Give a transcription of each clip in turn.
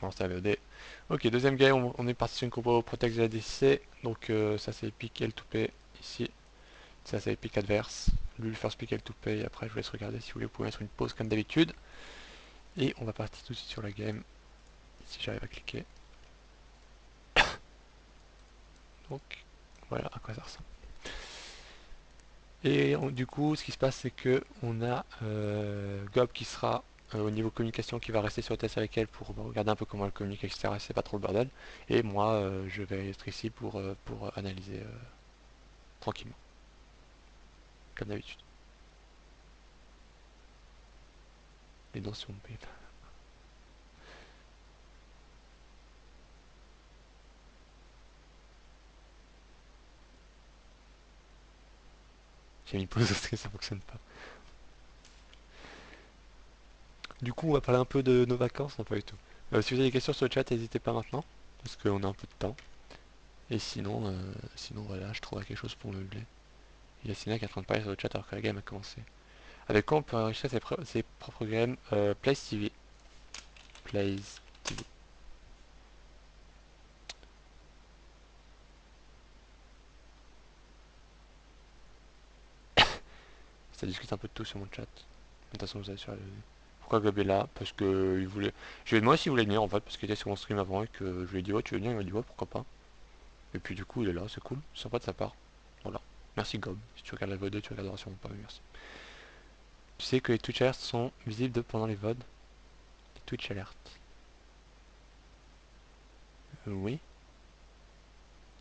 On lance la VOD. Ok, deuxième game, on est parti sur une compo Protect de la DCC. Donc ça c'est pick L2P ici. Ça c'est pick adverse. Lui le first pick L2P et après je vous laisse regarder si vous voulez, vous pouvez mettre une pause comme d'habitude. Et on va partir tout de suite sur la game. Si j'arrive à cliquer. Donc voilà à quoi ça ressemble. Et du coup, ce qui se passe, c'est que on a Gob qui sera au niveau communication, qui va rester sur le test avec elle pour regarder un peu comment elle communique, etc. C'est pas trop le bordel. Et moi, je vais être ici pour analyser tranquillement, comme d'habitude. Les dents sur mon pipe. J'ai mis pause parce que ça fonctionne pas. Du coup, on va parler un peu de nos vacances, non pas du tout. Si vous avez des questions sur le chat, n'hésitez pas maintenant, parce qu'on a un peu de temps. Et sinon voilà, je trouverai quelque chose pour meubler. Il y a Sina qui est en train de parler sur le chat alors que la game a commencé. Avec quoi on peut enregistrer ses propres games Plays TV. Plays TV. Ça discute un peu de tout sur mon chat. De toute façon, vous avez sur la... Pourquoi Glob est là? Parce que il voulait. Je lui ai demandé s'il voulait venir en fait, parce qu'il était sur mon stream avant et que je lui ai dit ouais, tu veux venir? Il m'a dit ouais, pourquoi pas. Et puis du coup, il est là, c'est cool, sympa de sa part. Voilà. Merci Gob. Si tu regardes la VOD, tu regarderas sûrement pas, mais merci. Tu sais que les Twitch alerts sont visibles pendant les VOD? Les Twitch alerts. Oui,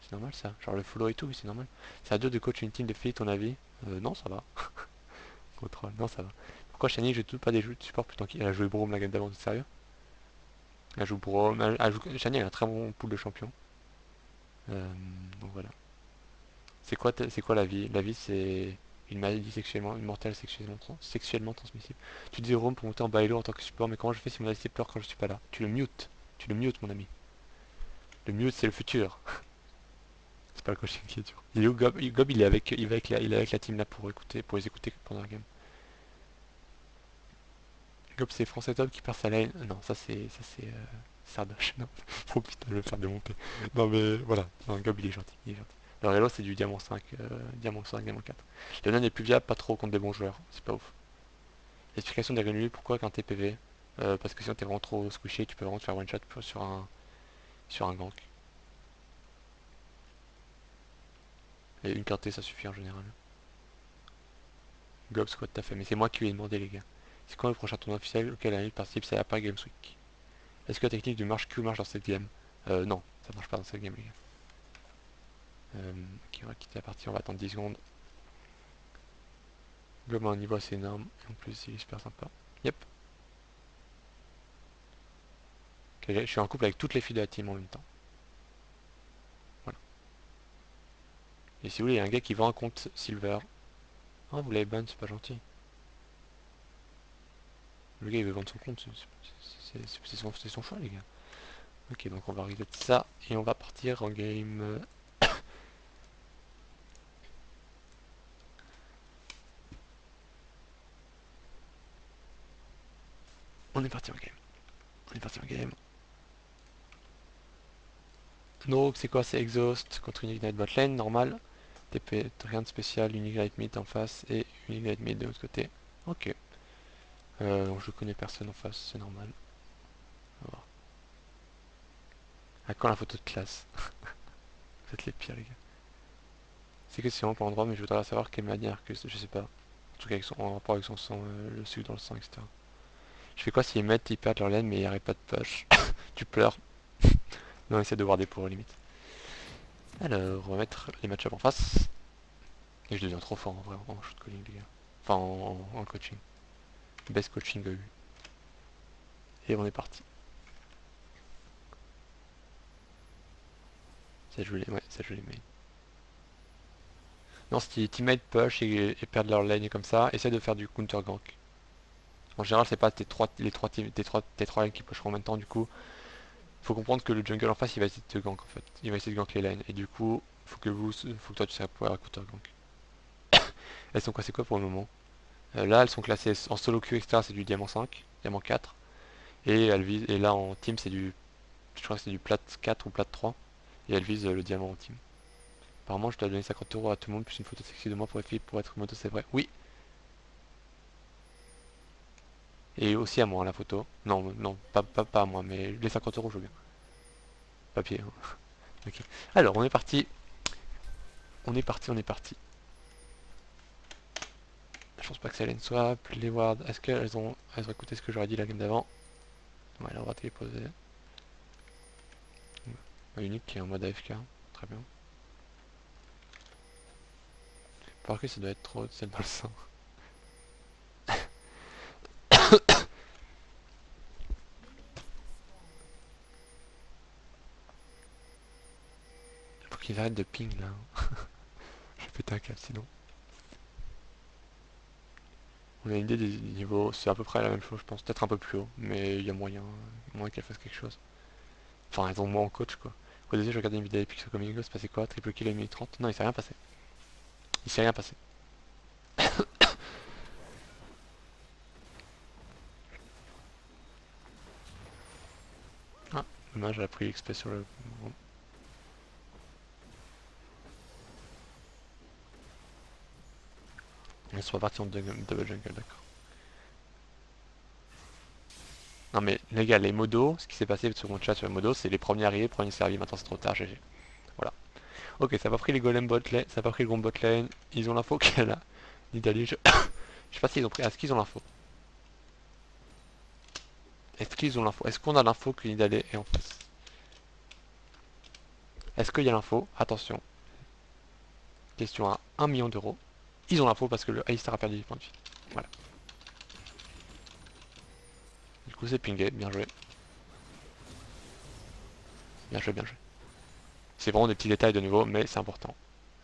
c'est normal ça. Genre le follow et tout, oui, c'est normal. C'est à deux de coach une team de filles, ton avis? Non, ça va. Contrôle, non, ça va. Pourquoi Shani joue tout pas des jeux de support plutôt qu'il a joué Braum la game d'avant, c'est sérieux? Elle joue Braum, Shani a un très bon pool de champions. Donc voilà. C'est quoi la vie? La vie c'est une maladie sexuellement, une mortelle sexuellement transmissible. Tu dis Rome pour monter en bailo en tant que support, mais comment je fais si mon ADC pleure quand je suis pas là? Tu le mutes. Tu le mutes mon ami. Le mute c'est le futur. C'est pas le coaching qui est dur. Il est où Gob? Gob il est avec la team là pour les écouter pendant la game. Gob c'est Français Top qui perd sa lane. Non, ça c'est Sardoche. Non. Oh putain, je vais me faire démonter. Non mais voilà. Non, Gob il est gentil. Il est gentil. Le Relo c'est du diamant 5, diamant 5, diamant 4. Leonon est plus viable, pas trop contre des bons joueurs. C'est pas ouf. Explication des grenouilles, pourquoi qu'un TPV? Parce que sinon t'es vraiment trop squishy, tu peux vraiment te faire one shot sur un gank. Et une carte ça suffit en général. Gob squad t'as fait, mais c'est moi qui lui ai demandé les gars. C'est quand le prochain tournoi officiel auquel la participe? C'est après Games Week. Est-ce que la technique du marche Q marche dans cette game? Non, ça marche pas dans cette game les gars. Ok, on va quitter la partie, on va attendre 10 secondes. Gob a un niveau assez énorme, et en plus il est super sympa. Yep. Ok, je suis en couple avec toutes les filles de la team en même temps. Voilà. Et si vous voulez, il y a un gars qui vend un compte Silver. Oh, vous l'avez ban, c'est pas gentil. Le gars il veut vendre son compte, c'est son choix les gars. Ok, donc on va reset ça et on va partir en game. On est parti en game. On est parti en game. Donc c'est quoi? C'est Exhaust contre une Ignite botlane, normal. TP, rien de spécial, une Ignite mid en face et une Ignite mid de l'autre côté. Ok. Je connais personne en face, c'est normal. On va voir. À quand la photo de classe? Vous êtes les pires les gars. C'est que c'est vraiment pas endroit, mais je voudrais savoir quelle manière que je sais pas. En tout cas en rapport avec son sang, le sucre dans le sang, etc. Je fais quoi s'ils mettent, ils perdent leur laine mais il n'y aurait pas de push? Tu pleures. Non, essaie de voir des pours limite. Alors, on va mettre les match-up en face. Et je deviens trop fort en vrai en shoot calling les gars. Enfin en coaching. Best coaching eu. Et on est parti. Ça joue les. Ouais, ça joue les mains. Non, si teammates push et perdent leur lane et comme ça, essaie de faire du counter gank. En général, c'est pas tes trois lanes qui pusheront en même temps du coup. Faut comprendre que le jungle en face il va essayer de te gank en fait. Il va essayer de gank les lanes. Et du coup, faut que toi tu sais pouvoir counter gank. Elles sont classées quoi pour le moment? Là, elles sont classées en solo queue, etc. C'est du diamant 5, diamant 4. Et là en team c'est du Je crois que c'est du plat 4 ou plat 3. Et elle vise le diamant ultime. Apparemment, je dois donner 50 € à tout le monde, plus une photo sexy de moi pour FI pour être moto, c'est vrai. Oui. Et aussi à moi, la photo. Non, non, pas à moi, mais les 50 € je veux bien. Papier. Hein. Ok. Alors, on est parti. On est parti, on est parti. Je pense pas que ça allait une swap. Les wards, est-ce qu'elles ont écouté ce que j'aurais dit la game d'avant? Ouais, elle a raté les posés. Unique qui est en mode AFK. Très bien. Par contre, ça doit être trop, c'est malsain. Faut qu'ils arrêtent de ping là. Je vais péter un câble sinon. On a une idée des niveaux, c'est à peu près la même chose, je pense. Peut-être un peu plus haut, mais il y a moyen qu'elle fasse quelque chose. Enfin, elles ont moins en coach quoi. Au début, je regardais une vidéo épique sur Comigo, c'est passé quoi? Triple kill à 1 minute 30. Non, il s'est rien passé. Il s'est rien passé. Ah, dommage, elle a pris l'XP sur le. Bon. Elles sont parties en double jungle, d'accord. Non mais les gars, les modos, ce qui s'est passé sur mon chat sur les modos, c'est les premiers arrivés, premiers servis, maintenant c'est trop tard, GG. Voilà. Ok, ça n'a pas pris les golems bot lane, ça n'a pas pris le gros bot lane, ils ont l'info qu'elle a. Nidalee, je sais pas s'ils ont pris. Est-ce qu'ils ont l'info? Est-ce qu'ils ont l'info? Est-ce qu'on a l'info que Nidalee est en face? Est-ce qu'il y a l'info? Attention. Question à 1 million d'euros. Ils ont l'info parce que le Alistar a perdu des points de vie. Voilà. Du coup c'est pingé, bien joué. Bien joué, bien joué. C'est vraiment des petits détails de nouveau, mais c'est important.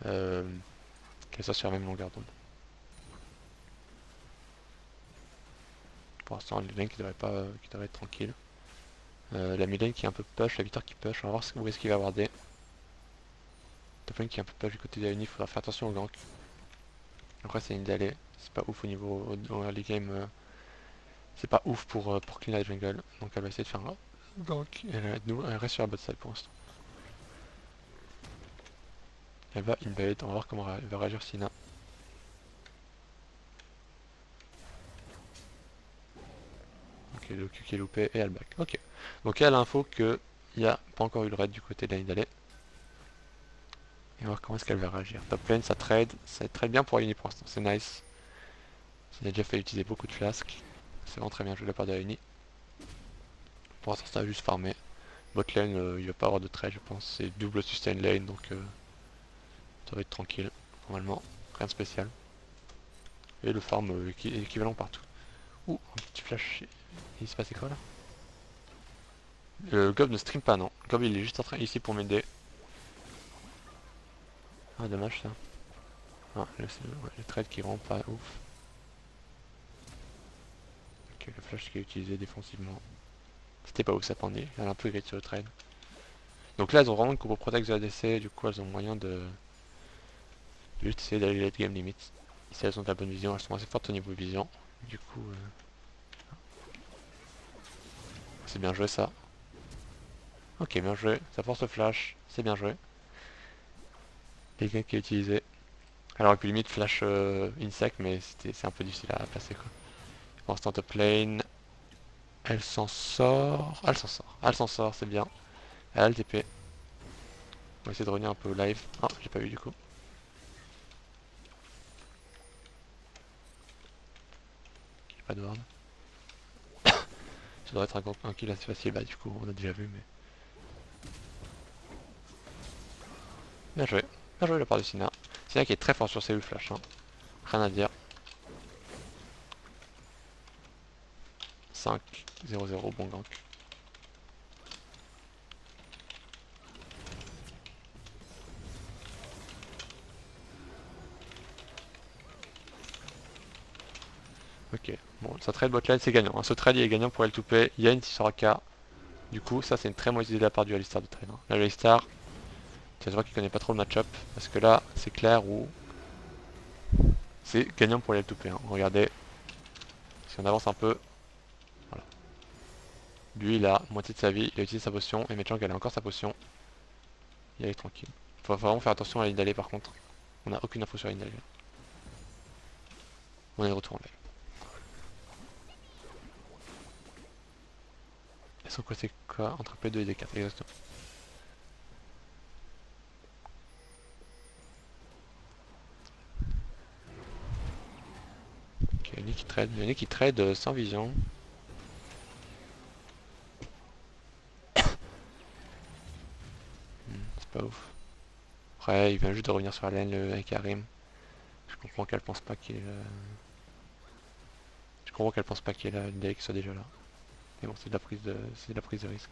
Euh, Qu'elle soit sur la même longueur d'onde. Pour l'instant, les lanes qui devraient être tranquilles. La mid qui est un peu push, la victoire qui push, on va voir où est-ce qu'il va warder. Top lane qui est un peu push du côté de la Uni, il faudra faire attention au gank. Après c'est une d'aller, c'est pas ouf au niveau au early game, c'est pas ouf pour clean la jungle, donc elle va essayer de faire un gank, elle reste sur la bot side pour l'instant. Elle va invade, on va voir comment elle va réagir Sina. Ok, le Q qui est loupé et elle back. Ok, donc elle a l'info qu'il n'y a pas encore eu le raid du côté de la Nidalé. Et on va voir comment est-ce qu'elle va réagir. Top lane, ça trade bien pour la Uni pour l'instant, c'est nice. Il a déjà fait utiliser beaucoup de flasques. C'est vraiment très bien joué de la part de la Uni. Pour l'instant, ça va juste farmer. Bot lane, il va pas avoir de trade, je pense. C'est double sustain lane, donc ça va être tranquille, normalement. Rien de spécial. Et le farm est équivalent partout. Ouh, un petit flash. Il se passait quoi là? Gob ne stream pas, non. Gob il est juste en train ici pour m'aider. Ah, dommage ça. Ah, le trade qui rend pas ouf. Ok, le flash qui est utilisé défensivement. C'était pas ouf ça pendait. Elle a un peu grid sur le trade. Donc là, elles ont vraiment une combo protect de ADC. Du coup, elles ont moyen de juste essayer d'aller late game limit. Ici, elles ont de la bonne vision. Elles sont assez fortes au niveau vision. Du coup, c'est bien joué ça. Ok, bien joué. Ça force le flash. C'est bien joué. Quelqu'un qui est utilisé. Alors, et puis limite flash insect, mais c'est un peu difficile à passer quoi. Pour l'instant, top lane. Elle s'en sort. Elle s'en sort. Elle s'en sort, c'est bien. Elle a le TP. On va essayer de revenir un peu au live. Ah, j'ai pas vu du coup. J'ai pas de ward. Ça devrait être un kill assez facile. Bah, du coup, on a déjà vu, mais. Bien joué. Bien joué de la part de Sina. Sina qui est très fort sur ses flash. Hein. Rien à dire. 5, 0-0, bon gank. Ok, bon, ça trade botlane, c'est gagnant. Hein. Ce trade il est gagnant pour L2P. Il y a une sera K. Du coup, ça c'est une très mauvaise idée de la part du Alistar de trade. Hein. Là, l'Alistar, ça se voit qu'il connaît pas trop le match-up. Parce que là, c'est clair où c'est gagnant pour les L2P. Hein. Regardez, si on avance un peu. Voilà. Lui, il a moitié de sa vie, il a utilisé sa potion, et Mechang, elle a encore sa potion. Il est tranquille. Faut vraiment faire attention à la ligne d'aller par contre. On n'a aucune info sur la ligne d'aller. On est de retour en live. Et son côté quoi entre P2 et D4, exactement. Ok, Yannick qui trade sans vision. C'est pas ouf. Après, il vient juste de revenir sur la lane avec Karim. Je comprends qu'elle pense pas qu'il Je comprends qu'elle pense pas qu'il y ait la ligne d'aller qui soit déjà là. Mais bon, c'est de la prise de risque.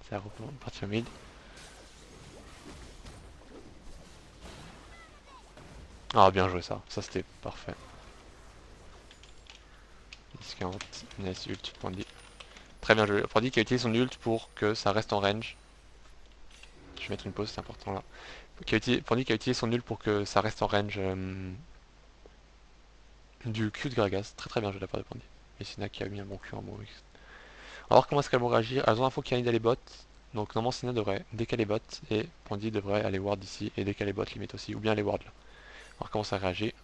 Ça va partir mid. Ah, bien joué ça. Ça c'était parfait. 10-40, nice ult, Pandy. Très bien joué. Pandy qui a utilisé son ult pour que ça reste en range. Je vais mettre une pause, c'est important là. Pandy qui a utilisé son ult pour que ça reste en range du Q de Gragas. Très très bien joué de la part de Pandy. Et Sina qui a mis un bon Q en mot. On va voir comment est-ce qu'elles vont réagir. Elles ont l'info qu'il y a une les bots. Donc normalement Sina devrait décaler bot et Pandy devrait aller ward ici et décaler bot limite aussi. Ou bien aller ward là. On va voir comment ça réagit.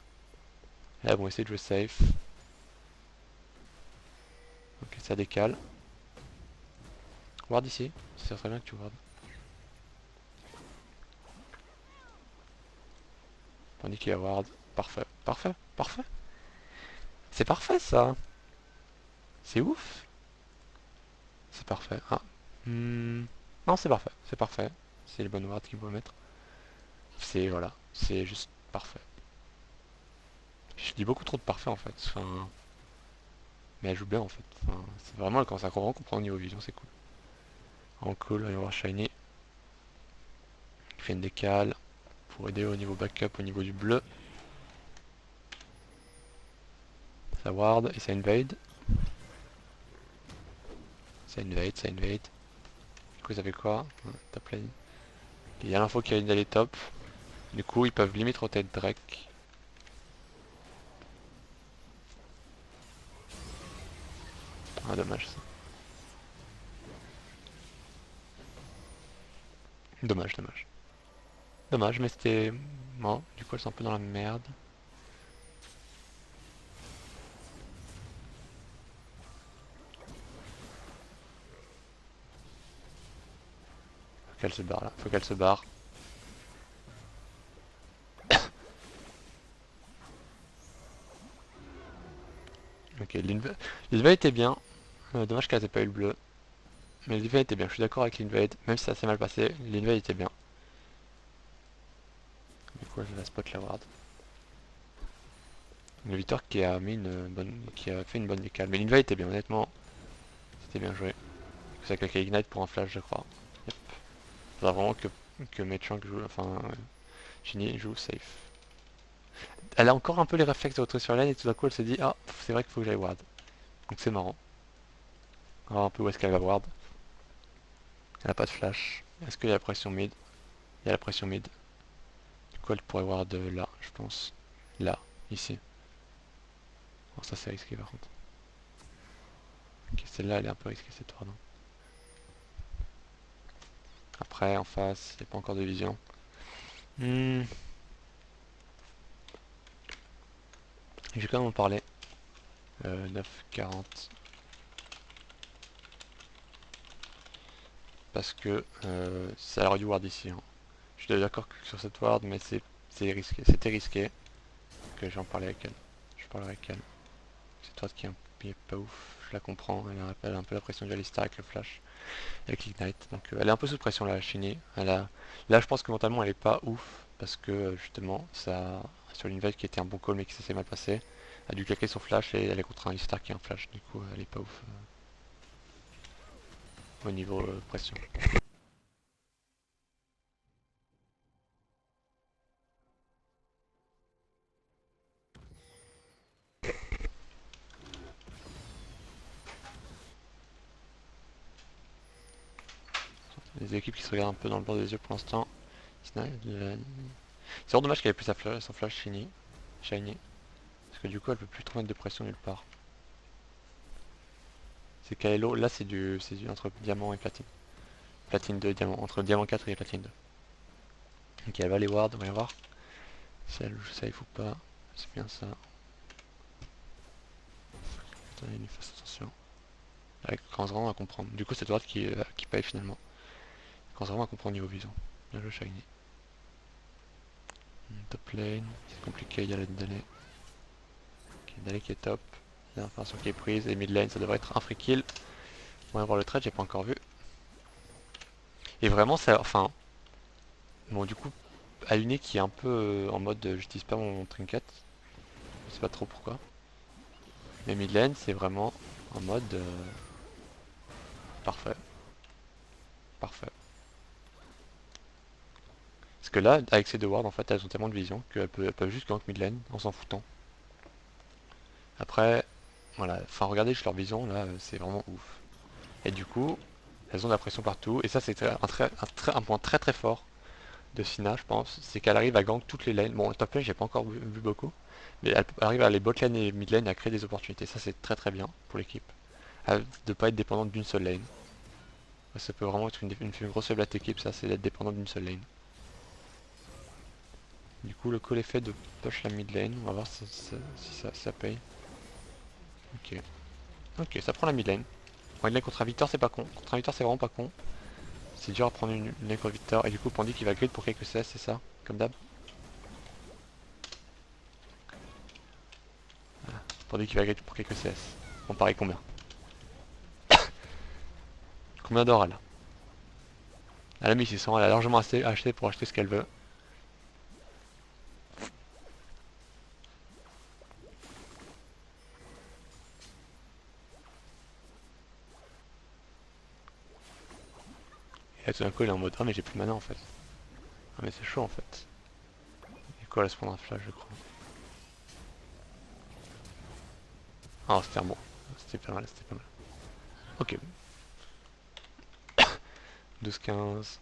Là elles vont essayer de jouer safe. Ok, ça décale. Ward ici. Ça serait bien que tu ward. Pandy qui a ward. Parfait. Parfait. Parfait. C'est parfait ça. C'est ouf. C'est parfait. Ah. Non, c'est parfait. C'est parfait. C'est les bonnes wards qu'il faut mettre. C'est voilà. C'est juste parfait. Je dis beaucoup trop de parfait en fait. Enfin, mais elle joue bien en fait. Enfin, c'est vraiment quand ça comprend au niveau vision, c'est cool. En cool, allons voir Shiny. Il fait une décale pour aider au niveau backup, au niveau du bleu. Ça ward et ça invade. Ça invade, ça invade. Du coup, ça fait quoi? Top lane. Il y a l'info qu'il y a une allée top. Du coup, ils peuvent limite rotate Drake. Ah, dommage ça. Dommage, dommage. Dommage, mais c'était... Bon, du coup, elles sont un peu dans la merde. Faut qu'elle se barre là. Faut qu'elle se barre. Ok, l'invade était bien. Dommage qu'elle n'ait pas eu le bleu. Mais l'invade était bien. Je suis d'accord avec l'invade. Même si ça s'est mal passé, l'invade était bien. Du coup, je la spot la ward. Le Victor qui a mis une bonne, qui a fait une bonne décale. Mais l'invade était bien, honnêtement. C'était bien joué. C'est avec la Ignite pour un flash, je crois. Yep. Faudra vraiment que Mechang joue, enfin, Shinny joue safe. Elle a encore un peu les réflexes de rentrer sur la lane et tout d'un coup elle se dit ah c'est vrai qu'il faut que j'aille ward. Donc c'est marrant. On va voir un peu où est-ce qu'elle va ward. Elle a pas de flash. Est-ce qu'il y a la pression mid? Il y a la pression mid. Du coup elle pourrait ward là, je pense. Là, ici. Oh, ça c'est risqué par contre. Ok, celle-là elle est un peu risquée cette ward. Après en face, il n'y a pas encore de vision. Hmm. Je vais quand même en parler. 9,40. Parce que ça aurait dû ward ici. Hein. Je suis d'accord sur cette ward, mais c'est risqué. C'était risqué. Que j'en parlais avec elle. Je parlerai avec elle. Cette ward qui est pas ouf. Je la comprends. Elle a un peu la pression du Alistar avec le flash. Avec l'Ignite. Donc elle est un peu sous pression là, Shinny. Là je pense que mentalement elle est pas ouf. Parce que justement, ça sur l'invite qui était un bon call mais qui s'est mal passé. Elle a dû claquer son flash et elle est contre un Alistar qui a un flash. Du coup elle est pas ouf au niveau pression. Les équipes qui se regardent un peu dans le bord des yeux pour l'instant. C'est vraiment dommage qu'elle ait plus son flash Shiny. Parce que du coup elle peut plus trop mettre de pression nulle part. C'est Kaelo, là c'est du entre diamant et platine. Platine 2, diamant, entre diamant 4 et platine 2. Ok, elle va les ward, on va y voir si elle joue safe ou pas. C'est bien ça. Attendez, il fasse attention. Elle commence vraiment à comprendre. Du coup, c'est droite qui paye finalement. Elle commence vraiment à comprendre niveau vision. Bien joué, Shiny. Top lane, c'est compliqué, il y a la Dale. Ok, Dale qui est top. L'information qui est prise. Et mid lane, ça devrait être un free kill. On va voir le trade, j'ai pas encore vu. Et vraiment, ça. Enfin. Bon, du coup, Aluné qui est un peu en mode j'utilise pas mon trinket. Je sais pas trop pourquoi. Mais mid lane, c'est vraiment en mode parfait. Parfait. Parce que là, avec ces deux wards, en fait, elles ont tellement de vision qu'elles peuvent juste gank mid lane en s'en foutant. Après, voilà, enfin regardez juste leur vision, là, c'est vraiment ouf. Et du coup, elles ont de la pression partout, et ça c'est un point très très fort de Sina, je pense, c'est qu'elle arrive à gank toutes les lanes. Bon, le top lane, j'ai pas encore vu beaucoup, mais elle arrive à aller bot lane et mid lane à créer des opportunités. Ça c'est très très bien pour l'équipe, de pas être dépendante d'une seule lane. Ça peut vraiment être une grosse faiblesse d'équipe, ça, c'est d'être dépendant d'une seule lane. Du coup, le call est fait de push la mid lane, on va voir si ça paye. Ok, ok, ça prend la mid lane. Bon, une lane contre un Victor, c'est pas con. Contre un Victor, c'est vraiment pas con. C'est dur à prendre une lane contre Victor. Et du coup, Pandy qui va grid pour quelques CS, c'est ça? Comme d'hab. Pandy qui va grid pour quelques CS. Bon, pareil, combien? Combien d'or elle a? Elle a mis 600, elle a largement assez acheté pour acheter ce qu'elle veut. Et là, tout d'un coup, elle est en mode ah, mais j'ai plus de mana en fait. Ah, mais c'est chaud en fait. Du coup, elle va se prendre un flash, je crois. Ah, c'était un bon. C'était pas mal, c'était pas mal. Ok, 12-15.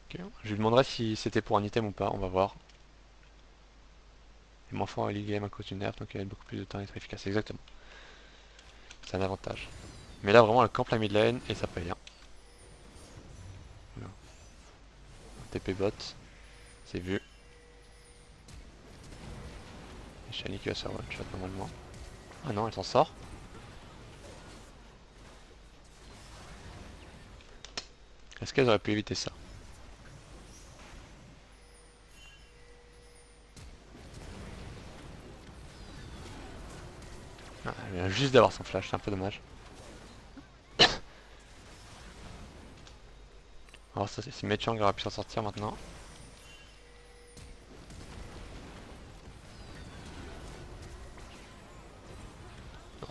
Ok, je lui demanderai si c'était pour un item ou pas, on va voir. Il est moins fort à league game à cause du nerf, donc il a beaucoup plus de temps à être efficace. Exactement, c'est un avantage. Mais là, vraiment, elle campe la mid lane et ça paye. Hein. Voilà. TP bot, c'est vu. Et Shani qui va se faire one shot normalement. Ah non, elle s'en sort. Est-ce qu'elles auraient pu éviter ça? Ah, elle vient juste d'avoir son flash, c'est un peu dommage. Alors ça, c'est si Mei Chang aurait pu s'en sortir maintenant.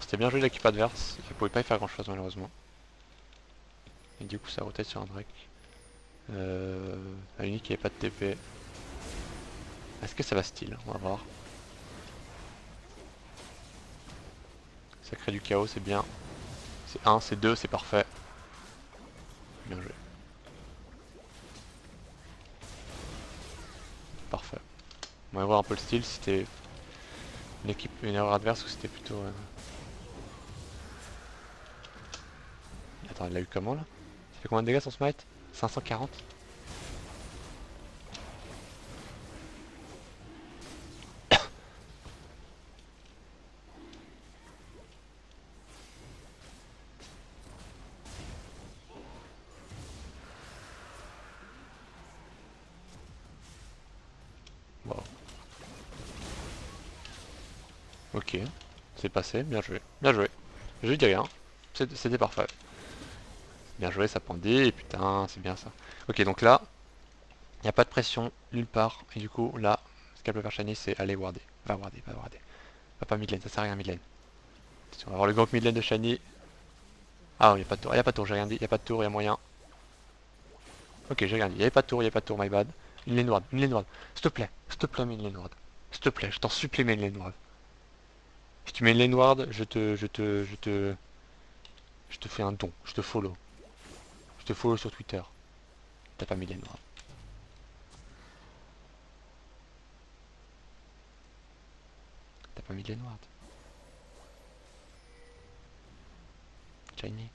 C'était bien joué l'équipe adverse, elle pouvait pas y faire grand chose malheureusement. Et du coup ça rotate sur un Drake. La unique qui avait pas de TP. Est-ce que ça va style? On va voir. Ça crée du chaos, c'est bien. C'est 1, c'est 2, c'est parfait. Bien joué. Parfait. On va voir un peu le style, si c'était une erreur adverse ou c'était plutôt... Attends, il l'a eu comment là? Ça fait combien de dégâts son smite? 540. Wow. Ok, c'est passé, bien joué. Bien joué. Je dis rien, c'était parfait. Bien joué, ça pendit, et putain, c'est bien ça. Ok, donc là, il n'y a pas de pression nulle part, et du coup, là, ce qu'elle peut faire Shani, c'est aller warder. Va warder, va warder. Va pas mid lane, ça sert à rien mid lane. On va avoir le gank mid lane de Shani. Ah, il n'y a pas de tour, il n'y a pas de tour, j'ai rien dit, il n'y a pas de tour, il y a moyen. Ok, j'ai rien dit, il n'y avait pas de tour, il n'y a pas de tour, my bad. Une lane ward. S'il te plaît, mets une lane ward. S'il te plaît, je t'en supplie, mets une lane ward. Si tu mets une lane ward, je te fais un don, je te follow. Je te follow sur Twitter. T'as pas mis lane ward. pas mis de laine ward. Shiny.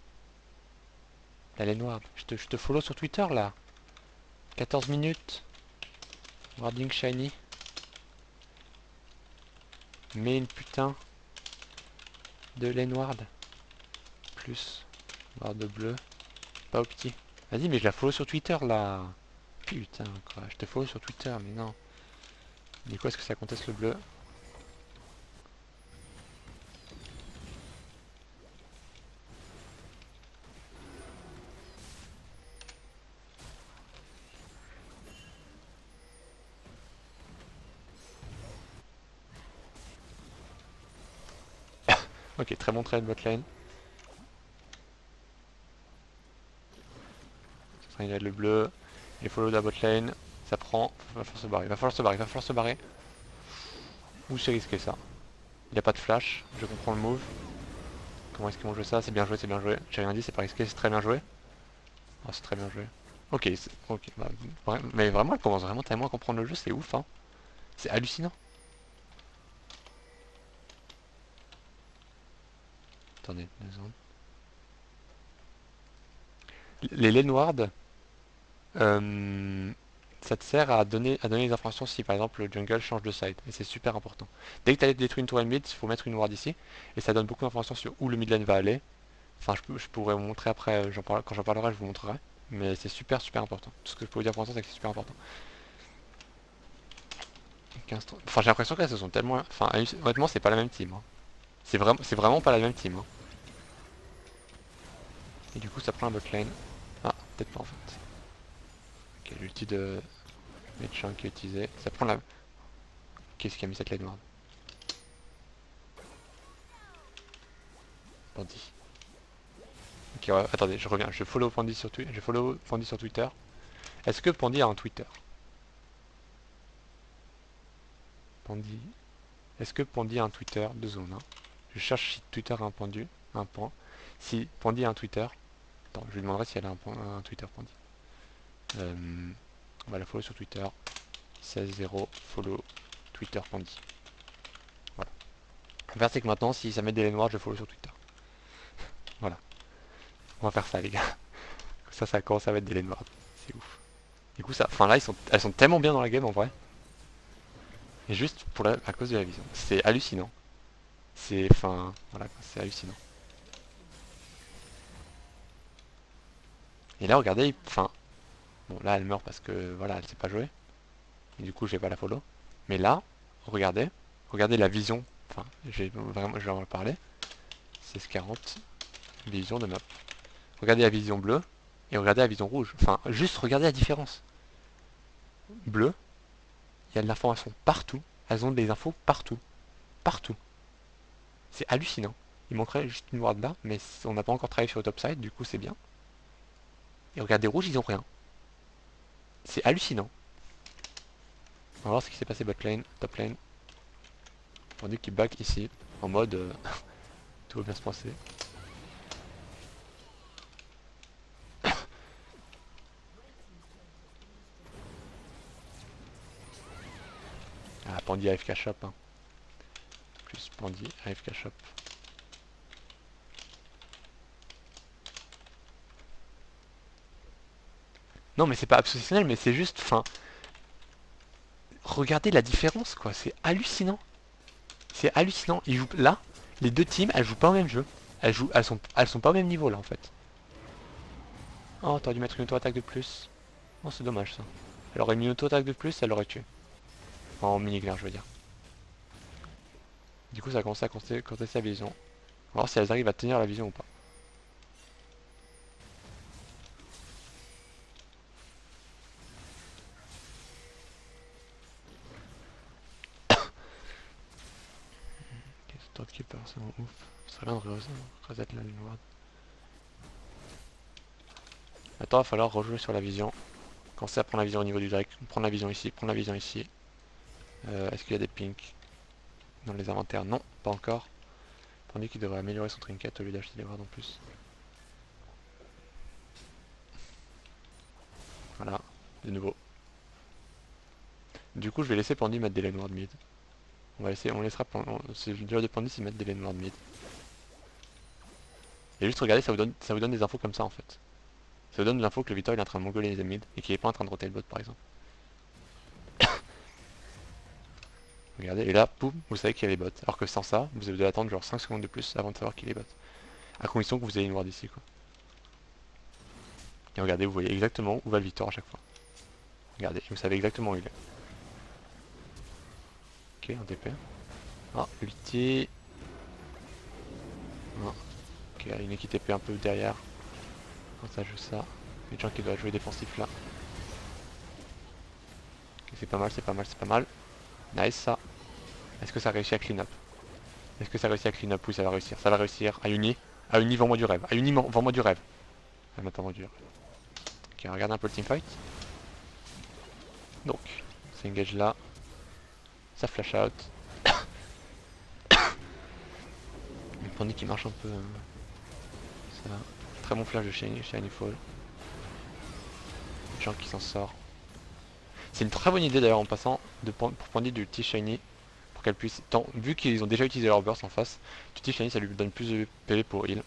La laine ward. Je te follow sur Twitter là. 14 minutes. Warding shiny. Mets une putain de laine ward. Plus ward bleu. Pas au petit. Vas-y, mais je la follow sur Twitter là. Putain quoi. Je te follow sur Twitter, mais non. Du coup, est-ce que ça conteste le bleu? Ok, très bon trade bot lane. Il y a le bleu. Il follow de la bot lane. Ça prend. Il va falloir se barrer. Il va falloir se barrer. Il va falloir se barrer. Ouh, c'est risqué ça. Il n'y a pas de flash. Je comprends le move. Comment est-ce qu'ils vont jouer ça? C'est bien joué, c'est bien joué. J'ai rien dit, c'est pas risqué, c'est très bien joué. Oh, c'est très bien joué. Ok, ok. Bah, mais vraiment, elle commence vraiment tellement à comprendre le jeu, c'est ouf, hein. C'est hallucinant. Attendez, 2 secondes. Les lanes ward, euh, ça te sert à donner les informations si par exemple le jungle change de side. Et c'est super important. Dès que tu as détruit une tour mid, il faut mettre une ward ici. Et ça donne beaucoup d'informations sur où le mid lane va aller. Enfin, je pourrais vous montrer après, quand j'en parlerai, je vous montrerai. Mais c'est super super important. Tout ce que je peux vous dire pour l'instant, c'est que c'est super important. 15, enfin, j'ai l'impression que là, ce sont tellement. Enfin, honnêtement, c'est pas la même team, hein. C'est vraiment pas la même team, hein. Et du coup, ça prend la bot lane. Ah, peut-être pas en fait. Ok, l'ulti de Médecin qui est utilisé. Ça prend la. Qu'est-ce qui a mis cette lane ward? Bandit. Ok, ouais, attendez, je reviens. Je follow Pandy sur, je follow Pandy sur Twitter. Est-ce que Pandy a un Twitter? Pandy. Est-ce que Pandy a un Twitter? 2 secondes, hein. Je cherche si Twitter a un pendu. Un point. Si Pandy a un Twitter. Attends, je lui demanderai si elle a un Twitter Pandy. On va la follow sur Twitter. 16-0 follow Twitter Pandy. Voilà. On va faire c'est que maintenant, si ça met des laines noires, je follow sur Twitter. Voilà. On va faire ça, les gars. Ça commence à mettre des laines noires. C'est ouf. Du coup, ça, enfin là, elles sont tellement bien dans la game en vrai. Et juste à cause de la vision. C'est hallucinant. C'est, enfin, voilà, c'est hallucinant. Et là, regardez, enfin, bon, là, elle meurt parce que, voilà, elle sait pas jouer. Et du coup, je vais pas la follow. Mais là, regardez, regardez la vision. Enfin, j'ai vraiment, je vais en parler. 16-40, vision de map. Regardez la vision bleue et regardez la vision rouge. Enfin, juste regardez la différence. Bleu, il y a de l'information partout. Elles ont des infos partout. Partout. C'est hallucinant. Il manquerait juste une ward là, mais on n'a pas encore travaillé sur le topside, du coup c'est bien. Et regardez rouge, ils ont rien. C'est hallucinant. On va voir ce qui s'est passé bot lane, top lane. On dit qu'il back ici, en mode tout va bien se passer. Ah, Pandy AFK shop, hein. Plus Pandy AFK shop. Non mais c'est pas obsessionnel, mais c'est juste, enfin, regardez la différence quoi, c'est hallucinant. C'est hallucinant. Ils jouent là, les deux teams, elles jouent pas au même jeu. Elles sont pas au même niveau là en fait. Oh, t'aurais dû mettre une auto-attaque de plus. Oh, c'est dommage ça. Elle aurait mis une auto-attaque de plus, elle l'aurait tué. En mini-glaire, je veux dire. Du coup, ça a commencé à contester sa vision. On va voir si elles arrivent à tenir la vision ou pas. Ok, ce top keeper, c'est vraiment ouf. Ce serait bien de reset la ligne ward. Attends, il va falloir rejouer sur la vision. Commencer à prendre la vision au niveau du Drake. Prendre la vision ici, prendre la vision ici. Est-ce qu'il y a des pinks dans les inventaires? Non, pas encore. Tandis qu'il devrait améliorer son trinket au lieu d'acheter des wards en plus. Voilà, de nouveau. Du coup, je vais laisser Pandy mettre des lanes ward mid. On va laisser, on laissera, c'est déjà dépendre s'ils mettent des lanes noirs de mid. Et juste regardez, ça vous donne des infos comme ça en fait. Ça vous donne l'info que le Victor il est en train de mongoler les mid et qu'il est pas en train de roter le bot par exemple. Regardez, et là, poum, vous savez qu'il y a les bots. Alors que sans ça, vous devez attendre genre 5 secondes de plus avant de savoir qu'il est bot. À condition que vous ayez une ward ici quoi. Et regardez, vous voyez exactement où va le Victor à chaque fois. Regardez, vous savez exactement où il est. Ok, un TP. Ah, ulti. Ah, ok, une équipe TP un peu derrière. Quand ça joue ça. Les gens qui doivent jouer défensif là. Ok, c'est pas mal, c'est pas mal, c'est pas mal. Nice ça. Est-ce que ça réussit à clean up? Est-ce que ça réussit à clean up? Oui, ça va réussir. Ça va réussir. Ayuni. Ayuni, vends-moi du rêve. Ayuni, vends-moi du rêve. Elle m'a pas vendu du rêve. Ok, regarde un peu le teamfight. Donc, ça engage là. Ça flash out. Le panique qui marche un peu. Ça. Très bon flash de Shiny Fall. Jean qui s'en sort. C'est une très bonne idée d'ailleurs en passant pour prendre du ulti Shiny. Pour qu'elle puisse. Vu qu'ils ont déjà utilisé leur burst en face, l'ulti Shiny ça lui donne plus de PV pour heal.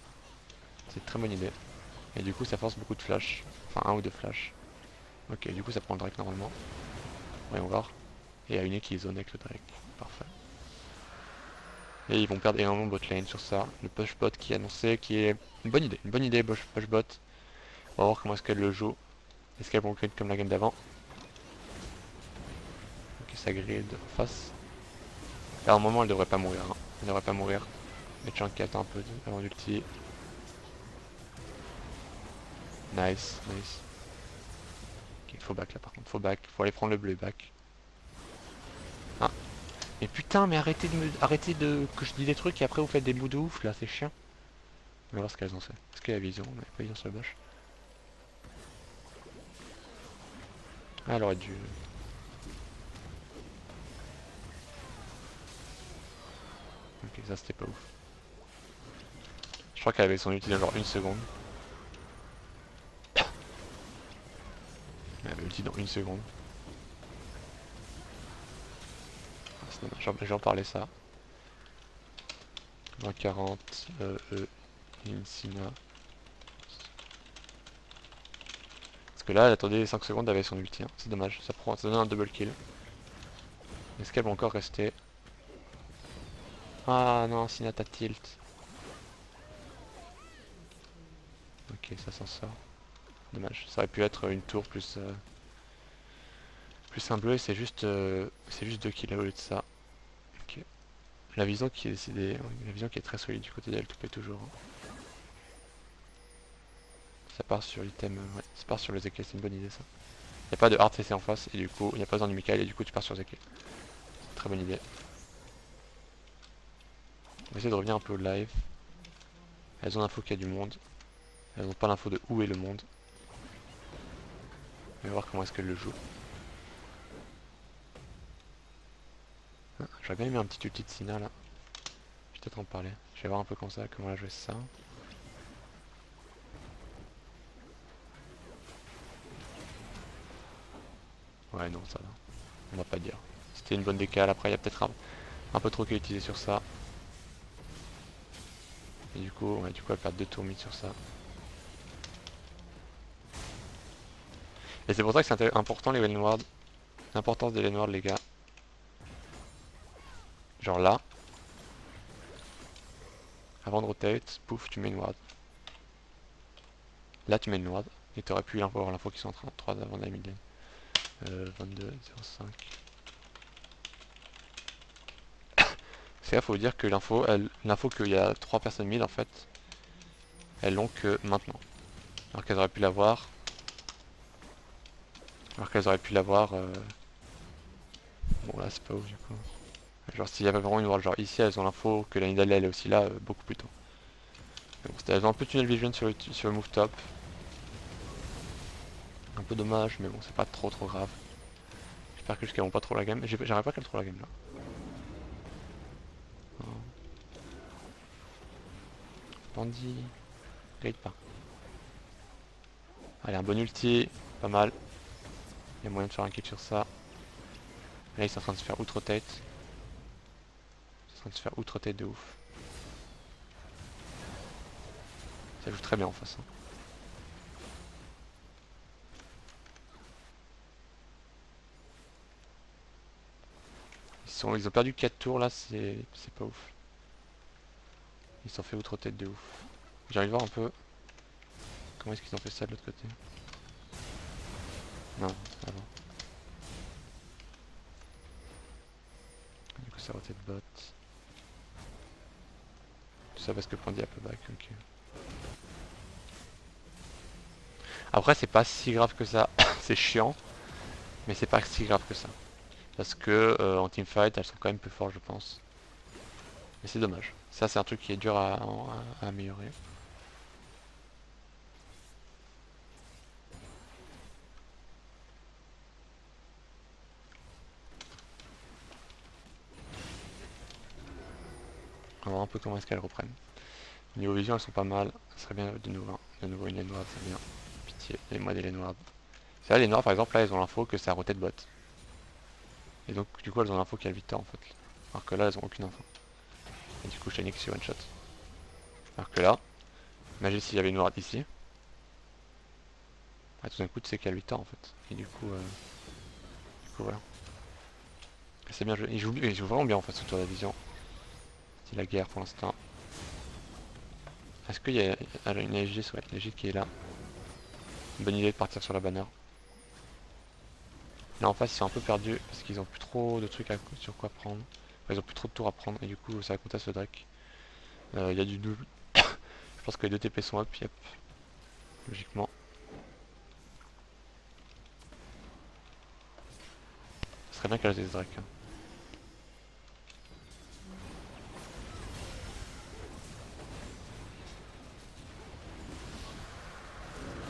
C'est une très bonne idée. Et du coup ça force beaucoup de flash. Enfin un ou deux flash. Ok, du coup ça prend le Drake normalement. Voyons voir. Et il y a une qui zone avec le Drake. Parfait. Et ils vont perdre énormément bot lane sur ça. Le push bot qui est annoncé, qui est une bonne idée push bot. On va voir comment est-ce qu'elle le joue. Est-ce qu'elle vont grid comme la game d'avant? Ok, ça grid en face. Là, à un moment, elle devrait pas mourir. Hein. Elle devrait pas mourir. Mais Chunk qui attend un peu avant l'ulti. Nice, nice. Ok, faut back là par contre. Faut back. Faut aller prendre le bleu back. Ah. Mais putain, mais arrêtez de que je dis des trucs et après vous faites des bouts de ouf là, c'est chiant. On va voir ce qu'elles ont fait. Est-ce qu'il y a vision? On n'avait pas vision sur le bush. Ah, elle aurait dû. Ok, ça c'était pas ouf. Je crois qu'elle avait son ulti dans genre une seconde. Elle avait ulti dans une seconde. Ah, c'est dommage, j'en parlais ça. 20-40, Insina. Parce que là, elle attendait 5 secondes avec son ulti. Hein. C'est dommage, ça donne un double kill. Est-ce qu'elle va encore rester? Ah non, Sina t'as tilt. Ok, ça s'en sort. Dommage, ça aurait pu être une tour plus un bleu, c'est juste 2 kills au lieu de ça. Ok. La vision qui est décidée, la vision qui est très solide du côté d'elle, tout paye toujours. Hein. Ça part sur l'item, ouais, ça part sur le Zeke, c'est une bonne idée ça. Il n'y a pas de hard CC en face, et du coup, il n'y a pas besoin du Mikael, et du coup, tu pars sur Zeke. Très bonne idée. On va essayer de revenir un peu au live. Elles ont l'info qu'il y a du monde. Elles n'ont pas l'info de où est le monde. On va voir comment est-ce qu'elles le jouent. Ah, j'aurais bien aimé un petit ulti de Sina là. Je vais peut-être en parler. Je vais voir un peu comment comment elle a joué ça. Ouais non ça va. On va pas dire. C'était une bonne décale, après il y a peut-être un peu trop qu'à utiliser sur ça. Et du coup, ouais, elle perd 2 tours mid sur ça. Et c'est pour ça que c'est important les lane wards. L'importance des lane wards les gars. Genre là, avant de rotate, pouf, tu mets une ward. Là tu mets une ward. Et tu aurais pu avoir l'info qui sont en train de 3 avant la mid lane. 22-05. C'est là, faut dire que l'info qu'il y a 3 personnes mid en fait, elles l'ont que maintenant. Alors qu'elles auraient pu l'avoir. Alors qu'elles auraient pu l'avoir. Bon là c'est pas ouf du coup. Genre s'il y avait vraiment une ward, genre ici elles ont l'info que la Nidalee elle est aussi là beaucoup plus tôt. Mais bon, elles ont un peu tunnel vision sur le move top. Un peu dommage mais bon c'est pas trop grave. J'espère que jusqu'à vont pas trop la game. J'aimerais pas qu'elle trop la game là. Oh. Bandit. Grade pas. Allez un bon ulti, pas mal. Il y a moyen de faire un kill sur ça. Là ils sont en train de se faire out-rotate. train de se faire outre-tête de ouf. Ça joue très bien en face. Hein. Ils ont perdu 4 tours là, c'est pas ouf. Ils se sont fait outre-tête de ouf. J'ai envie de voir un peu comment est-ce qu'ils ont fait ça de l'autre côté. Non, ça va. Du coup ça rotate bot. Tout ça parce que Pandy a peu back, ok. Après c'est pas si grave que ça, c'est chiant, mais c'est pas si grave que ça. Parce que en teamfight elles sont quand même plus fortes je pense. Mais c'est dommage. Ça c'est un truc qui est dur à améliorer. On va voir un peu comment est-ce qu'elles reprennent. Niveau vision elles sont pas mal. Ça serait bien de nouveau, de nouveau une laine noire, c'est bien. Pitié, donnez-moi des laines noires. C'est là les noirs par exemple là elles ont l'info que ça rotate bot. Et donc du coup elles ont l'info qu'il y a le Victor en fait. Alors que là elles ont aucune info. Et du coup Shiny qui se one shot. Alors que là, imagine s'il y avait une ward ici. Ah, tout d'un coup tu sais qu'il y a le Victor en fait. Et du coup voilà. C'est bien joué. Il joue vraiment bien en fait ce tour de la vision. C'est la guerre pour l'instant. Est-ce qu'il y a une Aegis? Ouais, l'Aegis qui est là. Une bonne idée de partir sur la banner. Là en face ils sont un peu perdus parce qu'ils ont plus trop de trucs sur quoi prendre. Enfin, ils ont plus trop de tours à prendre et du coup ça va compter à ce Drake. Il y a du double. Je pense que les deux TP sont up, yep. Logiquement. Ce serait bien qu'elle ait ce Drake. Hein.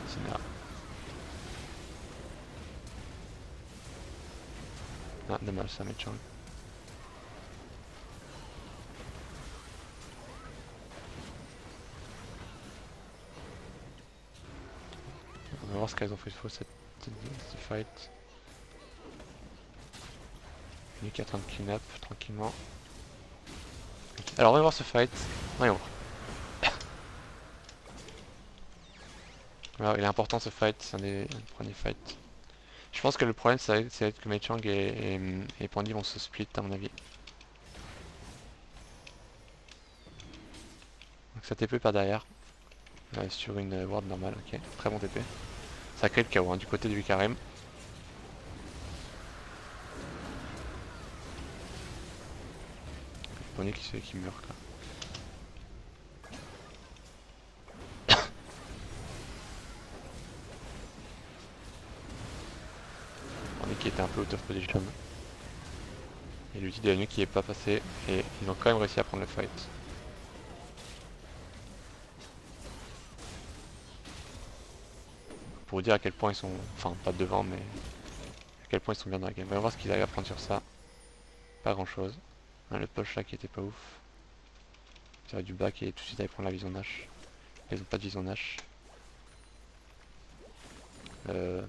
Sinon, ah, dommage ça, Mechang. On va voir ce qu'elles ont fait de faux cette fight. Nick est en train de clean up tranquillement. Okay. Alors on va voir ce fight. Voyons voir. Alors il est important ce fight, c'est un des premiers fights. Je pense que le problème ça va être que Mei-Chang et Pandy vont se split à mon avis. Donc ça TP par derrière. Sur une ward normale, ok. Très bon TP. Ça crée le chaos hein, du côté du Karim. Pandy qui meurt quoi. Pandy qui était un peu out of position. Et l'ulti de la nuit qui est pas passé. Et ils ont quand même réussi à prendre le fight. Pour vous dire à quel point ils sont, enfin pas devant mais à quel point ils sont bien dans la game. On va voir ce qu'ils arrivent à prendre sur ça. Pas grand chose. Le push là qui était pas ouf. Tirer du back et tout de suite aller prendre la vision Nash. Ils ont pas de vision Nash. Okay.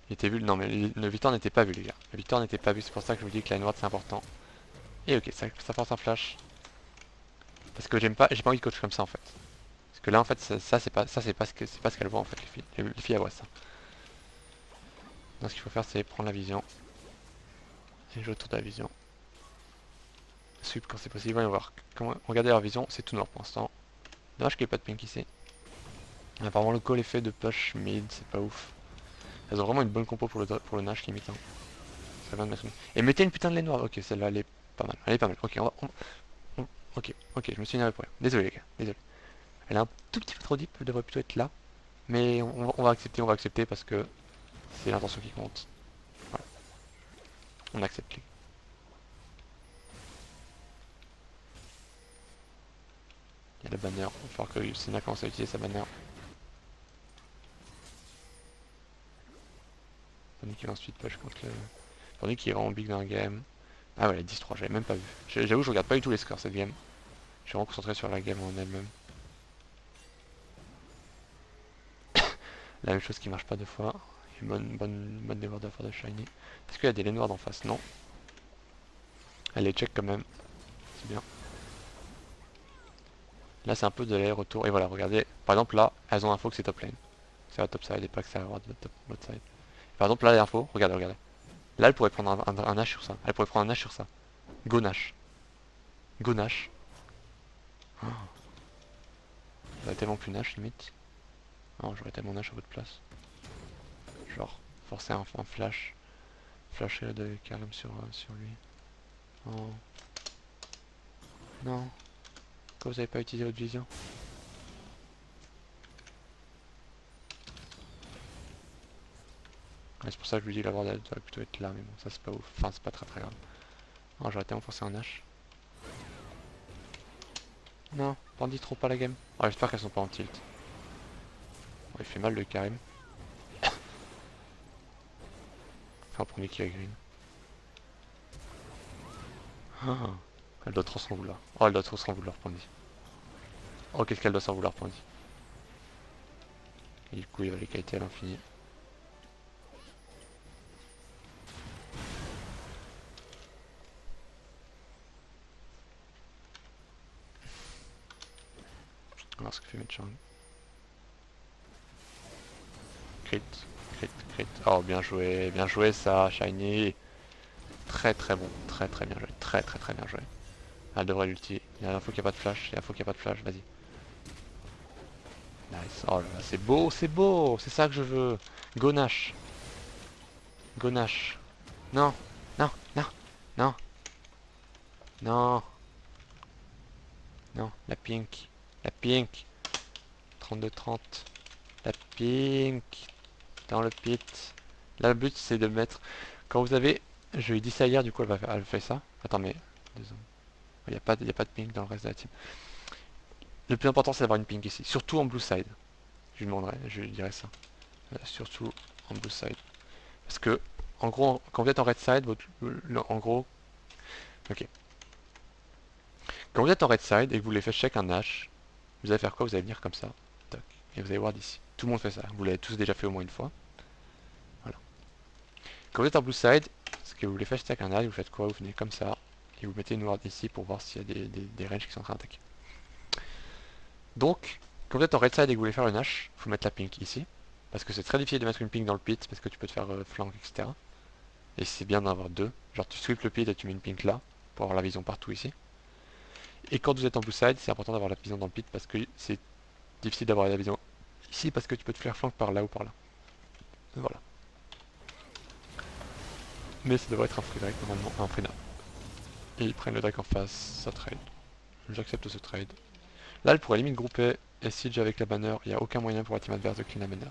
Il était vu, non mais le Victor n'était pas vu les gars. Le Victor n'était pas vu, c'est pour ça que je vous dis que la N-Ward c'est important. Et ok, ça force un flash. Parce que j'ai pas envie de coach comme ça en fait. Parce que là en fait c'est pas ce qu'elle voit en fait les filles. Les filles elles voient ça. Donc ce qu'il faut faire c'est prendre la vision. Et jouer autour de la vision. Sweep quand c'est possible, voyons voir. Regardez leur vision, c'est tout noir pour l'instant. Dommage qu'il n'y ait pas de pink ici. Apparemment le call est fait de push mid, c'est pas ouf. Elles ont vraiment une bonne compo pour le Nash limite. Hein. Ça vient de mettre... Et mettez une putain de laine noire. Ok, celle-là elle est pas mal. Elle est pas mal. Ok, ok, je me suis énervé pour rien. Désolé les gars, désolé. Elle est un tout petit peu trop deep, elle devrait plutôt être là. Mais on va accepter parce que c'est l'intention qui compte. Voilà. On accepte les. Il y a la banner, il va falloir que Sena commence à utiliser sa banner. Tandis qu'il va ensuite push contre le... Tandis qu'il est vraiment big dans la game. Ah ouais, 10-3, j'avais même pas vu. J'avoue, je regarde pas du tout les scores cette game. Je suis vraiment concentré sur la game en elle-même. La même chose qui marche pas deux fois. Une bonne dévore de la part de Shiny. Est-ce qu'il y a des laines noires d'en face? Non. Elle les check quand même. C'est bien. Là c'est un peu de l'aller-retour. Et voilà, regardez. Par exemple là, elles ont l'info que c'est top lane. C'est la top side et pas que ça va avoir de top bot side. Par exemple là l'info, regardez, regardez. Là elle pourrait prendre un Nash sur ça. Elle pourrait prendre un Nash sur ça. Go Nash. Go Nash. Oh, j'aurais tellement plus Nash limite. Non, j'aurais tellement Nash à votre place. Genre, forcer un flash. Flasher de Karim sur lui. Oh. Non. Pourquoi vous avez pas utilisé votre vision? Ouais, c'est pour ça que je lui dis que la bordelle doit plutôt être là, mais bon, ça c'est pas ouf. Enfin, c'est pas très grave. Oh, j'aurais tellement forcé un Nash. Non, bandit trop pas la game. Oh, j'espère qu'elles sont pas en tilt. Oh, il fait mal le Karim. Enfin, premier qui a green. Ah, elle doit trop s'en vouloir. Oh, elle doit trop s'en vouloir, Pandy. Oh, qu'est-ce qu'elle doit s'en vouloir, Pandy. Et du coup, il va les qualités à l'infini. On va voir ce que fait Metchang. Crit, crit. Oh, bien joué ça, Shiny. Très bon, très bien joué, très bien joué. Elle devrait l'ulti. Il y a l'info qu'il n'y a pas de flash, il y a l'info qu'il n'y a pas de flash, vas-y. Nice. Oh là là, c'est beau, c'est ça que je veux. Go Nash. Go Nash. Non, non, non, non, non, non, la pink. La pink. 32-30. La pink. Dans le pit. Là, le but, c'est de mettre... Quand vous avez... Je lui ai dit ça hier, du coup, elle fait ça. Attends, mais... Il n'y a pas de pink dans le reste de la team. Le plus important, c'est d'avoir une pink ici. Surtout en blue side. Je lui demanderai, je lui dirai ça. Surtout en blue side. Parce que, en gros, quand vous êtes en red side, en gros... Ok. Quand vous êtes en red side et que vous voulez faire check un Nash, vous allez faire quoi? Vous allez venir comme ça. Toc. Et vous allez voir d'ici. Tout le monde fait ça. Vous l'avez tous déjà fait au moins une fois. Voilà. Quand vous êtes en blue side, ce que vous voulez faire check un Nash, vous faites quoi? Vous venez comme ça. Et vous mettez une ward ici pour voir s'il y a des ranges qui sont en train d'attaquer. Donc, quand vous êtes en red side et que vous voulez faire une hache, il faut mettre la pink ici. Parce que c'est très difficile de mettre une pink dans le pit, parce que tu peux te faire flank, etc. Et c'est bien d'en avoir deux. Genre tu sweep le pit et tu mets une pink là, pour avoir la vision partout ici. Et quand vous êtes en blue side, c'est important d'avoir la vision dans le pit, parce que c'est difficile d'avoir la vision ici, parce que tu peux te faire flank par là ou par là. Voilà. Mais ça devrait être un free drake normalement, un free nap. Et ils prennent le drake en face, ça trade. J'accepte ce trade. Là, elle pourrait limite grouper et siege avec la banner, il n'y a aucun moyen pour la team adverse de clean la banner.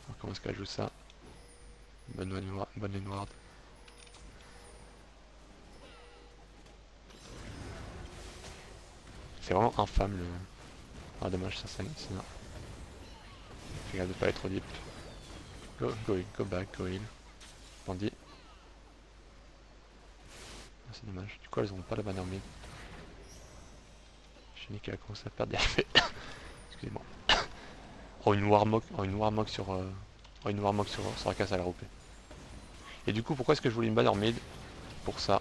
Alors, comment est-ce qu'elle joue ça? Bonne Ward. C'est vraiment infâme le... Ah dommage ça c'est là. Fais gaffe de pas être trop deep. Go back, go heal. Bandit. Ah, c'est dommage. Du coup elles ont pas la banner mid. Chez qui a commencé à perdre des HP. Excusez-moi. Oh une Warmog. Oh une Warmog sur... Oh une Warmog sur la casse à la roupée. Et du coup pourquoi est-ce que je voulais une banner mid? Pour ça.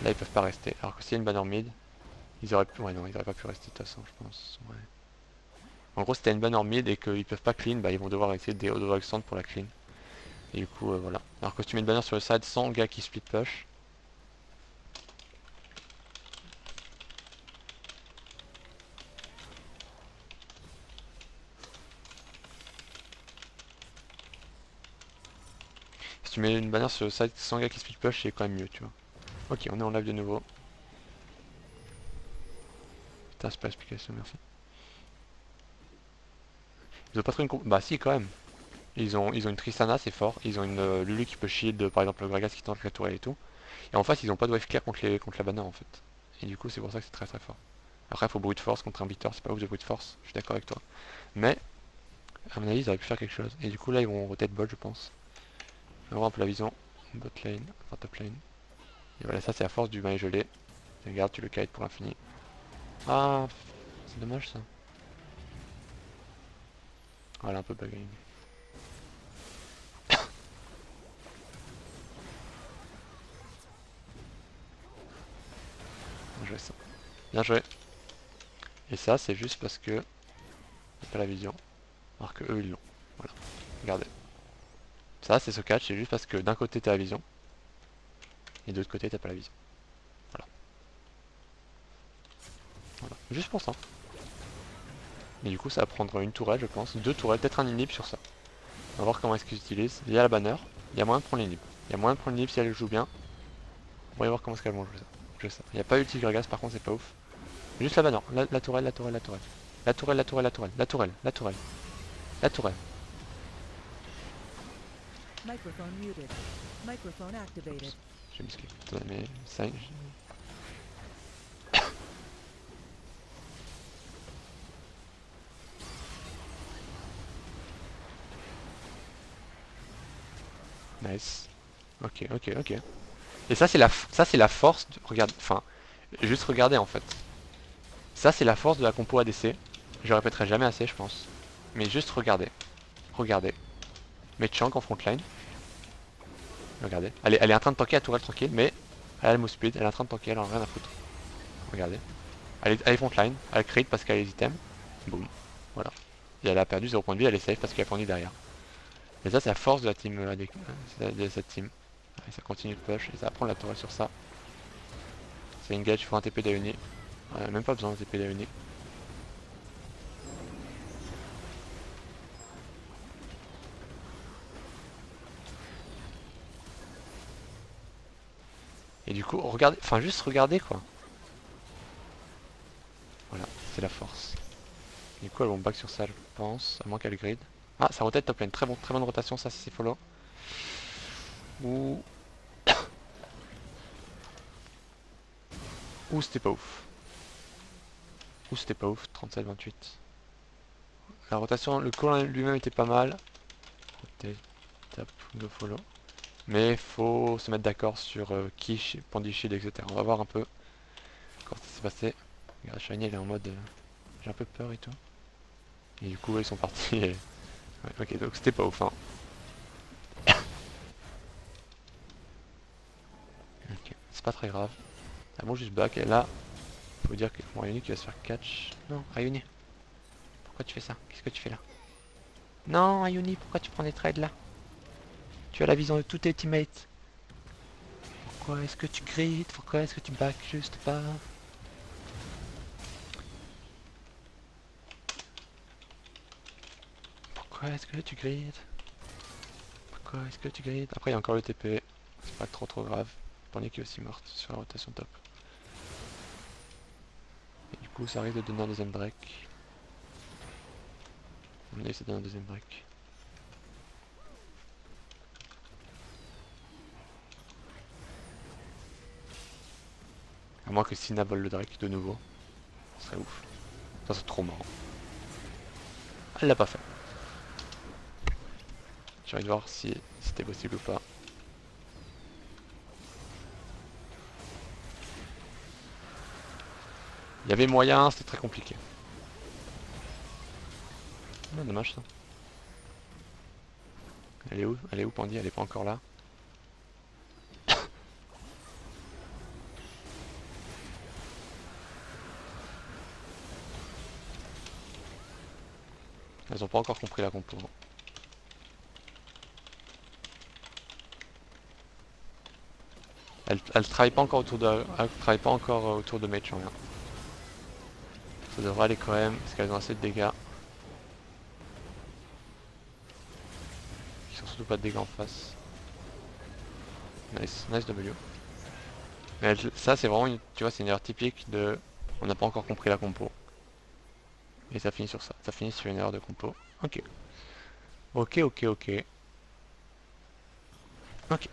Là ils peuvent pas rester. Alors que s'il y a une banner mid, ils auraient pu... Ouais non, ils auraient pas pu rester de toute façon je pense. Ouais. En gros si t'as une banner mid et qu'ils peuvent pas clean, bah ils vont devoir essayer de extendre pour la clean. Et du coup voilà. Alors que si tu mets une banner sur le side sans gars qui split push, si tu mets une bannière sur le side sans gars qui split push, c'est quand même mieux, tu vois. Ok, on est en live de nouveau. Putain, c'est pas l'explication, merci. Ils ont pas trop une Bah si, quand même. Ils ont une Tristana, c'est fort. Ils ont une Lulu qui peut shield, par exemple le Gragas qui tente la tourelle et tout. Et en face, ils ont pas de wave clear contre la bannière en fait. Et du coup, c'est pour ça que c'est très fort. Après, il faut brute force contre un beater, c'est pas ouf de brute force, je suis d'accord avec toi. Mais, à mon avis, ils auraient pu faire quelque chose. Et du coup, là, ils vont rotate bot, je pense. On va voir un peu la vision. Bot lane, enfin top lane. Et voilà, ça c'est à force du maille gelé. Regarde, tu le kites pour l'infini. Ah, c'est dommage ça. Voilà, un peu bugging. Bien joué ça. Bien joué. Et ça, c'est juste parce que t'as pas la vision. Alors que eux, ils l'ont. Voilà. Regardez. Ça, c'est ce catch, c'est juste parce que d'un côté, t'as la vision. Et de l'autre côté, t'as pas la vision. Voilà. Voilà. Juste pour ça. Et du coup, ça va prendre une tourelle, je pense. Deux tourelles, peut-être un inhib sur ça. On va voir comment est-ce qu'ils utilisent. Il y a la banner. Il y a moyen de prendre l'inhib. Il y a moyen de prendre l'inhib si elle joue bien. On va voir comment est-ce qu'elles vont jouer ça. Il n'y a pas ulti Gragas, par contre, c'est pas ouf. Juste la banner. La tourelle, la tourelle, la tourelle. La tourelle, la tourelle, la tourelle. La tourelle, la tourelle. La tourelle. Microphone muted. Microphone activated. J'ai mis ce qu'il mais ça. Nice. Ok, ok, ok. Et ça, c'est la force. Regarde, enfin, juste regardez en fait. Ça, c'est la force de la compo ADC. Je le répéterai jamais assez, je pense. Mais juste regardez. Regardez. Metchank en frontline. Regardez. Elle est en train de tanker la tourelle tranquille, mais elle a le move speed. Elle est en train de tanker, elle en a rien à foutre. Regardez. Elle est frontline. Elle crit parce qu'elle a les items. Boum. Voilà. Et elle a perdu 0 points de vie, elle est safe parce qu'elle a perdu derrière. Et ça, c'est la force de la team de cette team. Et ça continue de push et ça va prendre la tourelle sur ça. C'est engage, il faut un TP d'Aeoni. Même pas besoin d'un TP d'Aeoni. Et du coup, regardez, enfin juste regardez quoi. Voilà, c'est la force. Du coup, elles vont back sur ça, je pense, à moins qu'elle grid. Ah, ça rotate top lane, très bonne rotation, ça c'est follow. Ouh. Ouh, c'était pas ouf. Ouh, c'était pas ouf, 37-28. La rotation, le call lui-même était pas mal. Rotate, tap, go follow. Mais faut se mettre d'accord sur qui, Pandy Shield, etc. On va voir un peu comment ça s'est passé. Regarde, Shiny, elle est en mode j'ai un peu peur et tout. Et du coup, ils sont partis. Et... Ouais, ok, donc c'était pas ouf. Hein. Ok, c'est pas très grave. Ah bon, juste back. Et là, faut dire que bon, Ayuni qui va se faire catch. Non, Ayuni, pourquoi tu fais ça? Qu'est-ce que tu fais là? Non, Ayuni, pourquoi tu prends des trades là? Tu as la vision de tous tes teammates. Pourquoi est-ce que tu grides? Pourquoi est-ce que tu back juste pas? Pourquoi est-ce que tu grides? Pourquoi est-ce que tu grides? Après, il y a encore le TP. C'est pas trop grave. Pony qui est aussi morte sur la rotation top. Et du coup, ça risque de donner un deuxième break. On essaie de donner un deuxième break. À moins que Sina vole le Drake de nouveau. Ce serait ouf. Ça c'est trop marrant. Elle l'a pas fait. J'ai envie de voir si c'était possible ou pas. Il y avait moyen, c'était très compliqué. Ah, dommage ça. Elle est où? Elle est où Pandy? Elle est pas encore là. Elles ont pas encore compris la compo. Elle travaille pas encore autour de. Elle travaille pas encore autour de Mage, rien. Ça devrait aller quand même, parce qu'elles ont assez de dégâts. Ils sont surtout pas de dégâts en face. Nice, nice W. Mais ça c'est vraiment tu vois, c'est une erreur typique de. On n'a pas encore compris la compo. Et ça finit sur ça. Ça finit sur une erreur de compo. Ok. Ok, ok, ok. Ok.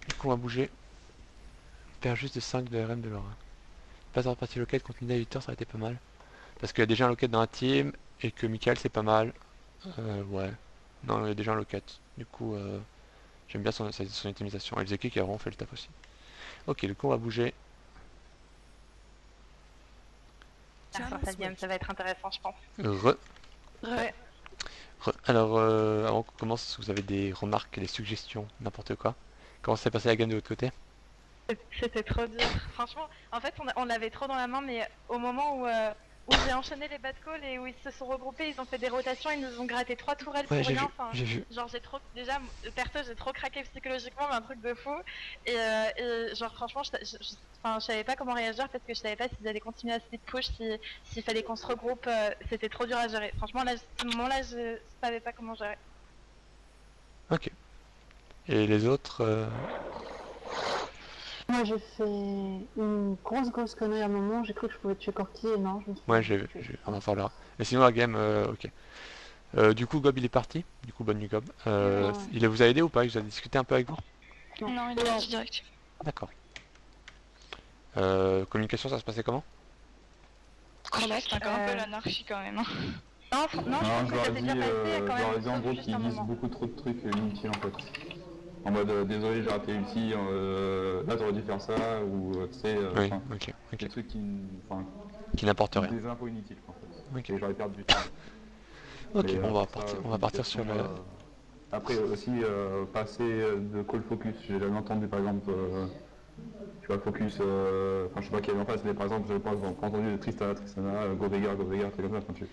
Du coup on va bouger. On perd juste de 5 de RM de Laura. Pas avoir partie locate contre Mina et Victor, ça aurait été pas mal. Parce qu'il y a déjà un locate dans la team et que Michael c'est pas mal. Ouais. Non, il y a déjà un locate. Du coup, J'aime bien son utilisation. Et le Zeki qui a vraiment fait le taf aussi. Ok, du coup on va bouger. Channel Cette game, switch. ça va être intéressant, je pense. Re. Ouais. Alors, avant qu'on commence, vous avez des remarques, des suggestions, n'importe quoi. Comment s'est passé la game de votre côté? C'était trop dur. Franchement, en fait, on l'avait trop dans la main, mais au moment où j'ai enchaîné les bad calls et où ils se sont regroupés, ils ont fait des rotations, ils nous ont gratté 3 tourelles Ouais, pour j'ai rien. vu, Enfin, j'ai vu. genre, j'ai trop. Déjà, perso, j'ai trop craqué psychologiquement, mais un truc de fou. Et genre, franchement, enfin, je savais pas comment réagir parce que je savais pas s'ils allaient continuer à split push, s'il fallait qu'on se regroupe. C'était trop dur à gérer. Franchement, là, à ce moment-là, je savais pas comment gérer. Ok. Et les autres, Moi j'ai fait une grosse connerie à un moment, j'ai cru que je pouvais tuer Corky et non, je me suis ouais, fait tuer. on en parlera. Mais sinon, la game, ok. Du coup, Gob, il est parti. Du coup, bonne nuit, Gob. Ouais. Il vous a aidé ou pas? Il vous a discuté un peu avec vous? Non, il est parti direct. D'accord. Communication, ça se passait comment? C'était encore un peu l'anarchie quand même. Non, je Non, trouve je que leur ça ai s'est dit, bien passé quand je leur ai même, dit en sauf gros juste un qu'ils disent moment. beaucoup trop de trucs inutiles en fait. En mode désolé j'ai raté ulti, là t'aurais dû faire ça, ou tu sais, Oui, ok, des ok. trucs Qui n'apporte rien. des infos inutiles en fait. Ok. Et j'aurais perdu du temps. Ok, Mais bon, à part ça, on va partir sur communication, après aussi passer de call focus, j'ai jamais entendu par exemple, tu vois, focus, enfin je sais pas qui est en face, mais par exemple j'ai pas entendu de Tristana, Go Vega, trucs comme ça, enfin,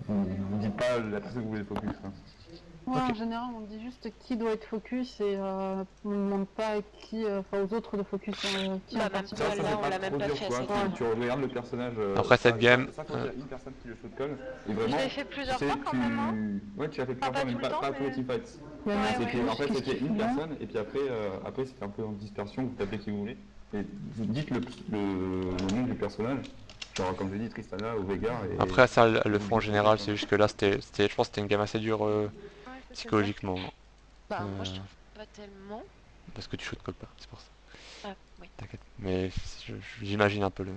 vous dites pas la personne que vous voulez focus. Hein. Ouais, Ok. en général on dit juste qui doit être focus et on ne demande pas qui, aux autres de focus qui Bah, en même particulier. pas, Ça là, c'est on pas l'a même trop pas dur, fait tu à vois, cette game. tu regardes le personnage, Après cette game, ça faut dire une personne qui le shoot call, et vraiment, Je l'ai fait plusieurs tu sais, fois quand même, hein. Ouais, tu l'as fait plusieurs Enfin, fois, pas mais tout le temps, pas mais... pour les teamfights. Il y en a Ouais, qui ouais. touchent, En fait, qu'est-ce c'était qu'ils une font là personne, et puis après c'était un peu en dispersion, vous tapez qui vous voulez, et vous dites le nom du personnage, genre comme je dis, Tristana ou Vega, et après ça, le vous fond en dites général, focus, c'est hein. juste que là, je pense que c'était une game assez dure Ouais, c'est ça. psychologiquement. Bah, moi, je Euh, trouve pas tellement. Parce que tu shoot call pas, c'est pour ça. Ah, oui. T'inquiète. Mais j'imagine un peu que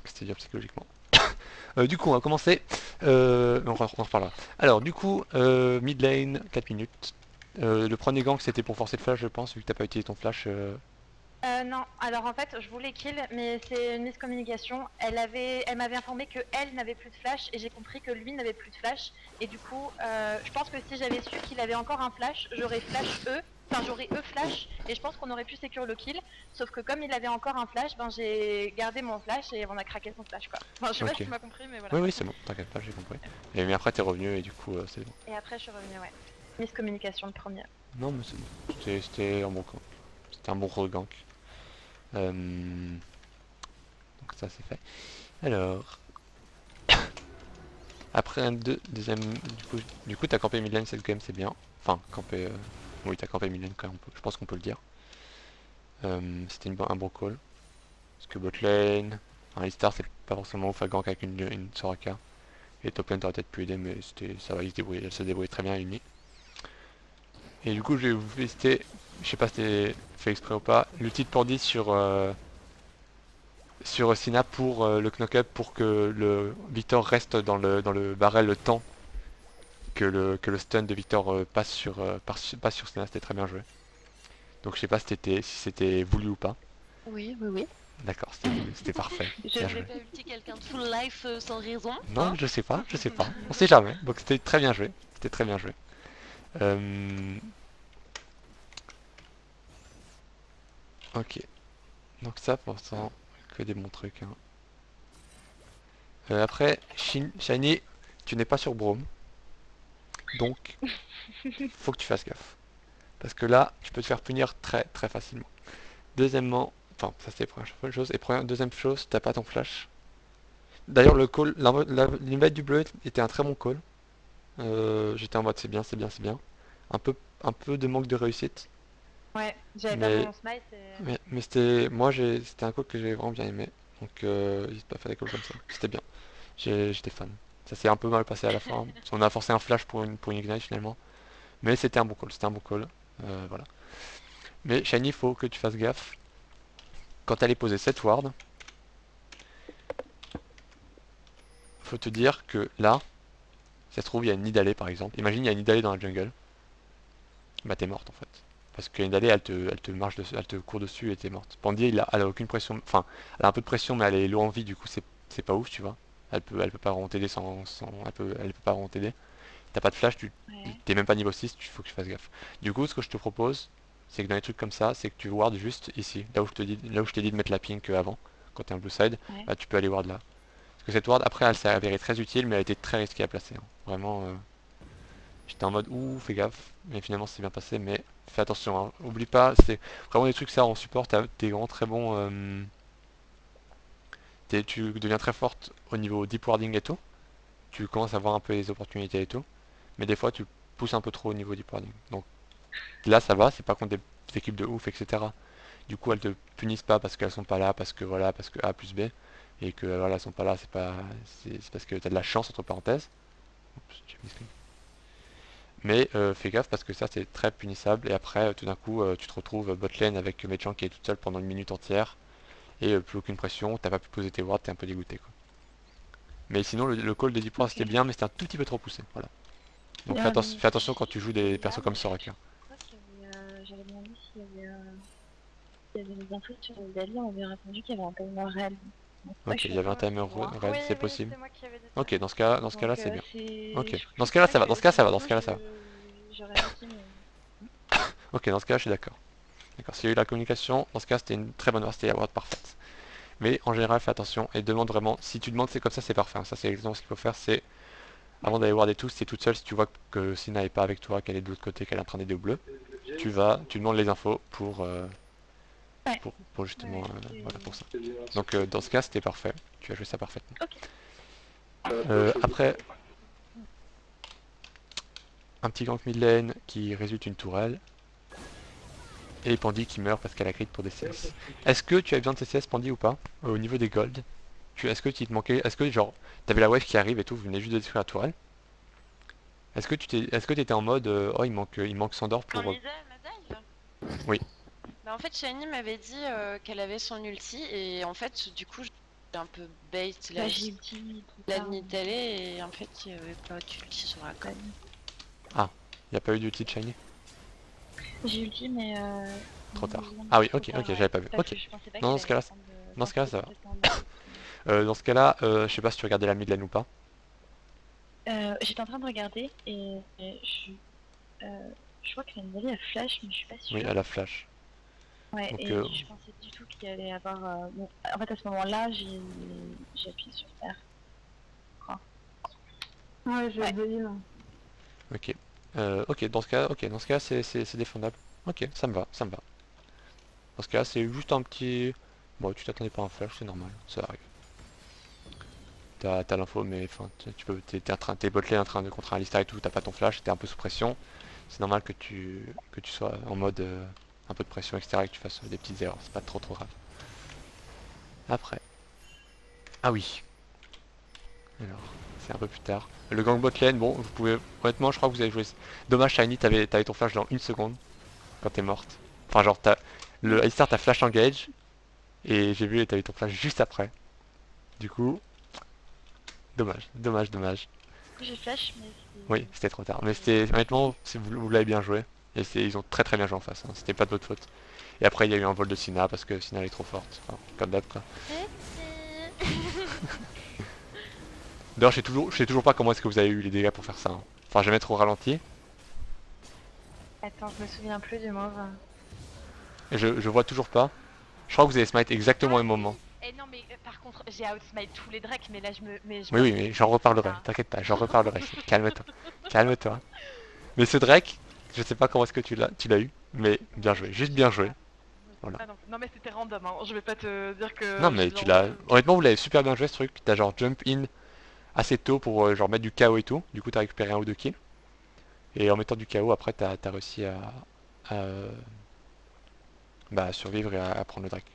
c'était dur psychologiquement. Du coup, on va commencer. On en reparlera. Alors, du coup, mid lane, 4 minutes. Le premier gank, c'était pour forcer le flash, je pense, vu que t'as pas utilisé ton flash. Non, alors en fait, je voulais kill, mais c'est une miscommunication. Elle m'avait informé que elle n'avait plus de flash, et j'ai compris que lui n'avait plus de flash. Et du coup, je pense que si j'avais su qu'il avait encore un flash, j'aurais flash eux. Enfin, j'aurais eux flash, et je pense qu'on aurait pu secure le kill. Sauf que comme il avait encore un flash, ben j'ai gardé mon flash et on a craqué son flash, quoi. Enfin, je sais pas Ok. si tu m'as compris, mais voilà. Oui, oui, c'est bon, t'inquiète pas, j'ai compris. Et, mais après, t'es revenu et du coup, c'est bon. Et après, je suis revenue, ouais. Miscommunication le premier. Non, mais c'est bon. C'était un bon camp. C'était un bon regank. Donc ça, c'est fait. Alors, après un deuxième, du coup, t'as campé mid lane cette game, c'est bien. Enfin, campé, oui, t'as campé mid lane quand même, je pense qu'on peut le dire. C'était un bon call. Parce que bot lane, un Alistar, c'est pas forcément ouf à gank avec une Soraka. Et top lane t'aurait peut-être pu aider, mais ça va, elle se débrouille très bien Yumi. Et du coup, je vais vous tester, je sais pas si c'était fait exprès ou pas, l'ulti de Pordy sur Sina pour le knock-up pour que le Victor reste dans le barrel le temps que le stun de Victor passe sur Sina, c'était très bien joué. Donc je sais pas si c'était voulu ou pas. Oui, oui, oui. D'accord, c'était voulu, c'était parfait. Je Bien vais joué. pas ulti quelqu'un de full life sans raison. Non, Hein. je sais pas, je sais pas. On sait jamais. Donc c'était très bien joué. C'était très bien joué. Ok. Donc ça pour l'instant, que des bons trucs. Hein. Après, Shiny, tu n'es pas sur Brome. Donc, faut que tu fasses gaffe. Parce que là, tu peux te faire punir très très facilement. Deuxièmement, enfin, ça c'était la première chose. Et deuxième chose, t'as pas ton flash. D'ailleurs, le call, l'invite du bleu était un très bon call. J'étais en mode c'est bien, c'est bien, c'est bien. Un peu, un peu de manque de réussite. Ouais, j'avais pas Mais, mon smite et... mais c'était un call que j'ai vraiment bien aimé. Donc, n'hésite pas à faire des calls comme ça. C'était bien. J'étais fan. Ça s'est un peu mal passé à la fin. On a forcé un flash pour une ignite finalement. Mais c'était un bon call, c'était un bon call. Voilà. Mais Shiny, il faut que tu fasses gaffe. Quand elle est posée cette ward, faut te dire que là, Si ça se trouve, il y a une Nidalee par exemple. Imagine, il y a une Nidalee dans la jungle. Bah t'es morte en fait. Parce que Nidalee, elle te marche dessus, elle te court dessus et t'es morte. Pandier, elle a aucune pression. Enfin, elle a un peu de pression, mais elle est low en vie, du coup c'est pas ouf, tu vois. Elle peut pas vraiment t'aider elle peut pas vraiment t'aider. T'as pas de flash, Ouais. t'es même pas niveau 6, il faut que tu fasses gaffe. Du coup, ce que je te propose, c'est que dans les trucs comme ça, c'est que tu ward juste ici, là où je t'ai dit de mettre la pink avant, quand t'es en blue side, Ouais. bah tu peux aller ward là. Parce que cette ward, après, elle s'est avérée très utile, mais elle a été très risquée à placer, hein. Vraiment, j'étais en mode ouh, fais gaffe, mais finalement c'est bien passé, mais fais attention, hein. Oublie pas, c'est vraiment des trucs ça en support, t'es vraiment très bon, tu deviens très forte au niveau deep warding et tout, tu commences à voir un peu les opportunités et tout, mais des fois tu pousses un peu trop au niveau deep warding. Donc là ça va, c'est pas contre des équipes de ouf, etc. Du coup elles te punissent pas parce qu'elles sont pas là, parce que voilà, parce que A plus B, et que voilà, elles sont pas là, c'est parce que t'as de la chance entre parenthèses. Oups, j'ai mis screen. Mais fais gaffe parce que ça c'est très punissable et après tout d'un coup tu te retrouves bot lane avec Mei-Chan qui est toute seule pendant une minute entière et plus aucune pression, t'as pas pu poser tes wards, t'es un peu dégoûté quoi. Mais sinon le call des 10 points Ok. c'était bien mais c'était un tout petit peu trop poussé, voilà. Donc Ah, mais fais attention quand tu joues des là, persos comme Soraka. je crois qu'il y avait, j'avais demandé s'il y avait des infos sur le Dali, on m'avait répondu qu'il y avait un timer réel. Donc, c'est vrai que Ok, je il suis y avait un attendue timer de voir. raid, Oui, c'est oui, possible. c'est moi qui avais dit ça. Ok, dans ce cas-là Donc c'est bien. c'est... Ok, Je dans ce crois cas-là ça va, que si dans ce maintenant cas-là ça va. j'aurais réussi, mais... Ok, dans ce cas-là je suis d'accord. D'accord, s'il y a eu la communication, dans ce cas c'était une très bonne ward, c'était la ward parfaite. Mais en général fais attention et demande vraiment, si tu demandes c'est comme ça c'est parfait, hein. Ça c'est exactement ce qu'il faut faire, c'est avant d'aller voir des tous, c'est toute seule, si tu vois que Sina n'est pas avec toi, qu'elle est de l'autre côté, qu'elle est en train d'aider au bleu, tu demandes les infos Ouais, pour ouais, justement, ouais, voilà, pour c'est... ça. Donc dans ce cas, c'était parfait. Tu as joué ça parfaitement. Ok. Après, un petit gank mid lane qui résulte une tourelle. Et Pandy qui meurt parce qu'elle a crit pour des CS. Est-ce que tu as besoin de CS Pandy ou pas au niveau des gold? Est-ce que tu te manquait, est-ce que genre t'avais la wave qui arrive et tout, vous venez juste de détruire la tourelle? Est-ce que t'étais en mode oh il manque Sandor En pour middle, ma dive. oui. Bah en fait, Shiny m'avait dit qu'elle avait son ulti et en fait, du coup, j'ai un peu bait Bah, j'ai ulti plus la tard. Nidalee et en fait, il n'y avait pas d'ulti sur la com. Ah, il n'y a pas eu d'ulti de Shiny? J'ai ulti, mais Trop il tard. vient Ah oui, trop ok, tard, j'avais ouais. pas vu. Parce Ok. que je pensais pas Non, qu'il allait prendre dans ce cas-là, ça va. complètement de... Dans ce cas-là, je sais pas si tu regardais la mid lane ou pas. J'étais en train de regarder et je vois que la Nidali a flash, mais je suis pas Oui, sûre. à la flash. Ouais, Donc, et je pensais du tout qu'il allait avoir... bon, en fait, à ce moment-là, j'ai appuyé sur R. Ouais, j'ai Ouais. deux heals. ok. Ok, dans ce cas, c'est défendable. Ok, ça me va, ça me va. Dans ce cas, c'est juste un petit. Bon, tu t'attendais pas à un flash, c'est normal, ça arrive. T'as l'info, mais enfin, t'es botlane en train de contre un Alistar et tout, t'as pas ton flash, t'es un peu sous pression. C'est normal que tu sois en mode un peu de pression, etc. et que tu fasses des petites erreurs, c'est pas trop trop grave. Après. Ah oui. Alors, c'est un peu plus tard. Le gang bot lane, bon, vous pouvez. Honnêtement, je crois que vous avez joué. Dommage, Shiny, t'avais ton flash dans une seconde quand t'es morte. Enfin, genre, le Alistar t'a flash engage et j'ai vu et t'avais ton flash juste après. Du coup, dommage, dommage, dommage. Du coup, j'ai flash, mais Oui, c'était trop tard. Mais c'était, honnêtement, vous l'avez bien joué. Et ils ont très très bien joué en face, hein. C'était pas de votre faute. Et après, il y a eu un vol de Sina parce que Sina elle est trop forte. Enfin, comme d'hab, quoi. D'ailleurs, je sais toujours pas comment est-ce que vous avez eu les dégâts pour faire ça, hein. Enfin, jamais trop ralenti. Attends, je me souviens plus du move. Et je vois toujours pas. Je crois que vous avez smite exactement au Ah même moment. si. Et non, mais par contre, j'ai outsmite tous les drakes, mais là, je me... Mais je Oui, me oui, rappelle mais j'en reparlerai. pas. T'inquiète pas, j'en reparlerai. Calme-toi. Calme-toi. Mais ce Drake, je sais pas comment est-ce que tu l'as eu, mais bien joué. Juste bien joué. Voilà. Ah non, non, mais c'était random, hein. Je vais pas te dire Non, que mais j'ai tu genre... l'as. Honnêtement, vous l'avez super bien joué ce truc. T'as genre jump in assez tôt pour genre mettre du KO et tout. Du coup, t'as récupéré un ou deux kills. Et en mettant du KO, après, t'as réussi bah, à survivre et à prendre le Drake.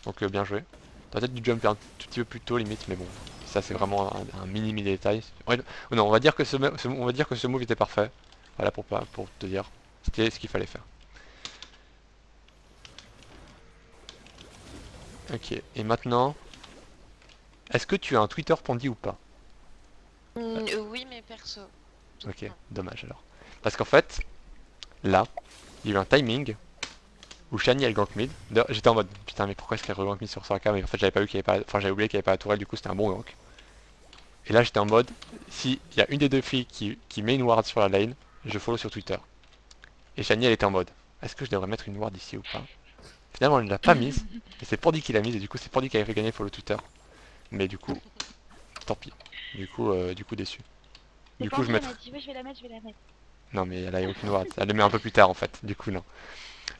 Donc, bien joué. T'aurais peut-être dû jumper un tout petit peu plus tôt, limite, mais bon. Ça, c'est vraiment un mini détail. Ouais, non, on va dire que on va dire que ce move était parfait. Voilà pour te dire. C'était ce qu'il fallait faire. Ok, et maintenant, est-ce que tu as un Twitter Pandy ou pas? Oui, mais perso. Ok, dommage alors. Parce qu'en fait, là, il y a eu un timing où Shani elle gank mid. D'ailleurs, j'étais en mode putain mais pourquoi est-ce qu'elle regank mid sur Soraka, mais en fait j'avais pas vu qu'il y avait pas. Enfin j'avais oublié qu'il y avait pas la tourelle, du coup c'était un bon gank. Et là j'étais en mode si il y a une des deux filles qui met une ward sur la lane, je follow sur Twitter. Et Shani elle était en mode est-ce que je devrais mettre une ward ici ou pas? Finalement elle ne l'a pas mise, et c'est Pordy qui l'a mise, et du coup c'est Pordy qui avait fait gagner follow Twitter. Mais du coup, tant pis. Du coup déçu. Et Du quand coup je elle mettrai. m'a dit oui, je vais la mettre, je vais la mettre. Non mais elle a aucune ward, elle le met un peu plus tard en fait, du coup non.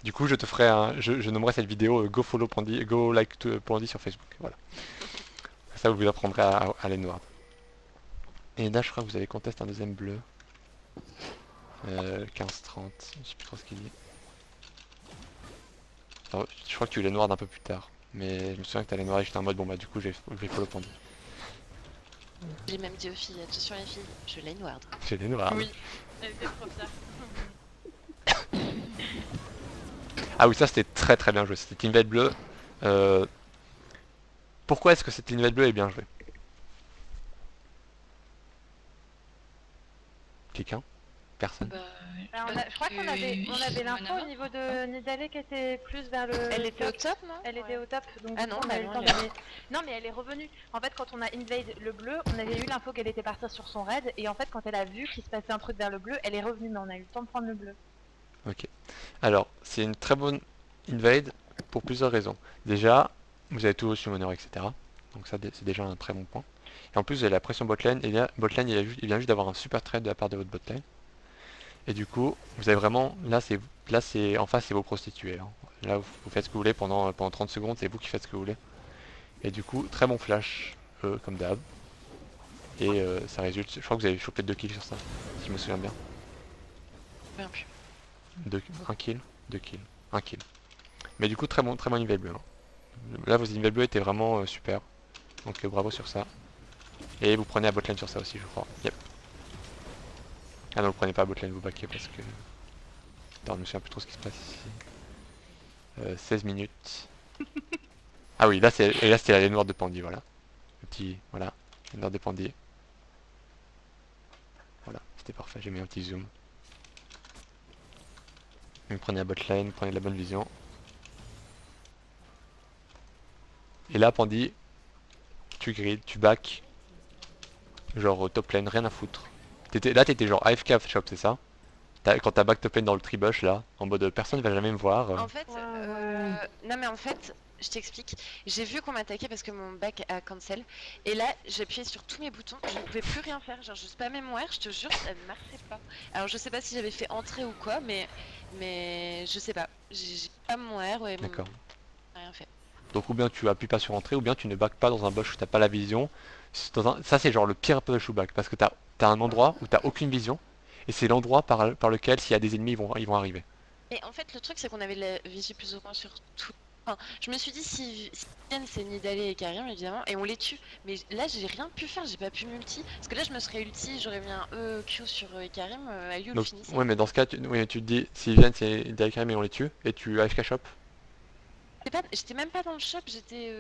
Du coup je te ferai un. Je nommerai cette vidéo Go follow Pandy, Go like Pandy sur Facebook. Voilà. Ça vous apprendrez à aller noir. Et là je crois que vous avez contest un deuxième bleu. 15-30, je sais plus trop ce qu'il dit. Alors, je crois que tu les noirs d'un peu plus tard. Mais je me souviens que t'allais noir et j'étais en mode bon bah du coup je vais follow Pandy. J'ai même dit aux filles, attention les filles, je l'ai ward. J'ai les noirs. Oui, elle était trop fière. Ah oui ça c'était très très bien joué, c'était team bleu. Pourquoi est-ce que cette team bleue est bien jouée? Quelqu'un? Personne? Bah, Je crois qu'on avait l'info au niveau de Nidalé qui était plus vers le. elle était au top, non? Elle était au top, donc Ah du non, coup, on bah a eu le non, temps elle d'aller. Non, mais elle est revenue. En fait, quand on a invade le bleu, on avait eu l'info qu'elle était partie sur son raid, et en fait, quand elle a vu qu'il se passait un truc vers le bleu, elle est revenue, mais on a eu le temps de prendre le bleu. Ok. Alors, c'est une très bonne invade pour plusieurs raisons. Déjà, vous avez tout au summoner, etc. Donc ça, c'est déjà un très bon point. Et en plus, vous avez la pression botlane, et là, botlane, il vient juste d'avoir un super trade de la part de votre botlane. Et du coup, vous avez vraiment, là c'est en face, c'est vos prostituées. Hein. Là, vous faites ce que vous voulez pendant 30 secondes, c'est vous qui faites ce que vous voulez. Et du coup, très bon flash, comme d'hab. Et ça résulte, je crois que vous avez chopé 2 kills sur ça, si je me souviens bien. Rien plus. 1 kill, 2 kills, 1 kill. Mais du coup, très bon niveau bleu. Hein. Là, vos niveaux bleus étaient vraiment super. Donc bravo sur ça. Et vous prenez à botlane sur ça aussi, je crois. Yep. Ah non, vous prenez pas à botlane, vous backez parce que... Attends, je me souviens plus trop ce qui se passe ici. 16 minutes. Ah oui, là c'était la laine noire de Pandy, voilà. Le petit... Voilà, laine noire de Pandy. Voilà, c'était parfait, j'ai mis un petit zoom. Vous prenez la botlane, vous prenez de la bonne vision. Et là, Pandy, tu grid, tu back. Genre top lane, rien à foutre. Là, t'étais genre AFK shop, c'est ça? Quand t'as back top lane dans le tribush là, en mode personne va jamais me voir. En fait, non mais en fait, je t'explique. J'ai vu qu'on m'attaquait parce que mon back a cancel. Et là, j'ai appuyé sur tous mes boutons, je ne pouvais plus rien faire. Genre, je spammais mon R, je te jure, ça ne marchait pas. Alors, je sais pas si j'avais fait entrer ou quoi, mais je sais pas. J'ai pas mon R, ouais, D'accord. rien fait. Donc ou bien tu appuies pas sur entrée, ou bien tu ne back pas dans un bush où t'as pas la vision. Ça c'est genre le pire push ou back, parce que t'as un endroit où t'as aucune vision, et c'est l'endroit par lequel s'il y a des ennemis ils vont arriver. Et en fait, le truc c'est qu'on avait la visu plus ou moins sur tout. Enfin, je me suis dit si viennent c'est Nidalé et Karim évidemment et on les tue. Mais là j'ai rien pu faire, j'ai pas pu multi. Parce que là je me serais ulti, j'aurais mis un Q sur Karim, Ayu le finissait. Ouais mais dans ce cas, oui, tu te dis s'ils viennent c'est Derek Karim et on les tue, et tu AFK shop. J'étais même pas dans le shop, j'étais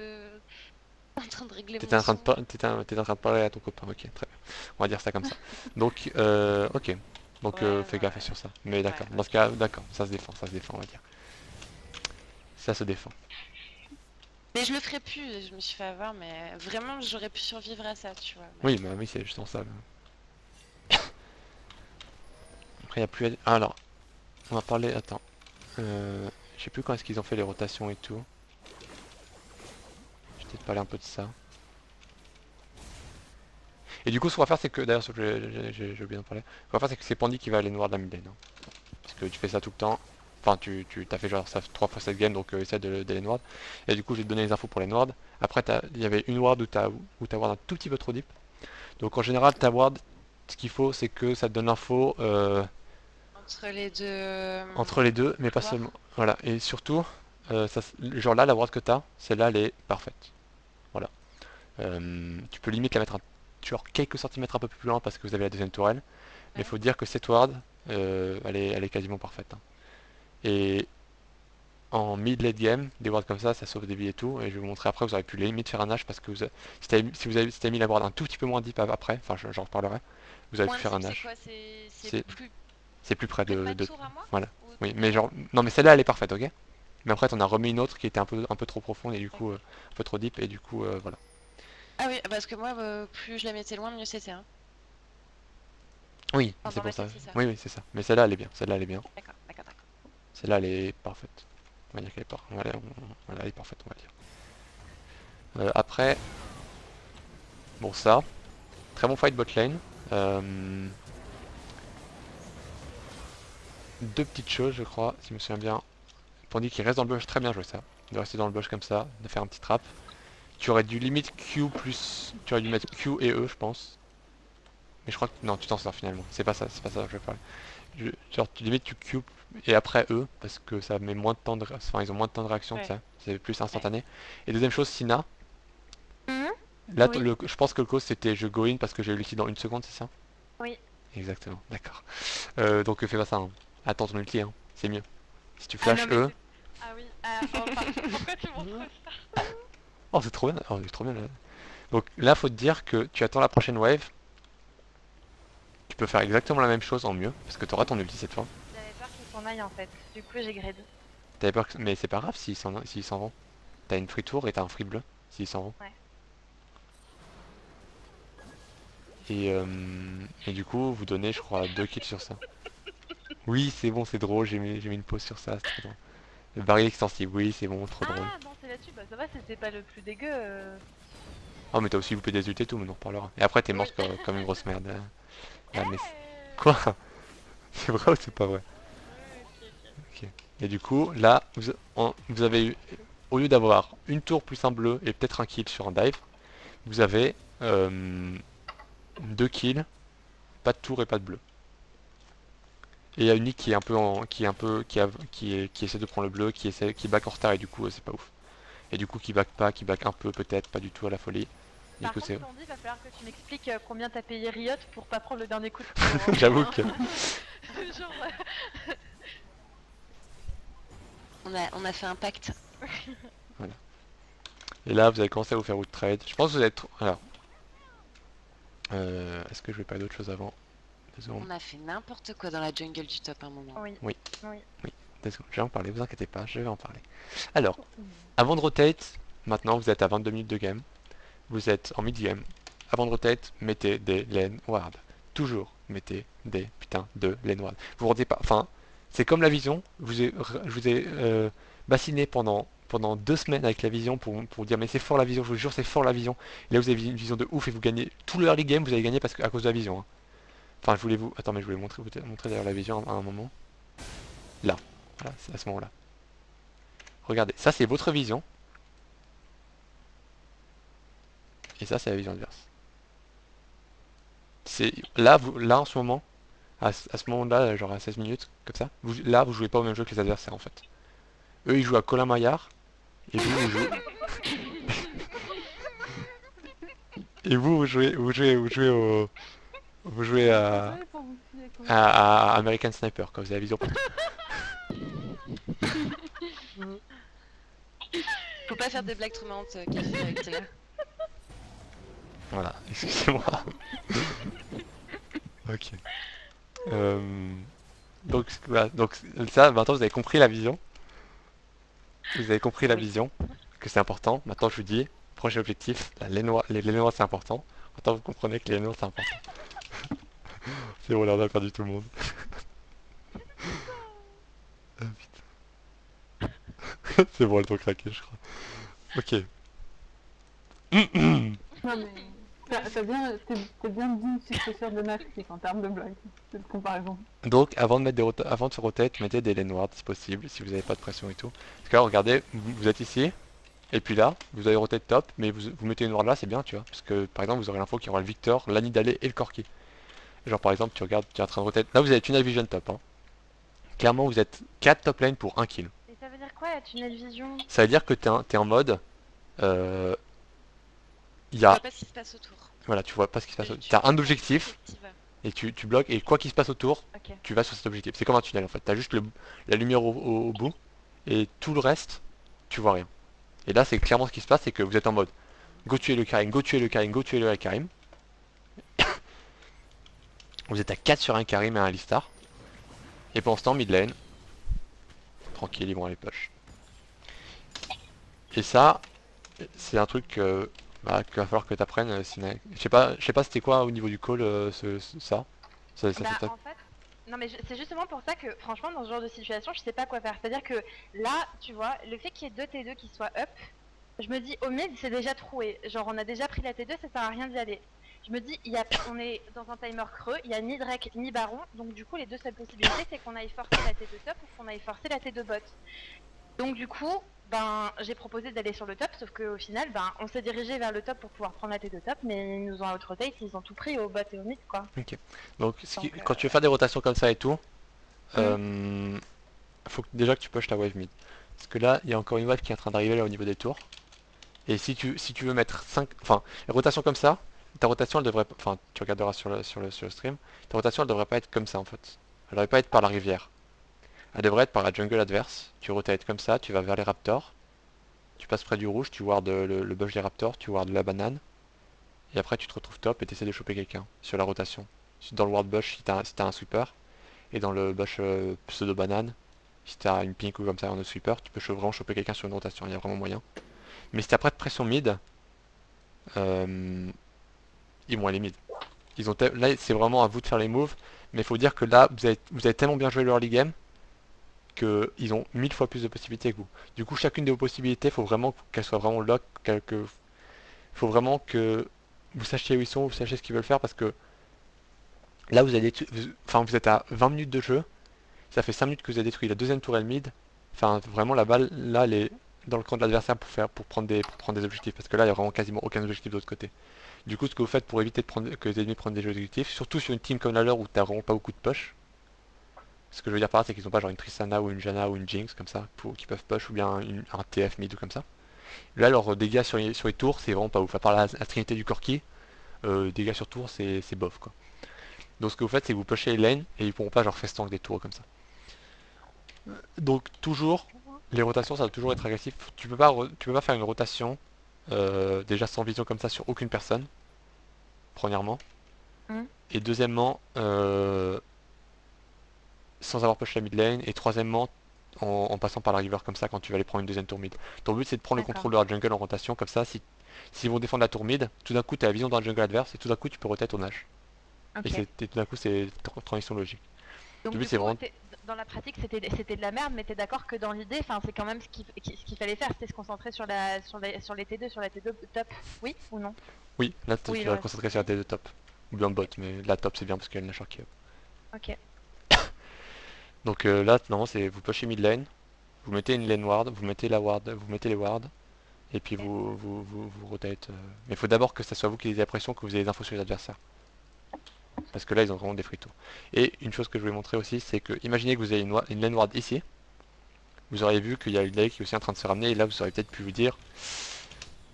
en train de régler T'étais mon en train son. t'étais en train de parler à ton copain, ok, très bien. On va dire ça comme ça. Donc, ok. Donc fais gaffe sur ça. Mais d'accord, Ouais. dans ce cas, d'accord, ça se défend, on va dire. Ça se défend. Mais je le ferai plus, je me suis fait avoir, mais vraiment j'aurais pu survivre à ça, tu vois. Oui, bah oui, c'est justement ça. Après, il n'y a plus à... Ah, alors, on va parler... Attends. Je sais plus quand est-ce qu'ils ont fait les rotations et tout. Je vais peut-être parler un peu de ça. Et du coup, ce qu'on va faire, c'est que... D'ailleurs, j'ai oublié d'en parler. Ce qu'on va faire, c'est que c'est Pandy qui va aller noir de la mid lane. Hein. Parce que tu fais ça tout le temps. Enfin, tu t'as fait genre ça 3 fois cette game, donc essaie d'aller noir. Et du coup, je vais te donner les infos pour les noirs. Après, il y avait une ward où t'as ward un tout petit peu trop deep. Donc en général, ta ward, ce qu'il faut, c'est que ça te donne l'info... Entre les deux. Entre les deux, mais pas Voir. seulement. Voilà, et surtout, genre là, la ward que t'as, celle-là, elle est parfaite. Voilà. Tu peux limite la mettre genre quelques centimètres un peu plus loin parce que vous avez la deuxième tourelle. Mais il Ouais. faut dire que cette ward, elle est quasiment parfaite. Hein. Et en mid-late game, des wards comme ça sauve des vies et tout, et je vais vous montrer après, vous aurez pu limite faire un H parce que si t'avez mis la ward un tout petit peu moins deep après, enfin j'en reparlerai, vous avez pu Point faire un c'est H. quoi? C'est C'est plus, c'est plus près plus de de, ma de- tour à moi? Voilà. Ou Oui, de mais mes genre. Non mais celle-là elle est parfaite, ok? Mais après t'en as remis une autre qui était un peu trop profonde et du coup D'accord. un peu trop deep et du coup voilà. Ah oui, parce que moi, plus je la mettais loin, mieux c'était. Hein. Oui, Enfin, c'est dans pour ma ça. tête, c'est ça. Oui, c'est ça. Mais celle-là elle est bien. Celle-là elle est bien. D'accord, d'accord, d'accord. Celle-là elle est parfaite. On va dire qu'elle est parfaite. Voilà, elle est parfaite, on va dire. Après, bon ça. Très bon fight bot lane. Euh, Deux petites choses je crois, si je me souviens bien. Tandis qu'il reste dans le bush, très bien joué ça. De rester dans le bush comme ça, de faire un petit trap. Tu aurais dû limite Q plus. Tu aurais dû mettre Q et E je pense. Mais je crois que. Non, tu t'en sors finalement. C'est pas ça que je vais parler. Genre tu limite tu Q et après E, parce que ça met moins de temps de. Enfin ils ont moins de temps de réaction que Ouais. ça. C'est plus instantané. Et deuxième chose, Sina. Mhm. Là Oui. je pense que le cause c'était je go in parce que j'ai eu l'ulti dans une seconde, c'est ça? Oui. Exactement, d'accord. Donc fais pas ça, hein. Attends ton ulti, hein. C'est mieux. Si tu Ah flash non, mais E. c'est... Ah oui, enfin, pourquoi tu montres ça? Oh c'est trop bien. Oh c'est trop bien là. Donc là faut te dire que tu attends la prochaine wave. Tu peux faire exactement la même chose en mieux, parce que tu auras ton ulti cette fois. J'avais peur qu'il s'en aille en fait, du coup j'ai grade. T'avais peur que... Mais c'est pas grave s'ils s'en vont. T'as une free tour et t'as un free bleu s'ils s'en vont. Ouais. Et du coup, vous donnez, je crois, 2 kills sur ça. Oui, c'est bon, c'est drôle, j'ai mis une pause sur ça, c'est trop drôle. Le baril extensible, oui, c'est bon, trop drôle. Ah non, c'est là-dessus, bah ça va, c'était pas le plus dégueu. Oh, mais t'as aussi loupé des ultis et tout, mais on en reparlera. Et après, t'es Oui. morte comme une grosse merde. Ah, mais... Eh Quoi? C'est vrai ou c'est pas vrai? Oui, ok. Ok. Et du coup, là, vous avez eu... Au lieu d'avoir une tour plus un bleu et peut-être un kill sur un dive, vous avez 2 kills, pas de tour et pas de bleu. Et il y a une Nick qui est un peu qui est un peu qui essaie de prendre le bleu, qui back en retard et du coup c'est pas ouf. Et du coup qui back pas, qui back un peu peut-être, pas du tout à la folie. Du Par coup contre, c'est Sandy, va falloir que tu m'expliques combien t'as payé Riot pour pas prendre le dernier coup de tour. Hein. j'avoue que Genre, On a fait un pacte. et là vous avez commencé à vous faire out trade. Je pense que vous êtes alors est-ce que je vais parler d'autre chose avant? 2 secondes. On a fait n'importe quoi dans la jungle du top à un moment. oui. Oui. Oui. 2 secondes. Je vais en parler, vous inquiétez pas, je vais en parler. Alors, avant de rotate, maintenant vous êtes à 22 minutes de game. Vous êtes en mid-game. Avant de rotate, mettez des lane ward. Toujours mettez des putains de lane ward. Vous rendez pas. Enfin, c'est comme la vision. Je vous ai bassiné pendant 2 semaines avec la vision pour dire mais c'est fort la vision, je vous jure c'est fort la vision. Et là vous avez une vision de ouf et vous gagnez tout le early game, vous avez gagné parce que à cause de la vision. Hein. Enfin je voulais vous. Attends mais je voulais montrer d'ailleurs la vision à un moment. Là. Voilà, c'est à ce moment-là. Regardez, ça c'est votre vision. Et ça c'est la vision adverse. C'est là, là en ce moment, à ce moment-là, genre à 16 minutes, comme ça, là vous jouez pas au même jeu que les adversaires en fait. Eux ils jouent à Colin Maillard, et vous jouez. Et vous jouez Désolée pour vous filer, quoi. à American Sniper quand vous avez la vision partout. Faut pas faire des blagues trop marrantes, Kef, avec Tila. Voilà, excusez-moi. Ok. Donc, voilà, donc ça, maintenant vous avez compris la vision. Vous avez compris la Oui. vision, que c'est important. Maintenant je vous dis, prochain objectif, les laines noires c'est important. Maintenant vous comprenez que les laines noires c'est important. C'est bon, là on a perdu tout le monde. Ah, putain. C'est bon, elles ont craqué je crois. Ok. Non mais t'es bien digne successeur de Nafri en termes de blagues, cette comparaison. Donc avant de mettre avant de se rotate, mettez des lanes noires si possible, si vous n'avez pas de pression et tout. Parce que là regardez, vous êtes ici, et puis là, vous avez rotate top, mais vous mettez une ward là, c'est bien, tu vois. Parce que par exemple, vous aurez l'info qu'il y aura le Victor, l'Anidale et le Corki. Genre par exemple, tu regardes, tu es en train de rotate. Là, vous avez Tunnel Vision top. Hein. Clairement, vous êtes 4 top lane pour 1 kill. Et ça veut dire quoi la tunnel vision? Ça veut dire que t'es en mode. Il y Tu vois a. pas ce qui se passe autour. Voilà, tu vois pas ce qui se passe. Tu T'as un vois objectif, perspective. et tu bloques, et quoi qu'il se passe autour, Ok. tu vas sur cet objectif. C'est comme un tunnel en fait. T'as juste la lumière au bout, et tout le reste, tu vois rien. Et là, c'est clairement ce qui se passe, c'est que vous êtes en mode go tuer le Karim, go tuer le Karim, go tuer le Karim. Vous êtes à 4 sur un Karim et un Alistar. Et pendant ce temps, mid lane, tranquille, ils vont aller push. Et ça, c'est un truc qu'il va falloir que tu apprennes. Je sais pas c'était quoi au niveau du call, ça. Ça Bah, setup. en fait, non mais c'est justement pour ça que franchement dans ce genre de situation je sais pas quoi faire. C'est-à-dire que là, tu vois, le fait qu'il y ait deux T2 qui soient up, je me dis au mid c'est déjà troué. Genre on a déjà pris la T2, ça sert à rien d'y aller. Je me dis, on est dans un timer creux, il y a ni Drake ni Baron, donc du coup les deux seules possibilités c'est qu'on aille forcer la T2 top ou qu'on aille forcer la T2 bot. Donc du coup, ben j'ai proposé d'aller sur le top, sauf qu'au final, ben on s'est dirigé vers le top pour pouvoir prendre la T2 top, mais ils nous ont out-rotate, ils ont tout pris au bot et au mid quoi. Ok. Donc, Donc, quand tu veux faire des rotations comme ça et tout, faut déjà que tu pushes ta wave mid. Parce que là, il y a encore une wave qui est en train d'arriver là au niveau des tours. Et si tu veux mettre 5... Enfin, les rotations comme ça, ta rotation elle devrait... Enfin, tu regarderas sur le stream. Ta rotation elle devrait pas être comme ça en fait. Elle devrait pas être par la rivière. Elle devrait être par la jungle adverse. Tu rotates comme ça, tu vas vers les raptors. Tu passes près du rouge, tu ward le bush des raptors, tu ward la banane. Et après tu te retrouves top et tu essaies de choper quelqu'un sur la rotation. Dans le ward bush si t'as un sweeper. Et dans le bush pseudo banane, si t'as une pink ou comme ça en sweeper, tu peux vraiment choper quelqu'un sur une rotation, il y a vraiment moyen. Mais si t'as pas de pression mid, euh, ils vont aller mid. Là c'est vraiment à vous de faire les moves, mais il faut dire que là vous avez tellement bien joué le early game qu'ils ont 1000 fois plus de possibilités que vous. Du coup chacune de vos possibilités, il faut vraiment qu'elle soit vraiment lock, faut vraiment que vous sachiez où ils sont, vous sachiez ce qu'ils veulent faire parce que là vous êtes à 20 minutes de jeu. Ça fait 5 minutes que vous avez détruit la deuxième tourelle mid. Enfin, vraiment, la balle, là, elle est dans le camp de l'adversaire pour prendre des objectifs. Parce que là, il n'y a vraiment quasiment aucun objectif de l'autre côté. Du coup, ce que vous faites pour éviter que les ennemis prennent des objectifs, surtout sur une team comme la leur où t'as vraiment pas beaucoup de push. Ce que je veux dire par là, c'est qu'ils ont pas genre une Tristana ou une Janna ou une Jinx comme ça, qui peuvent push, ou bien un TF mid ou comme ça. Là, leurs dégâts sur les tours, c'est vraiment pas ouf. À part la trinité du Corki, dégâts sur tour, c'est bof quoi. Donc ce que vous faites, c'est que vous pushez les lanes et ils pourront pas genre faire des tours comme ça. Donc toujours, les rotations ça va toujours être agressif. Tu peux pas faire une rotation déjà sans vision comme ça sur aucune personne, premièrement. Hmm. Et deuxièmement, sans avoir push la mid lane. Et troisièmement, en passant par la river comme ça quand tu vas aller prendre une deuxième tour mid. Ton but c'est de prendre le D'accord. contrôle de la jungle en rotation comme ça. S'ils vont défendre la tour mid, tout d'un coup tu as la vision dans la jungle adverse et tout d'un coup tu peux rotate ton H. Ok. Et tout d'un coup c'est transition logique. Donc Le but du c'est coup, vraiment... dans la pratique, c'était de la merde, mais t'es d'accord que dans l'idée, enfin, c'est quand même ce qu'il fallait faire, c'était se concentrer sur les T2, sur la T2 top, oui ou non? Oui, là Oui, tu le vas te reste. concentrer sur la T2 top. Ou bien bot, mais la top c'est bien parce qu'il y a une Nashor qui est up. Ok. Donc là, normalement, c'est vous pushez mid lane, vous mettez une lane ward, vous mettez la ward, vous mettez les wards, et puis vous rotate. Mais il faut d'abord que ça soit vous qui ayez l'impression que vous avez des infos sur les adversaires. Parce que là, ils ont vraiment des free tours. Et une chose que je voulais montrer aussi, c'est que imaginez que vous avez une lane ward ici, vous auriez vu qu'il y a une lane qui est aussi en train de se ramener, et là, vous auriez peut-être pu vous dire,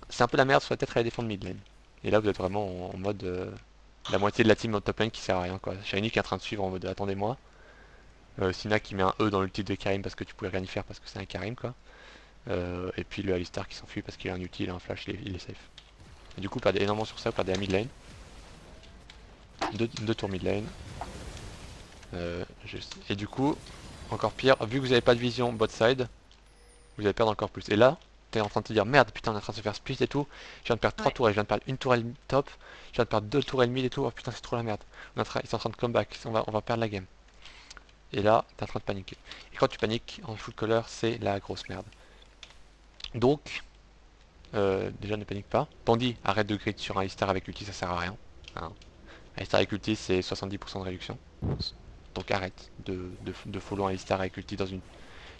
c'est un peu la merde, soit peut-être aller défendre mid lane. Et là, vous êtes vraiment en mode la moitié de la team en top lane qui sert à rien quoi. Shiny qui est en train de suivre en mode attendez-moi. Sina qui met un E dans l'ulti de Karim parce que tu pouvais rien y faire parce que c'est un Karim quoi. Et puis le Alistar qui s'enfuit parce qu'il a un ulti, il a un flash, il est safe. Et du coup, perdez énormément sur ça, vous perdez la mid lane. Deux tours mid lane. Et du coup, encore pire, vu que vous n'avez pas de vision bot side, vous allez perdre encore plus. Et là, t'es en train de te dire merde, putain, on est en train de se faire split et tout. Je viens de perdre 3 Ouais. tourelles, je viens de perdre une tourelle top, je viens de perdre 2 tourelles mid et tout. Oh putain, c'est trop la merde. Ils sont en train de comeback, on va perdre la game. Et là, t'es en train de paniquer. Et quand tu paniques en full color, c'est la grosse merde. Donc, déjà ne panique pas. Bandit, arrête de grid sur un Alistar avec ulti, ça sert à rien. Hein. Alistar avec ulti, c'est 70% de réduction. Donc arrête de follow un Alistar avec ulti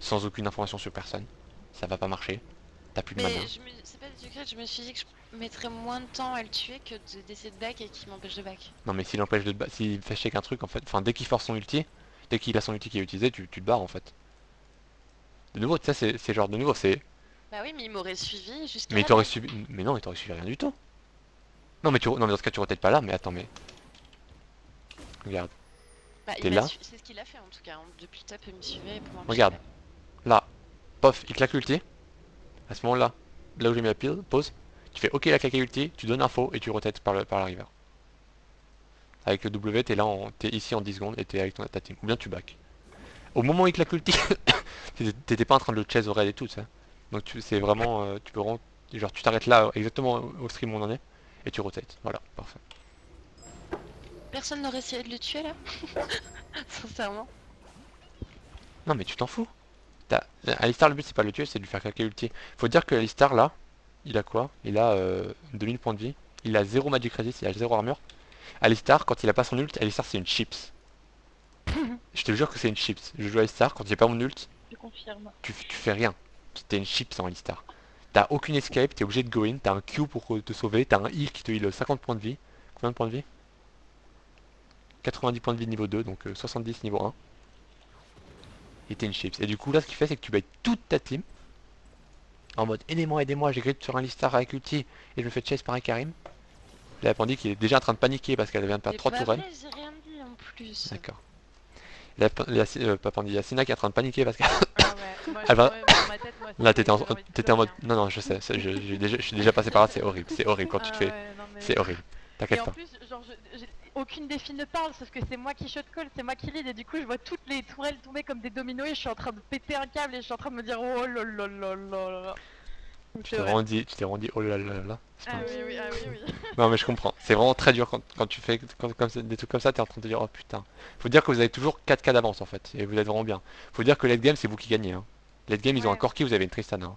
sans aucune information sur personne. Ça va pas marcher. T'as plus de mana. Mais c'est pas du secret, je me suis dit que je mettrais moins de temps à le tuer que d'essayer de back et qu'il m'empêche de back. Non mais s'il fait check un truc en fait, enfin dès qu'il force son ulti, dès qu'il a son ulti qui est utilisé, tu te barres en fait. De nouveau, tu sais, c'est genre de nouveau, c'est... Bah oui, mais il m'aurait suivi jusqu'à Mais il la t'aurait base. suivi... Mais non, il t'aurait suivi rien du tout. Non mais non mais dans ce cas tu rotates pas là, mais attends mais... Regarde, Bah t'es là, c'est ce qu'il a fait en tout cas, hein. Depuis le top, il me suivait pour m'empêcher de regarde, back. là, pof, il claque l'ulti. À ce moment-là, là où j'ai mis la pause, tu fais ok la claque ulti, tu donnes info et tu rotates par la river. Avec le W, t'es là, t'es ici en 10 secondes et t'es avec ta team. Ou bien tu back. Au moment où il claque l'ulti, t'étais pas en train de le chase au raid et tout ça. Donc c'est vraiment, tu peux vraiment, genre tu t'arrêtes là exactement au stream où on en est et tu rotates. Voilà, parfait. Personne n'aurait essayé de le tuer là Sincèrement. Non mais tu t'en fous. Alistar, le but c'est pas de le tuer, c'est de lui faire claquer l'ulti. Faut dire que Alistar là, il a quoi? Il a 2000 points de vie. Il a 0 magic resist, il a 0 armure. Alistar, quand il a pas son ult, Alistar c'est une chips. Je te jure que c'est une chips. Je joue Alistar, quand j'ai pas mon ult, Je confirme. tu fais rien. T'es une chips en Alistar. T'as aucune escape, t'es obligé de go in, t'as un Q pour te sauver, t'as un heal qui te heal 50 points de vie. Combien de points de vie? 90 points de vie niveau 2, donc 70 niveau 1. Et t'es une chips. Et du coup là ce qu'il fait c'est que tu baites toute ta team. En mode aidez-moi, j'ai grid sur un Alistar avec ulti et je me fais chase par un Karim. Là Pandy qui est déjà en train de paniquer parce qu'elle vient de perdre 3 tourelles. J'ai rien dit en plus. D'accord. Pas Pandy, il y a Sina qui est en train de paniquer parce que Ah ouais, moi, elle va... dans ma tête, moi, Là t'étais en, j'ai envie de t'étais en mode... pleurer, hein. Non non je sais, je suis déjà passé par là, c'est horrible quand tu te Ah fais... ouais, non, mais- C'est horrible, Et t'inquiète en pas. plus, genre, aucune des filles ne parle, sauf que c'est moi qui shot call, c'est moi qui lead, et du coup, je vois toutes les tourelles tomber comme des dominos, et je suis en train de péter un câble, et je suis en train de me dire, oh là là là là là. Donc, Tu c'est t'es vrai. vraiment dit oh là là là. Ah oui, oui, ah oui, oui. Non mais je comprends, c'est vraiment très dur quand tu fais des trucs comme ça, t'es en train de te dire oh putain. Faut dire que vous avez toujours 4K d'avance en fait, et vous êtes vraiment bien. Faut dire que late game c'est vous qui gagnez. Hein. Late game ils ont un Ouais. Corki, vous avez une Tristana. Hein.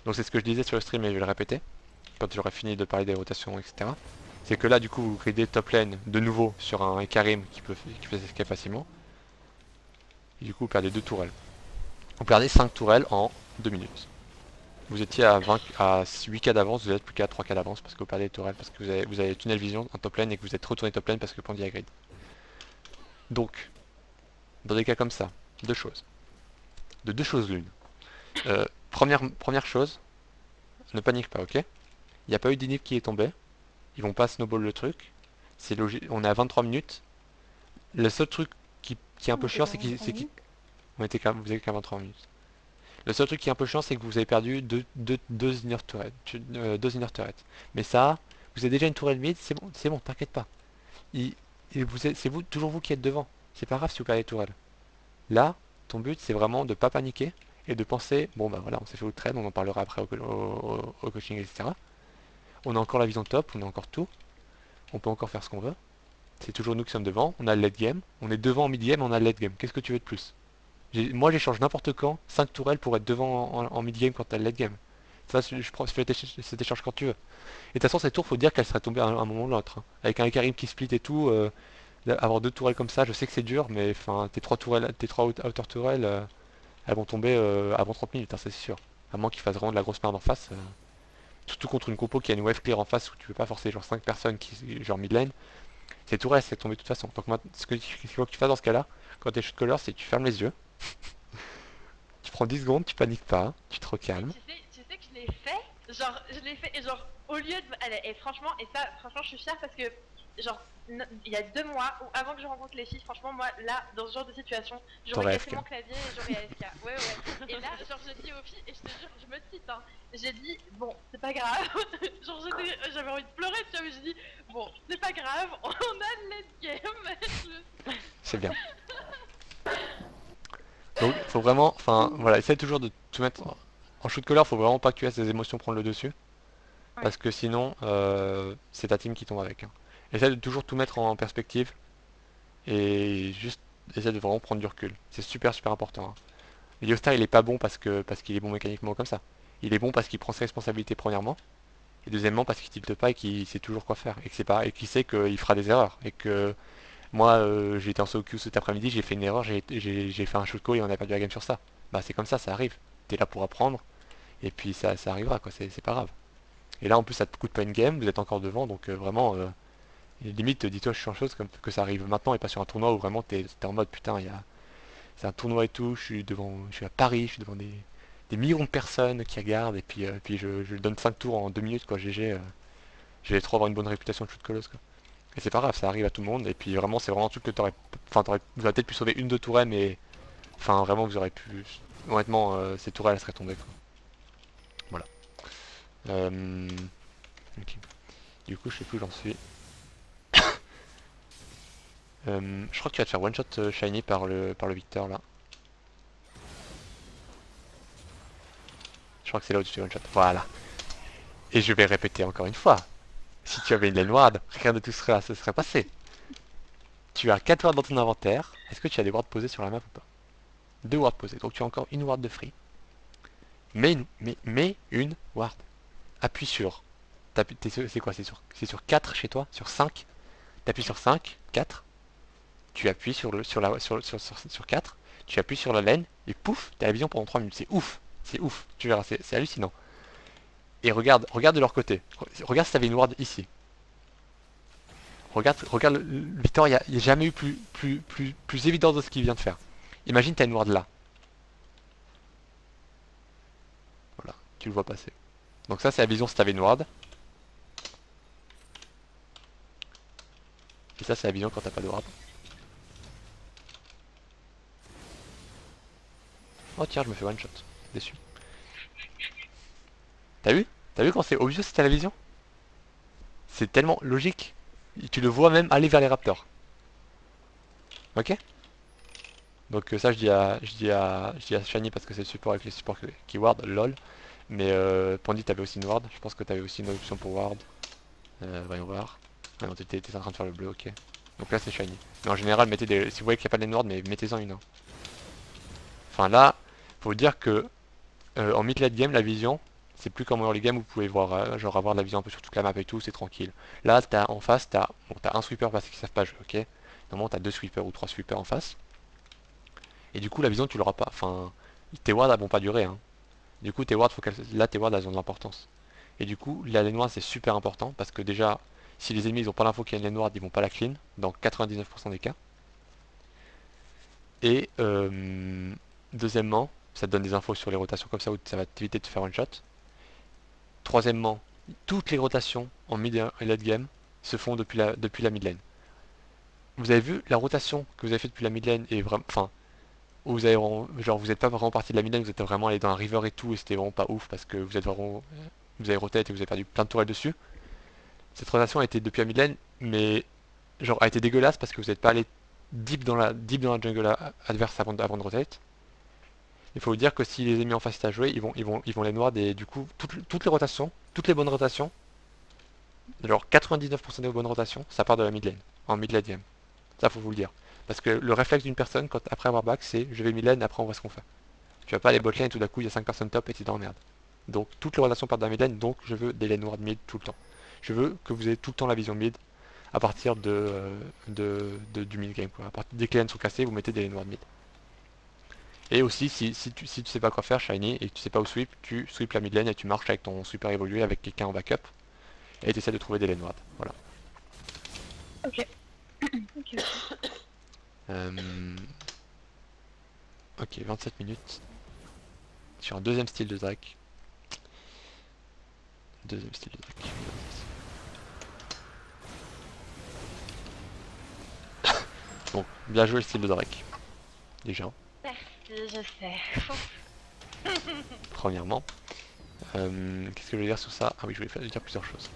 Donc c'est ce que je disais sur le stream et je vais le répéter, quand j'aurai fini de parler des rotations etc. C'est que là du coup vous gridez top lane de nouveau sur un Karim qui fait escape facilement. Et du coup vous perdez 2 tourelles. Vous perdez 5 tourelles en 2 minutes. Vous étiez à 8K d'avance, vous êtes plus qu'à 3K d'avance parce que vous perdez les tourelles, parce que vous avez tunnel vision en top lane et que vous êtes retourné top lane parce que Pandy a grid. Donc, dans des cas comme ça, deux choses. De deux choses l'une. Première chose, ne panique pas, ok? Il n'y a pas eu d'inhib qui est tombé. Ils vont pas snowball le truc. C'est logique, on est à 23 minutes. Le seul truc qui est un peu chiant, c'est qu'il... Vous êtes qu'à 23 minutes. Le seul truc qui est un peu chiant, c'est que vous avez perdu deux inner turrets. Deux inner turrets. Mais ça, vous avez déjà une tourelle mid, c'est bon, t'inquiète pas. C'est toujours vous qui êtes devant. C'est pas grave si vous perdez les tourelles. Là, ton but, c'est vraiment de pas paniquer et de penser, bon bah voilà, on s'est fait outtrade, on en parlera après au coaching, etc. On a encore la vision top, on a encore tout. On peut encore faire ce qu'on veut. C'est toujours nous qui sommes devant. On a le late game. On est devant en mid game, on a le late game. Qu'est-ce que tu veux de plus? Moi j'échange n'importe quand 5 tourelles pour être devant en mid-game quand t'as le late-game. Ça je fais cet échange quand tu veux. Et de toute façon cette tour faut dire qu'elle serait tombée à un moment ou l'autre. Hein. Avec un Karim qui split et tout, avoir deux tourelles comme ça, je sais que c'est dur, mais enfin tes trois outer tourelles, elles vont tomber avant 30 minutes, hein, c'est sûr. À moins qu'ils fassent vraiment de la grosse merde en face. Surtout contre une compo qui a une wave clear en face où tu peux pas forcer genre 5 personnes qui genre mid lane. Ces tourelles c'est tombé de toute façon. Donc moi, ce qu'il faut que tu fasses dans ce cas là, quand t'es shoot caller, c'est que tu fermes les yeux. Tu prends 10 secondes, tu paniques pas, tu te recalmes. Tu sais que je l'ai fait, genre je l'ai fait et genre au lieu de et franchement je suis fière parce que genre il y a 2 mois ou avant que je rencontre les filles, franchement moi là dans ce genre de situation j'aurais T'aurais cassé AFK. mon clavier et j'aurais AFK. Ouais et là genre je dis aux filles et je te jure je me cite hein, j'ai dit bon c'est pas grave, genre j'avais envie de pleurer tu vois mais j'ai dit bon c'est pas grave on a le late game. C'est bien. Donc faut vraiment, enfin voilà, essaye toujours de tout mettre en shoot caller, faut vraiment pas que tu laisses les émotions prendre le dessus. Parce que sinon, c'est ta team qui tombe avec. Hein. Essaye de toujours tout mettre en perspective. Et juste essaye de vraiment prendre du recul. C'est super important. Hein. Yosta il est pas bon parce qu'il est bon mécaniquement comme ça. Il est bon parce qu'il prend ses responsabilités premièrement. Et deuxièmement parce qu'il tilte pas et qu'il sait toujours quoi faire. Et que c'est pas. Et qu'il sait qu'il fera des erreurs. Et que moi j'ai été en solo queue cet après-midi, j'ai fait une erreur, j'ai fait un shoot call et on a perdu la game sur ça. Bah c'est comme ça arrive. T'es là pour apprendre. Et puis ça arrivera quoi, c'est pas grave. Et là en plus ça te coûte pas une game, vous êtes encore devant, donc vraiment limite dis-toi je suis en chose comme que ça arrive maintenant et pas sur un tournoi où vraiment t'es en mode putain c'est un tournoi et tout, je suis à Paris, je suis devant des millions de personnes qui regardent et puis je donne 5 tours en 2 minutes quoi, GG, je vais trop avoir une bonne réputation de shoot callos quoi. Et c'est pas grave, ça arrive à tout le monde et puis vraiment c'est vraiment un truc que vous aurez peut-être pu sauver une de tourelle mais enfin vraiment vous aurez pu honnêtement, ces tourelles elles seraient tombées quoi. Voilà. Ok. Du coup, je sais plus où j'en suis. Je crois que tu vas te faire one shot shiny par le Victor là. Je crois que c'est là où tu te fais one shot. Voilà. Et je vais répéter encore une fois. Si tu avais une laine ward, rien de tout cela se serait passé. Tu as 4 wards dans ton inventaire. Est-ce que tu as des wards posés sur la map ou pas? 2 wards posés. Donc tu as encore une ward de free. Mais une ward. Appuie sur. C'est quoi? C'est sur 4 chez toi? Sur 5? T'appuies sur 5, 4. Tu appuies sur 4. Tu appuies sur la laine. Et pouf, t'as la vision pendant 3 minutes. C'est ouf. C'est ouf. Tu verras, c'est hallucinant. Et regarde de leur côté. Regarde si t'avais une ward ici. Regarde Victor, il n'y a jamais eu plus évident de ce qu'il vient de faire. Imagine t'as une ward là. Voilà, tu le vois passer. Donc ça c'est la vision si t'avais une ward. Et ça c'est la vision quand t'as pas de ward. Oh tiens, je me fais one shot. Déçu. T'as vu? T'as vu quand c'est obvious si t'as la vision? C'est tellement logique. Et tu le vois même aller vers les raptors. Ok? Donc ça je dis à Shiny parce que c'est le support avec les supports qui ward, lol. Mais Pandy t'avais aussi une ward, je pense que t'avais aussi une option pour ward. Voyons voir. Ah non, t'étais en train de faire le bleu, ok. Donc là c'est Shiny. Mais en général, mettez des. Si vous voyez qu'il n'y a pas de lane ward, mais mettez-en une. Hein. Enfin là, faut vous dire que en mid-late game, la vision, c'est plus comme en early game où vous pouvez voir, genre avoir de la vision un peu sur toute la map et tout, c'est tranquille. Là, en face, t'as un sweeper parce qu'ils savent pas jouer, ok. Normalement, t'as 2 sweepers ou 3 sweepers en face. Et du coup, la vision, tu l'auras pas. Enfin, tes wards, elles vont pas durer. Hein. Du coup, là, tes wards, elles ont de l'importance. Et du coup, la lane ward, c'est super important parce que déjà, si les ennemis ils ont pas l'info qu'il y a une lane ward, ils vont pas la clean dans 99% des cas. Et deuxièmement, ça te donne des infos sur les rotations comme ça où ça va t'éviter de te faire one shot. Troisièmement, toutes les rotations en mid et late game se font depuis la mid lane. Vous avez vu la rotation que vous avez fait depuis la mid lane est vraiment, enfin, où vous avez genre vous êtes pas vraiment parti de la mid lane, vous êtes vraiment allé dans un river et tout et c'était vraiment pas ouf parce que vous avez rotate et vous avez perdu plein de tourelles dessus. Cette rotation a été depuis la mid lane, mais genre a été dégueulasse parce que vous n'êtes pas allé deep dans la jungle adverse avant de rotate. Il faut vous dire que si les ennemis en face à jouer, ils vont les noir et du coup toutes les rotations, toutes les bonnes rotations, genre 99% des bonnes rotations, ça part de la mid lane, en mid lane game. Ça faut vous le dire. Parce que le réflexe d'une personne après avoir back, c'est je vais mid lane, après on voit ce qu'on fait. Tu vas pas aller bot lane et tout d'un coup il y a 5 personnes top et tu es dans la merde. Donc toutes les rotations partent de la mid lane, donc je veux des lane ward mid tout le temps. Je veux que vous ayez tout le temps la vision mid à partir du mid game. Quoi. Dès que les lanes sont cassées, vous mettez des lane ward mid. Et aussi, si tu sais pas quoi faire, Shiny, et que tu sais pas où sweep, tu sweep la mid lane et tu marches avec ton super évolué avec quelqu'un en backup. Et tu essaies de trouver des lane ward. Voilà. Ok. Ok. Ok, 27 minutes. Sur un deuxième style de Drake. Deuxième style de Drake. Bon, bien joué le style de Drake. Déjà. Merci, je sais. Premièrement. Qu'est-ce que je veux dire sur ça? Ah oui, je voulais dire plusieurs choses.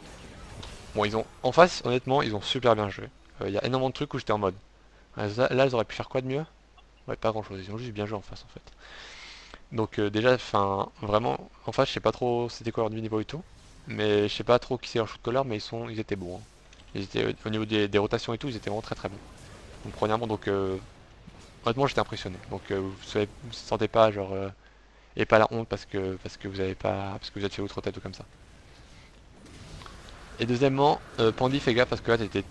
Bon, en face, honnêtement, ils ont super bien joué. Il y a énormément de trucs où j'étais en mode. Là, ils auraient pu faire quoi de mieux? Ouais, pas grand chose. Ils ont juste bien joué en face, en fait. Donc, déjà, enfin, vraiment, en face, je sais pas trop c'était quoi leur niveau et tout. Mais je sais pas trop qui c'est leur shoot caller, mais ils étaient bons. Hein. Ils étaient, au niveau des rotations et tout, ils étaient vraiment très très bons. Donc, premièrement, honnêtement, j'étais impressionné. Donc, vous sentez pas, genre. Et pas la honte parce que vous avez pas. Parce que vous êtes fait autre tête ou comme ça. Et deuxièmement, Pandy fais gaffe parce que là t'étais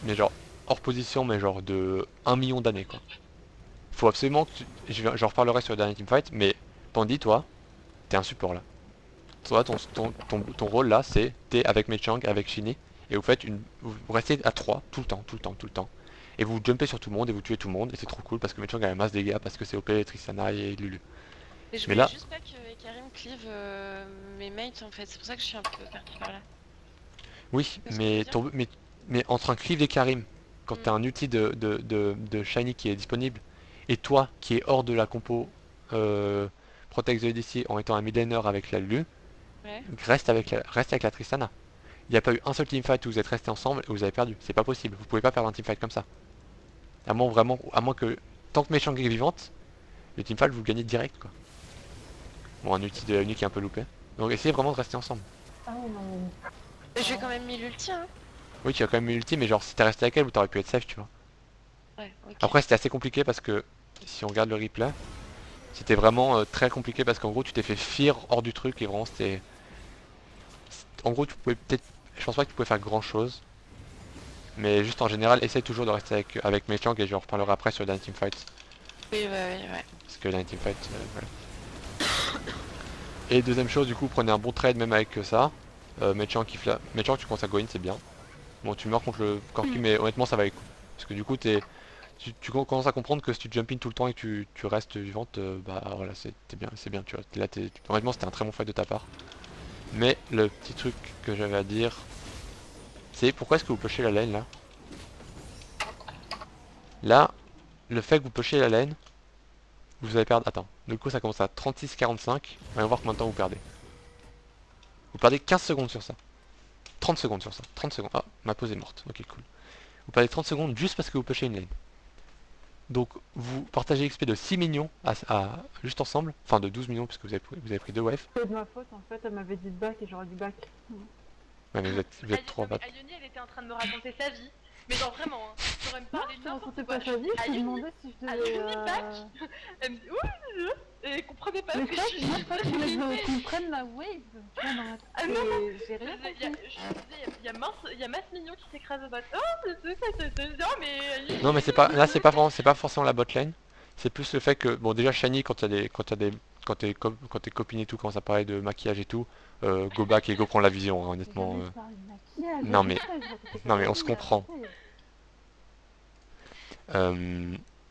mais genre hors position mais genre de 1 million d'années quoi. Faut absolument que j'en reparlerai sur le dernier teamfight, mais Pandy toi, t'es un support là. Toi ton rôle là c'est t'es avec Mechang, avec Shinny, et vous restez à 3 tout le temps, tout le temps, tout le temps. Et vous jumpez sur tout le monde et vous tuez tout le monde et c'est trop cool parce que Mechang a la masse dégâts parce que c'est OP, Tristana et Lulu. Mais je Mais voulais là, juste pas que Karim cleave mes mates en fait, c'est pour ça que je suis un peu partie par là. oui, Tu vois ce que je veux dire mais entre un Cleave et Karim, quand t'as un ulti de Shiny qui est disponible, et toi qui est hors de la compo Protect the ADC en étant un mid laner avec la Lulu, Ouais. reste avec la Tristana. Il n'y a pas eu un seul teamfight où vous êtes restés ensemble et vous avez perdu. C'est pas possible. Vous pouvez pas perdre un teamfight comme ça. À moins que tant que Mei Chang est vivante, le teamfight vous le gagnez direct quoi. Bon, un ulti de la Uni qui est un peu loupé. Donc essayez vraiment de rester ensemble. Ah non. J'ai quand même mis l'ulti, hein. Oui, tu as quand même eu l'ulti, mais genre si t'es resté avec elle, vous t'aurais pu être safe, tu vois. Ouais, ok. Après, c'était assez compliqué parce que si on regarde le replay, c'était vraiment très compliqué parce qu'en gros, tu t'es fait fear hors du truc et vraiment c'était. En gros, tu pouvais peut-être. Je pense pas que tu pouvais faire grand chose. Mais juste en général, essaye toujours de rester avec Mei Chang et je en reparlerai après sur le dernier teamfight. Oui, ouais. Parce que le dernier teamfight, voilà. Et deuxième chose, du coup, prenez un bon trade même avec ça. Mei Chang, tu commences à go in, c'est bien. Bon, tu meurs contre le Corki, mais honnêtement, ça va aller. Parce que du coup, tu commences à comprendre que si tu jump in tout le temps et que tu restes vivante, bah voilà, c'est bien, tu vois. Là, honnêtement, c'était un très bon fight de ta part. Mais le petit truc que j'avais à dire, c'est pourquoi est-ce que vous pushez la lane là? Là, le fait que vous pushez la lane, vous allez perdre. Attends, du coup, ça commence à 36-45. Voyons voir combien de temps vous perdez. Vous perdez 15 secondes sur ça. 30 secondes sur ça. 30 secondes. Ah, ma pause est morte. Ok, cool. Vous perdez 30 secondes juste parce que vous pushez une lane. Donc vous partagez XP de 6 millions juste ensemble, enfin de 12 millions puisque vous avez pris 2 waves. C'est de ma faute en fait, elle m'avait dit de back et j'aurais dû back. Ouais mais vous êtes 3 mais Ayoni, elle était en train de me raconter sa vie. Mais genre vraiment, hein. Tu pourrais me parler de Je n'importe racontais quoi. pas sa vie, je te Ayoni, demandais si je devais. Ayoni back. Elle me dit oui, et elle comprenait pas Mais ce que ça, je moi, je voulais disais. qu'on prenne la wave. Tu vois, dans la Ah non, J'ai rien compris. Il y a Mince Mignon qui s'écrase au bas. Oh, non, mais. Non mais c'est pas là c'est pas forcément la bot lane. C'est plus le fait que bon déjà Shiny quand tes copines et tout quand ça parlait de maquillage et tout, go back et go prendre la vision hein, J'ai honnêtement. jamais parlé de maquillage. Non, mais- arrêtez, je racontais pas non ma mais on vie, se comprend. arrêtez.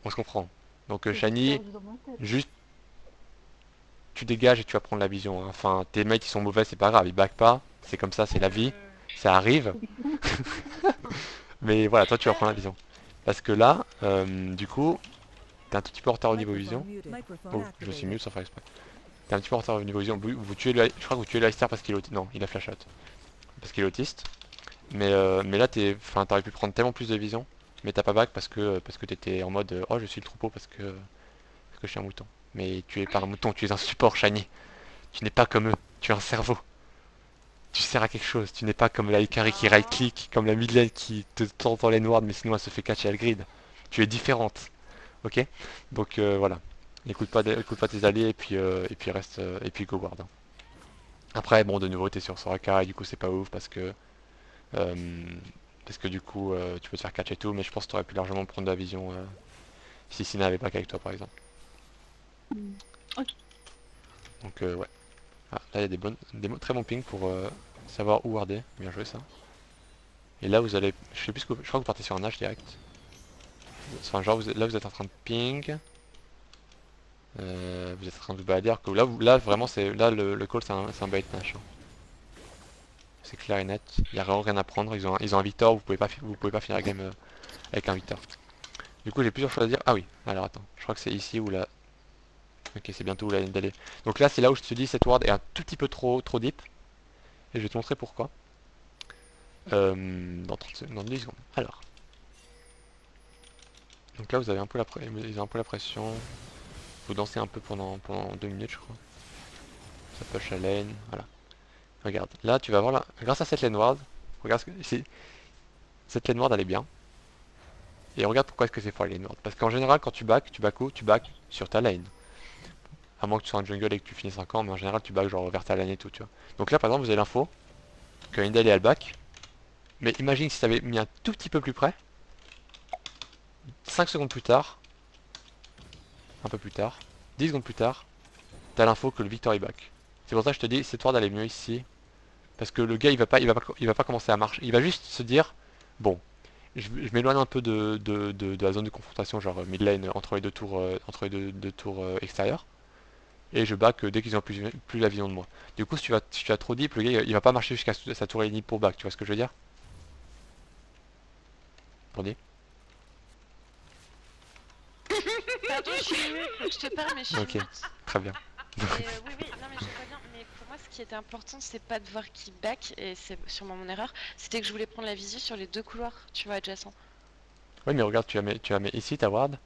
On se comprend. Donc C'est juste Shiny, perdu dans ma tête. juste tu dégages et tu vas prendre la vision. Hein. Enfin tes mates ils sont mauvais c'est pas grave, ils back pas, c'est comme ça, c'est la vie, ça arrive. Mais voilà, toi tu vas prendre la vision. Parce que là, du coup, t'es un tout petit peu en retard au niveau vision. Oh, je suis mute sans faire exprès. T'es un petit peu en retard au niveau vision. Vous tuez je crois que vous tuez Leicester parce qu'il est autiste. Non, il a flash out. Parce qu'il est autiste. Mais là, t'aurais pu prendre tellement plus de vision. Mais t'as pas back parce que t'étais en mode oh je suis le troupeau parce que je suis un mouton. Mais tu es pas un mouton, tu es un support shiny. Tu n'es pas comme eux, tu as un cerveau. Tu sers à quelque chose, tu n'es pas comme la Ikari qui right click, comme la mid lane qui te tend dans les noirs mais sinon elle se fait catcher à le grid. Tu es différente. Ok. Donc voilà. Écoute pas tes alliés et puis reste et puis go ward. Hein. Après bon de nouveau t'es sur Soraka et du coup c'est pas ouf euh, parce que du coup tu peux te faire catch et tout mais je pense que t'aurais pu largement prendre de la vision si Sina avait pas qu'avec toi par exemple. Ok. Donc ouais. Ah, là il y a très bons pings pour savoir où warder. Bien joué ça. Et là vous allez. Je sais plus ce que. Je crois que vous partez sur un H direct. Enfin genre là vous êtes en train de ping. Vous êtes en train de vous balader alors que là vraiment c'est. Là le call c'est un bait Nash. Hein. C'est clair et net. Il n'y a vraiment rien à prendre. Ils ont un Victor, vous pouvez pas finir la game avec un Victor. Du coup j'ai plusieurs choses à dire. Ah oui, alors attends. Je crois que c'est ici où la. Ok c'est bientôt où la ligne d'aller. Donc là c'est là où je te dis cette ward est un tout petit peu trop deep. Et je vais te montrer pourquoi. Dans 10 secondes. Alors. Donc là vous avez un peu la pression. Vous dansez un peu pendant 2 minutes je crois. Ça push la lane. Voilà. Regarde. Là tu vas voir là. Grâce à cette lane ward. Regarde cette lane ward elle est bien. Et regarde pourquoi est-ce que c'est fort la lane ward. Parce qu'en général quand tu back où? Tu back sur ta lane. À moins que tu sois un jungle et que tu finisses 5 ans, mais en général tu back genre vers ta lane et tout tu vois. Donc là par exemple vous avez l'info que Indel est à le back. Mais imagine si tu avais mis un tout petit peu plus près. 5 secondes plus tard. Un peu plus tard. 10 secondes plus tard. T'as l'info que le Victor est back. C'est pour ça que je te dis cette ward elle est mieux ici. Parce que le gars il va pas commencer à marcher. Il va juste se dire bon, je m'éloigne un peu de la zone de confrontation, genre mid lane entre les deux tours extérieures. Et je back dès qu'ils ont plus la vision de moi. Du coup si tu as trop deep, le gars il va pas marcher jusqu'à sa tour ennemie pour back, tu vois ce que je veux dire? Pour dire Pardon, je suis mute, je te parle, mais je suis Ok. mute. Très bien. Oui, oui, non, mais je vois bien. Mais pour moi, ce qui était important, c'est pas de voir qui back, et c'est sûrement mon erreur. C'était que je voulais prendre la visu sur les deux couloirs, tu vois, adjacents. Oui, mais regarde, tu la mets ici, ta ward,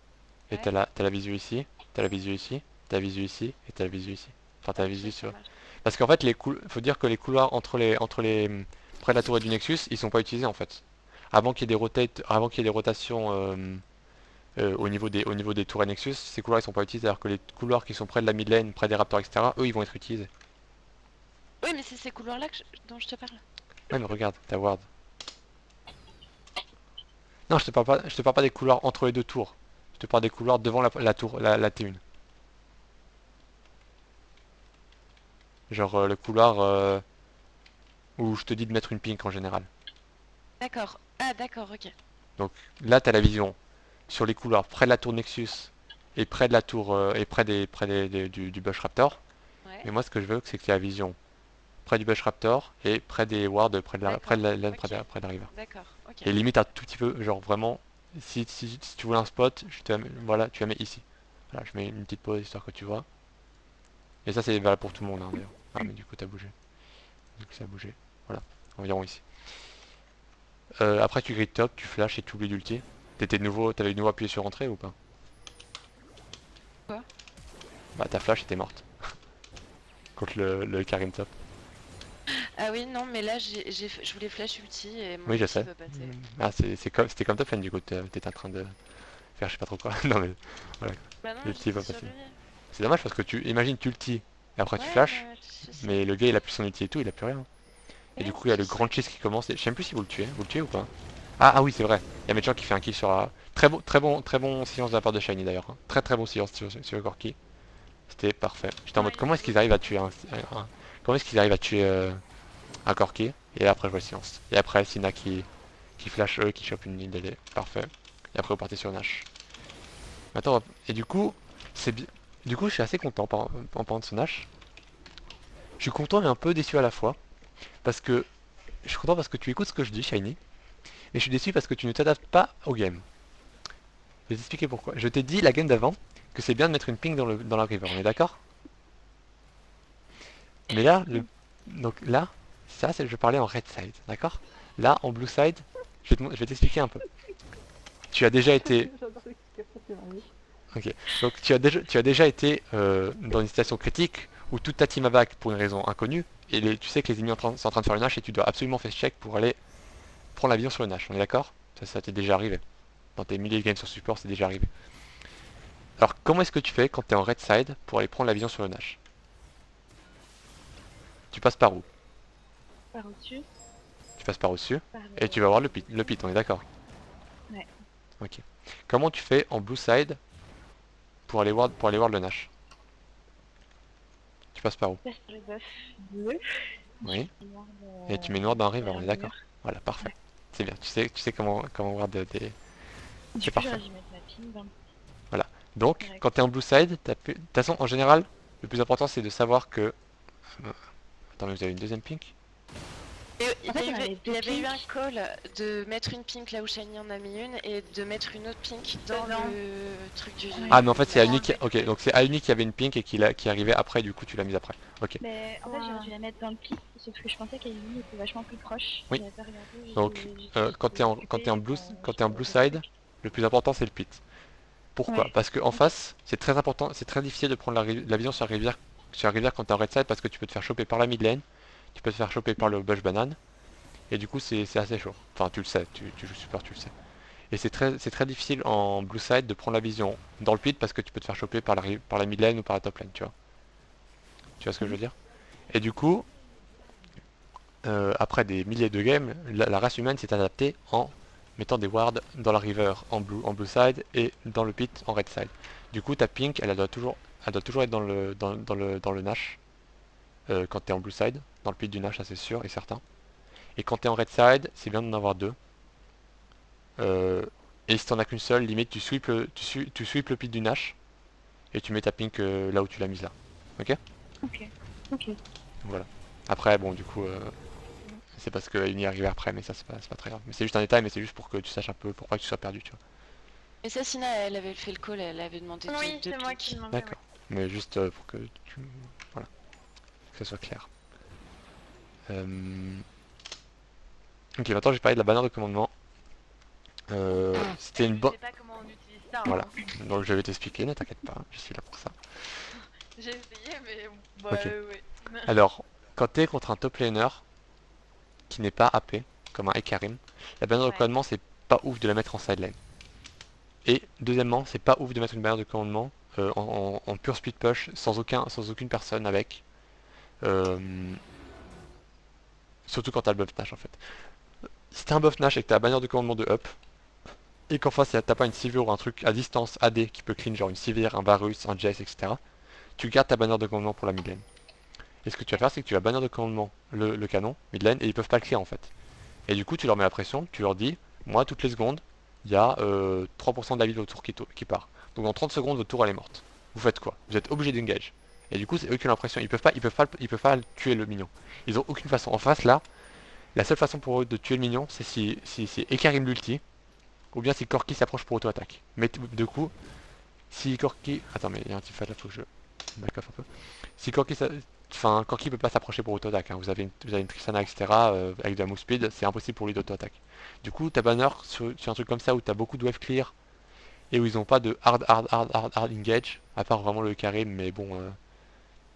et Ouais. t'as la visu ici, t'as la visu ici, t'as la visu ici, et t'as la visu ici. Enfin, t'as la Ok, visu ça sur... marche. Parce qu'en fait, faut dire que les couloirs près de la tour et du Nexus, ils sont pas utilisés en fait. Avant qu'il y ait des rotations au niveau des tours et Nexus, ces couloirs ils sont pas utilisés, alors que les couloirs qui sont près de la mid lane, près des raptors, etc., eux ils vont être utilisés. Oui, mais c'est ces couloirs-là dont je te parle. Ouais, mais regarde, ta ward. Non, je te parle pas des couloirs entre les deux tours. Je te parle des couloirs devant la tour, la T1. Genre le couloir où je te dis de mettre une pink en général. D'accord. Ah, d'accord, ok. Donc là, tu as la vision sur les couloirs près de la tour Nexus et près de la tour et du Bush Raptor. Ouais. Mais moi, ce que je veux, c'est que tu aies la vision près du Bush Raptor et près des wards, près D'accord. de la lane, Ok. près de la river. D'accord. Ok. Et limite un tout petit peu, genre vraiment, si tu voulais un spot, voilà, tu la mets ici. Voilà, je mets une petite pause histoire que tu vois. Et ça, c'est valable pour tout le monde, hein, d'ailleurs. Ah, mais du coup, t'as bougé. Du coup, ça a bougé. Voilà, environ ici. Après, tu grid top, tu flash et tu oublies d'ulti. T'avais de nouveau appuyé sur entrée ou pas? Quoi? Bah, ta flash était morte. Contre le Karim top. Ah oui, non, mais là, je voulais flash ulti et mon Oui, je ulti sais. veut passer. Ah, c'était comme top lane, du coup. T'étais en train de faire je sais pas trop quoi. Non, mais voilà. Bah non, L'ulti j'étais va sur passer. lui. C'est dommage parce que imagine tu ulti et après tu Ouais, flash. je sais. Mais le gars, il a plus son ulti et tout, il a plus rien. Et Ouais, du coup, il y a je le sais. grand cheese qui commence. Je sais même plus si vous le tuez. Vous le tuez ou pas? Ah oui, c'est vrai. Il y a Medjay qui fait un kill sur la... Très bon silence de la part de Shiny d'ailleurs, hein. Très bon silence sur le Corki. C'était parfait. J'étais en Non, mode il comment est est-ce beau qu'ils arrivent à celui-là. tuer comment est-ce qu'ils arrivent à tuer un Corki? Et après je vois le silence. Et après Sina qui flash eux, qui chope une ligne d'aller. Parfait. Et après vous partez sur Nash. Attends, et du coup, c'est bien. Du coup, je suis assez content en parlant de ce Nash. Je suis content et un peu déçu à la fois. Parce que je suis content parce que tu écoutes ce que je dis, Shiny. Et je suis déçu parce que tu ne t'adaptes pas au game. Je vais t'expliquer pourquoi. Je t'ai dit la game d'avant que c'est bien de mettre une ping dans la river, on est d'accord? Mais là, donc là, je parlais en red side, d'accord? Là, en blue side, je vais t'expliquer un peu. Tu as déjà été... J'adore l'explication, c'est magnifique. Ok. Donc tu as déjà été dans une situation critique où toute ta team a back pour une raison inconnue, et tu sais que les ennemis sont en train de faire le Nash et tu dois absolument faire check pour aller prendre la vision sur le Nash, on est d'accord? Ça t'est déjà arrivé. Dans tes milliers de games sur support, c'est déjà arrivé. Alors comment est-ce que tu fais quand tu es en red side pour aller prendre la vision sur le Nash? Tu passes par où? Par au-dessus, Tu passes par au-dessus par et tu vas voir le pit, on est d'accord? Ouais. Ok. Comment tu fais en blue side pour aller voir le Nash? Tu passes par où? passe par le buff bleu. Oui. Noir Et tu mets noir dans un river, derrière on est le d'accord? mur. Voilà, parfait. Ouais. C'est bien, tu sais comment voir des... Du C'est coup, j'aurais parfait. dû mettre ma ping dans le Voilà. Donc, direct. quand tu es en blue side, de toute façon, en général, le plus important c'est de savoir que... Attends, mais vous avez une deuxième pink? Et En fait, on avait il deux y avait eu un pinks. call de mettre une pink là où Shiny en a mis une et de mettre une autre pink dans Dedans. le truc du... Ah, mais en fait, c'est Ils ont Auni enlevé Ok, donc c'est Auni qui avait une pink et qui arrivait après, du coup, tu l'as mise après. Ok. Mais en fait, j'aurais dû la mettre dans le pit, sauf que je pensais qu'Aïmi était vachement plus proche. Oui. J'avais pas regardé, Donc, quand t'es en blue occupée, side, le plus important c'est le pit. Pourquoi? Ouais. Parce qu'en Ok. face, c'est très important, c'est très difficile de prendre la vision sur la rivière quand t'es en red side parce que tu peux te faire choper par la mid lane, tu peux te faire choper par le bush banane, et du coup c'est assez chaud. Enfin, tu le sais, tu joues support, tu le sais. Et c'est très difficile en blue side de prendre la vision dans le pit parce que tu peux te faire choper par la mid lane ou par la top lane, tu vois. Tu vois ce que je veux dire? Et du coup, après des milliers de games, la race humaine s'est adaptée en mettant des wards dans la river en blue side et dans le pit en red side. Du coup, ta pink, elle doit toujours être dans le Nash quand tu es en blue side, dans le pit du Nash, ça c'est sûr et certain. Et quand tu es en red side, c'est bien d'en avoir deux. Euh, et si t'en as qu'une seule, limite tu sweep le pit du Nash et tu mets ta pink là où tu l'as mise là. Ok? Ok. Ok. Voilà. Après, bon, du coup, c'est parce qu'il y arrive après, mais ça c'est pas très grave. Mais c'est juste un détail, mais c'est juste pour que tu saches un peu, pour pas que tu sois perdu, tu vois. Mais ça, Sina, elle avait fait le call, elle avait demandé Oui, deux c'est moi piques. qui demandais. D'accord. Mais juste pour que tu... Voilà. Que ce soit clair. Ok, maintenant j'ai parlé de la bannière de commandement. C'était une Je bonne... sais pas comment on utilise ça. Voilà. Hein. Donc je vais t'expliquer, ne t'inquiète pas, je suis là pour ça. J'ai essayé, mais bon, Ok. ouais. Alors, quand t'es contre un top laner qui n'est pas AP, comme un Ekarim, la bannière de Ouais. commandement c'est pas ouf de la mettre en side lane. Et deuxièmement, c'est pas ouf de mettre une bannière de commandement en pure split push sans aucune personne avec. Euh, Surtout quand t'as le buff Nash en fait. Si t'as un buff Nash et que t'as la bannière de commandement de up, et qu'en face t'as pas une Sivir ou un truc à distance AD qui peut clean genre une Sivir, un Varus, un Jace, etc. Tu gardes ta bannière de commandement pour la mid lane. Et ce que tu vas faire c'est que tu vas bannière de commandement le canon, mid lane, et ils peuvent pas le clear en fait. Et du coup tu leur mets la pression, tu leur dis, moi toutes les secondes, il y a 3% de la vie de votre tour qui part. Donc dans 30 secondes votre tour elle est morte. Vous faites quoi? Vous êtes obligé d'engage. Et du coup c'est eux qui ont l'impression, ils peuvent pas tuer le minion. Ils ont aucune façon. En face là, la seule façon pour eux de tuer le minion c'est si Ekarim l'ulti, ou bien si Corki s'approche pour auto-attaque. Mais du coup, si Corki... Attends mais il y a un petit fight là, faut que je back off un peu. Si Corki... Enfin, Corki peut pas s'approcher pour auto-attaque, hein. Vous avez une Tristana, etc. Avec de la move speed, c'est impossible pour lui d'auto-attaque. Du coup, ta banner sur un truc comme ça où t'as beaucoup de wave clear et où ils ont pas de hard engage, à part vraiment le Karim, mais bon,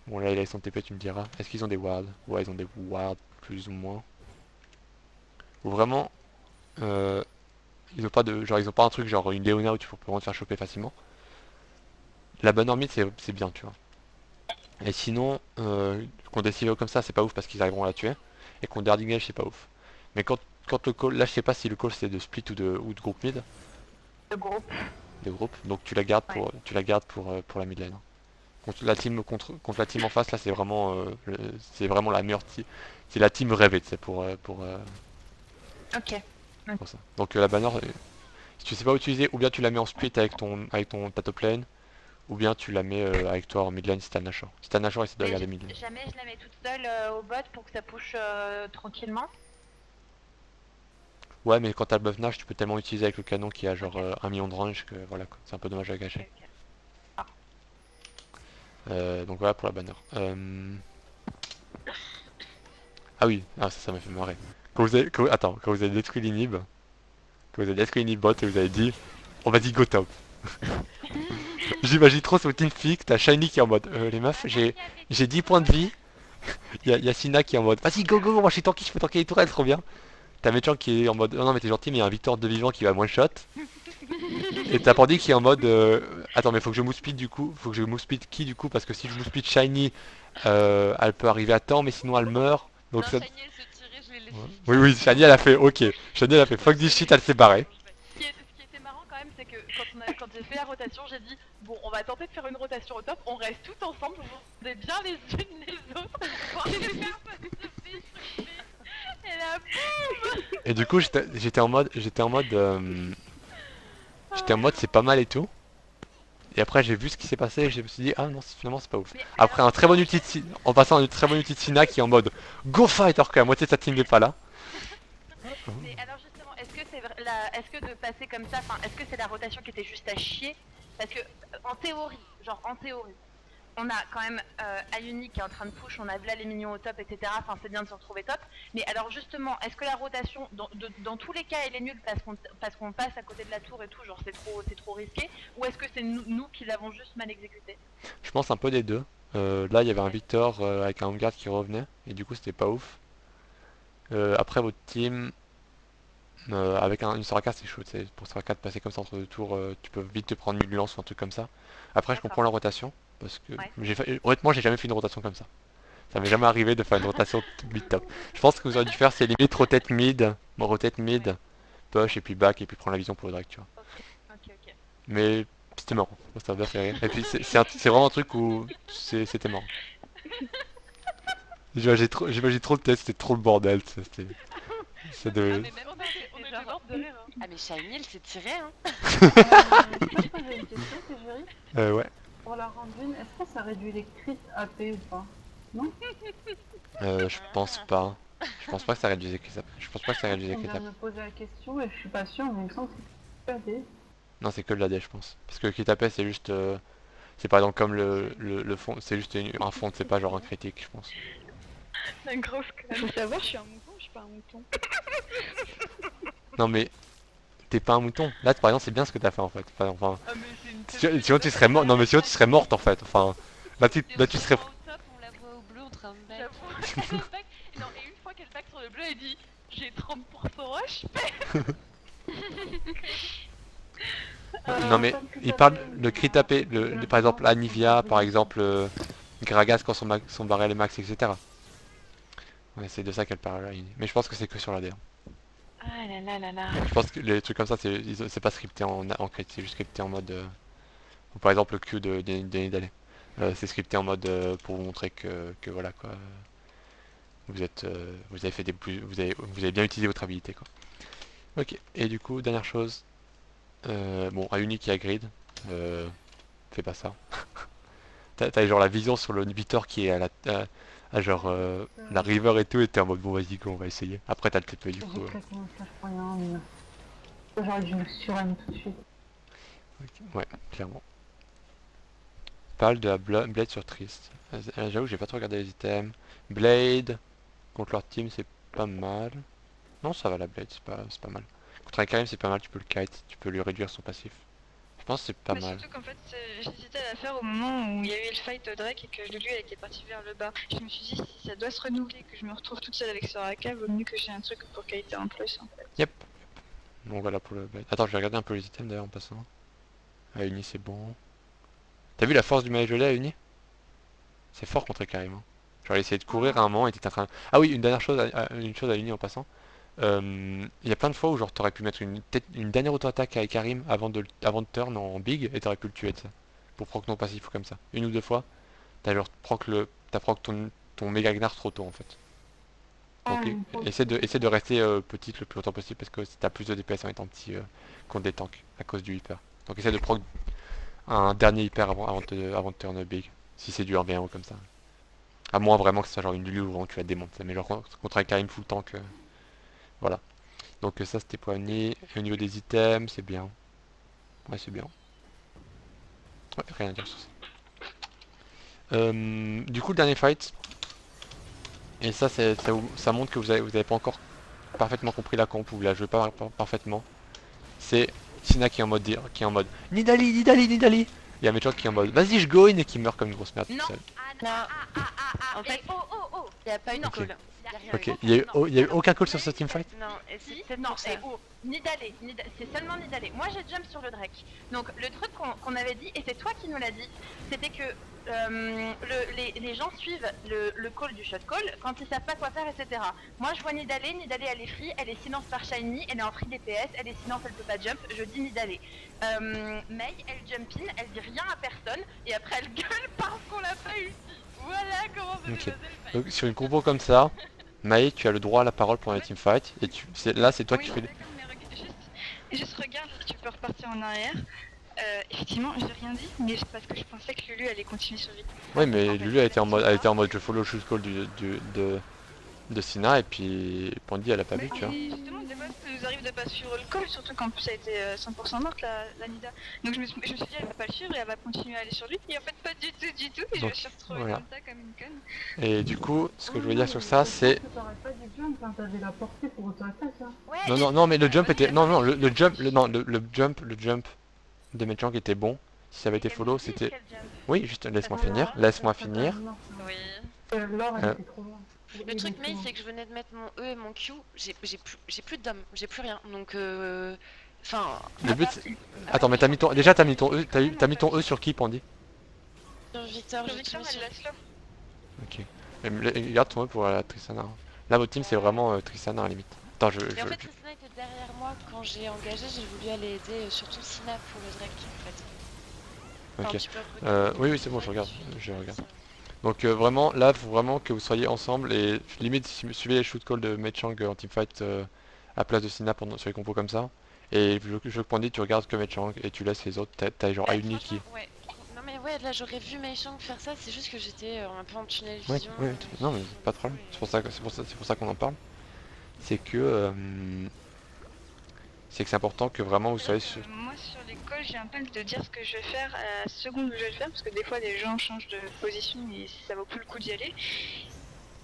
bon là il a son TP, tu me diras. Est-ce qu'ils ont des wards? Ouais, ils ont des wards, plus ou moins. Ou vraiment, euh, ils ont pas de, genre ils ont pas un truc genre une Léona où tu peux vraiment te faire choper facilement. La banner mid c'est bien, tu vois. Et sinon, qu'on décide comme ça, c'est pas ouf parce qu'ils arriveront à la tuer. Et qu'on hard engage, c'est pas ouf. Mais quand le call, là je sais pas si le call c'est de split ou de groupe mid, Le groupe. de groupe, donc tu la gardes pour la mid lane. Contre la team en face là c'est vraiment la meilleure team. C'est la team rêvée, c'est Ok. pour ça. Donc la banner, si tu sais pas utiliser, ou bien tu la mets en split avec ta top lane, ou bien tu la mets avec toi en mid lane si t'as Nashor. Si t'as Nashor, essaie de Mais regarder mid lane. jamais je la mets toute seule au bot pour que ça push tranquillement. Ouais, mais quand t'as le buff Nash, tu peux tellement utiliser avec le canon qui a genre Ok. 1 million de range que voilà quoi, c'est un peu dommage à gâcher. Ok. Donc voilà pour la banner. Ah oui, ça m'a fait marrer. Quand vous avez détruit l'inhib, bot et vous avez dit, on va dire go top. J'imagine trop sur Teamfic, t'as Shiny qui est en mode, les meufs, j'ai 10 points de vie. Y a Sina qui est en mode, vas-y go go, moi je suis tanky, je peux tanker les tourelles, trop bien. T'as Méchant qui est en mode, oh non mais t'es gentil, mais il y a un Victor de vivant qui va one shot. Et t'as Pandy qui est en mode, attends mais faut que je move speed du coup, faut que je move speed qui du coup, parce que si je move speed Shiny, elle peut arriver à temps, mais sinon elle meurt. Donc Non, ça... Shiny, elle se tirait, je l'ai laissé. Oui oui, Shiny elle a fait, ok. Shiny elle a fait fuck this shit, elle s'est barrée. Ce qui était marrant quand même, c'est que quand j'ai fait la rotation, j'ai dit bon, on va tenter de faire une rotation au top, on reste tout ensemble, on est bien les unes les autres, pour voir les personnes se détruire. Et là, Et du coup j'étais en mode, c'est pas mal et tout. Et après j'ai vu ce qui s'est passé et je me suis dit ah non finalement c'est pas ouf. Mais Après alors, un très bon ulti en passant un très bon ulti de Sina qui est en mode go fight alors que la moitié de sa team n'est pas là. mais alors justement, est-ce que de passer comme ça, enfin, est-ce que c'est la rotation qui était juste à chier? Parce que en théorie, on a quand même Ayuni qui est en train de push, on a là les minions au top, etc. Enfin, c'est bien de se retrouver top. Mais alors justement, est-ce que la rotation, dans tous les cas, elle est nulle parce qu'on passe à côté de la tour et tout, genre c'est trop risqué, ou est-ce que c'est nous qui l'avons juste mal exécuté? Je pense un peu des deux. Là il y avait un Victor avec un Vanguard qui revenait et du coup c'était pas ouf. Après votre team avec une Soraka c'est chaud, pour Soraka de passer comme ça entre deux tours, tu peux vite te prendre une lance ou un truc comme ça. Après je D'accord. comprends la rotation parce que Ouais. honnêtement j'ai jamais fait une rotation comme ça. Ça m'est jamais arrivé de faire une rotation mid top. Je pense que vous auriez dû faire c'est limite rotate mid, push et puis back et puis prendre la vision pour le direct tu vois. Ok. Mais c'était marrant, ça m'a bien fait rire. Et puis c'est vraiment un truc où c'était marrant. J'imagine trop le test, c'était trop le bordel. Ça ah, devait... mais même on était morts de rire. Hein. Ah, mais Shiny, elle s'est tirée, hein. J'ai une question, c'est jury. Ouais. Pour la randune, est-ce que ça réduit les crits AP ou pas? Je pense pas. Je pense pas que ça réduisait que ça. Je pense pas que ça réduisait On que vient ça. de me poser la question et je suis pas sûre, mais il me semble que c'est AP. Non, c'est que le AD, je pense. Parce que le crit AP, c'est juste. C'est par exemple comme le fond, c'est juste un fond, c'est pas genre un critique, je pense. Un gros Faut savoir, je suis un mouton, je suis pas un mouton. Non, mais t'es pas un mouton. Là, par exemple, c'est bien ce que t'as fait en fait. Enfin, Ah mais c'est une sinon tu serais mort. Non, mais sinon tu serais morte en fait. Enfin, là tu serais. Au top, on la voit au bleu en train de back. J'avoue, elle back. Non, et une fois qu'elle back sur le bleu, elle dit j'ai 30% rush. Non, mais il parle de crit AP. Par exemple, Anivia, par exemple, Gragas quand son barrel est max, etc. Ouais, c'est de ça qu'elle parle là. Mais je pense que c'est que sur la D. Ah là là là là. Je pense que les trucs comme ça, c'est pas scripté en crit, c'est juste scripté en mode. Ou par exemple le Q de Nidale. C'est scripté en mode pour vous montrer que voilà quoi. Vous avez fait vous avez bien utilisé votre habilité quoi. Ok, et du coup, dernière chose. Bon, Ayuni qui a grid. Fais pas ça. T'as genre la vision sur le Vitor qui est à genre la river et tout, et t'es en mode bon vas-y go, on va essayer. Après t'as le TP du coup. J'ai craqué mon flash pour rien, mais... J'aurais dû me suraimer tout de suite. Ok, ouais, clairement. Parle de la Blade sur Trist. J'avoue, j'ai pas trop regardé les items. Blade, contre leur team, c'est pas mal. Non, ça va la Blade, c'est pas mal. Contre un Karim, c'est pas mal, tu peux le kite, tu peux lui réduire son passif. Je pense que c'est pas Mais mal. surtout qu'en fait, j'hésitais à la faire au moment où il y a eu le fight Drake et que Lulu elle était partie vers le bas. Je me suis dit, si ça doit se renouveler, que je me retrouve toute seule avec Soraka, vaut mieux que j'ai un truc pour qualité en plus en fait. Yep. Donc voilà pour le Blade. Attends, je vais regarder un peu les items d'ailleurs en passant. À Uni, c'est bon. T'as vu la force du maillot gelé à Uni? C'est fort contre Karim. Hein. Genre, il essayait de courir à un moment et t'étais en train. Ah oui, une dernière chose, une chose à Uni en passant. Il y a plein de fois où genre t'aurais pu mettre une dernière auto-attaque avec Karim avant de turn en big et t'aurais pu le tuer de ça. Pour proc non passif ou comme ça. Une ou deux fois, t'as proc ton méga gnar trop tôt en fait. Donc essaie de rester petite le plus longtemps possible parce que t'as plus de DPS en étant petit contre des tanks à cause du hyper. Donc essaie de proc un dernier hyper avant de turn big. Si c'est du 1v1 ou comme ça. À moins vraiment que ce soit genre une Lulu où vraiment tu la démontes. Mais genre contre un Karim full tank, voilà. Donc ça c'était pour Annie. Et au niveau des items, c'est bien. Ouais, c'est bien. Ouais, rien à dire sur ça. Du coup, le dernier fight. Et ça, ça montre que vous avez pas encore parfaitement compris la comp, ou vous la jouez pas parfaitement. C'est Sina qui est en mode Nidali, Nidali, Nidali. Il y a Metro qui est en mode vas-y, je go in et qui meurt comme une grosse merde toute Non. seule. En fait, Oh oh oh. il n'y a pas eu de Ok. call. Y a rien Ok, eu. il y a eu aucun call sur ce teamfight. Non, et c'est peut-être Non, pour ça. et oh, Nidalé, c'est seulement Nidalé. Moi j'ai jump sur le Drake. Donc le truc qu'on avait dit, et c'est toi qui nous l'as dit, c'était que les gens suivent le call du shot call quand ils savent pas quoi faire, etc. Moi je vois Nidalé, Nidalé elle est free, elle est silence par Shiny, elle est en free DPS, elle est silence, elle peut pas jump, je dis Nidalé. Mei, elle jump in, elle dit rien à personne, et après elle gueule parce qu'on l'a pas eu. Voilà comment ça Ok. s'est passé le fight. Donc sur une compo comme ça, Maë, tu as le droit à la parole pendant les teamfights. Et là, c'est toi Oui, qui fais les... d'accord, mais juste regarde, tu peux repartir en arrière. Effectivement, j'ai rien dit, mais c'est parce que je pensais que Lulu allait continuer sur vite. Oui, mais Lulu a été en mode je follow shoot call de Sina, et puis Pandy elle a pas vu, tu vois. Mais justement, des fois, ça nous arrive de pas suivre le call, surtout qu'en plus, elle était 100% morte, la Nida. Donc je me suis dit, elle va pas le suivre et elle va continuer à aller sur lui. Et en fait, pas du tout. Et je me Donc, suis retrouvée voilà. comme ça, comme une conne. Et du coup, ce que je voulais dire sur ça, c'est... T'aurais pas du jump, hein, t'avais la portée pour auto-attaque, hein. Ouais, Non, et non, non, mais le puis, jump vas-y, était... Non, non, vas-y. le jump de Mechang était bon. Si ça avait été Elle follow, me dit c'était... qu'elle jump. Oui, juste laisse-moi Attends, finir, là, laisse-moi finir. Oui. L'or, elle Euh. était trop loin. Le truc, mais c'est que je venais de mettre mon E et mon Q, j'ai plus de dom, j'ai plus rien. Donc, enfin, Le but, c'est... Attends, mais déjà t'as mis ton E, t'as mis ton E sur qui, Pandy? sur Victor, Sur j'ai tout Victor, mis elle sur la slow. Ok. Garde ton E pour la Tristana. Là, votre team, c'est vraiment Tristana à la limite. Attends, Et en fait, Tristana était derrière moi quand j'ai engagé, j'ai voulu aller aider surtout Sina pour le Drake en fait. Enfin, Ok. tu peux regarder Oui, le oui, c'est bon, je Drake, regarde. puis- Je regarde. Donc vraiment, là, faut vraiment que vous soyez ensemble et limite suivez les shoot calls de Mechang en teamfight à place de Sina sur les compos comme ça. Et je Pandy, tu regardes que Mechang et tu laisses les autres. T'as genre Bah, Ayuni qui... franchement, ouais. Non mais ouais, là j'aurais vu Meishang faire ça, c'est juste que j'étais un peu en tunnel Ouais, vision. ouais, non mais pas de problème. C'est pour ça qu'on en parle. C'est que c'est important que vraiment vous soyez sur... Moi, sur les calls, j'ai un peu de dire ce que je vais faire à la seconde où je vais le faire, parce que des fois les gens changent de position et ça vaut plus le coup d'y aller.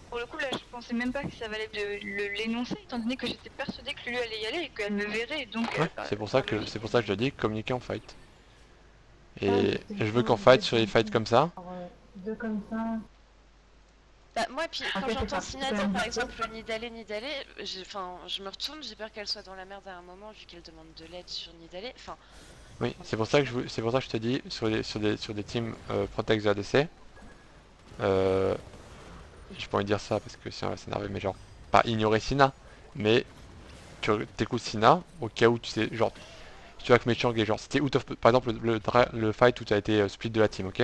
Pour le coup, là, je pensais même pas que ça valait de l'énoncer, étant donné que j'étais persuadée que Lulu allait y aller et qu'elle me verrait, donc... Ouais, c'est pour ça que je te dis communiquer en fight. Et je veux qu'en fight, sur les fights comme ça, Deux comme ça. Bah, moi, puis quand Ok, c'est j'entends ça. Sina C'est dire un par peu- exemple ni d'aller, je me retourne, j'ai peur qu'elle soit dans la merde à un moment vu qu'elle demande de l'aide sur ni d'aller. Enfin, oui, c'est pour ça que c'est pour ça que je te dis sur des teams Protect the ADC. J'ai pas envie de dire ça parce que sinon elle va s'énerver, mais genre pas ignorer Sina, mais tu t'écoutes Sina au cas où tu sais, genre si tu vois que Mechang est genre, c'était out of, par exemple le fight où tu as été split de la team, ok?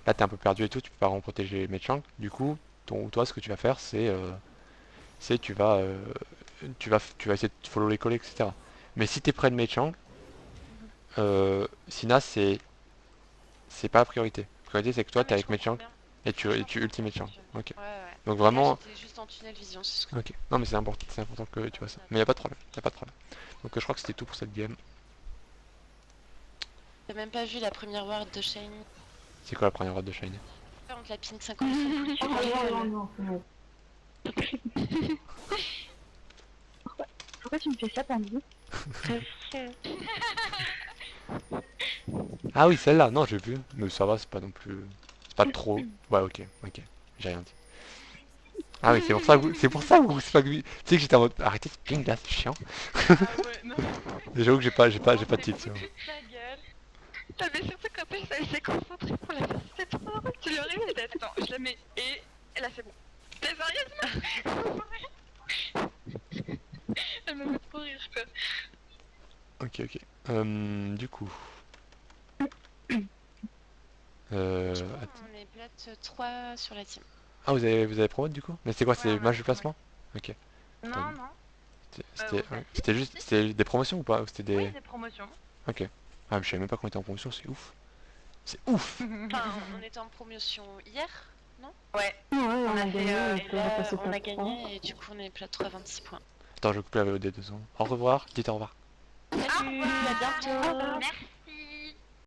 Là t'es un peu perdu et tout, tu peux pas vraiment protéger Mechang, du coup toi ce que tu vas faire c'est tu vas essayer de follow les collègues, etc. Mais si t'es près de Mechang, Sina c'est pas la priorité. La priorité c'est que toi ah, t'es mais je avec comprends Mechang bien. et Franchement, tu je ulti comprends ce que Mechang. tu veux dire. Ok. Ouais, ouais. Donc Et là, vraiment. j'étais juste en tunnel vision, c'est ce que... Ok. Non mais c'est important que tu vois ça. Mais y a pas de problème, y a pas de problème. Donc je crois que c'était tout pour cette game. T'as même pas vu la première ward de Shiny. C'est quoi la première route de Shiny? On te la ping 50 fois. Oh, non, non. Pourquoi tu me fais ça, Pambi? Ah oui, celle-là, non j'ai vu. Mais ça va, c'est pas non plus. C'est pas trop. Ouais, ok, j'ai rien dit. Ah oui, c'est pour ça que vous c'est pas que. Tu sais que j'étais en mode. Arrêtez de ping là, c'est chiant. Ah ouais, non. J'avoue que j'ai pas de tilt. C'est foutu de ta gueule. Ah, mais surtout quand elle s'est concentrée pour la faire cette fois, tu lui arrives et t'as attends, je la mets et là c'est bon. T'es sérieusement? Elle me fait trop rire quoi. Ok. Du coup. Attends. On est plate 3 sur la team. Ah vous avez promote du coup? Mais c'est quoi, Ouais, c'est on a match de promote. placement? Ok. Attends, Non, non. c'était juste c'était des promotions ou pas? Ou c'était Oui, des. des promotions. Ok. Ah mais je savais même pas qu'on était en promotion, c'est ouf. C'est ouf. Enfin, on était en promotion hier, non? Ouais. Ouais, on a fait, gagné, Et on a là, passé on a plat 3. gagné et du coup, on est plate 3, 26 points. Attends, je vais couper la VOD 2 secondes. Au revoir, dites au revoir. Salut, à bientôt! Merci.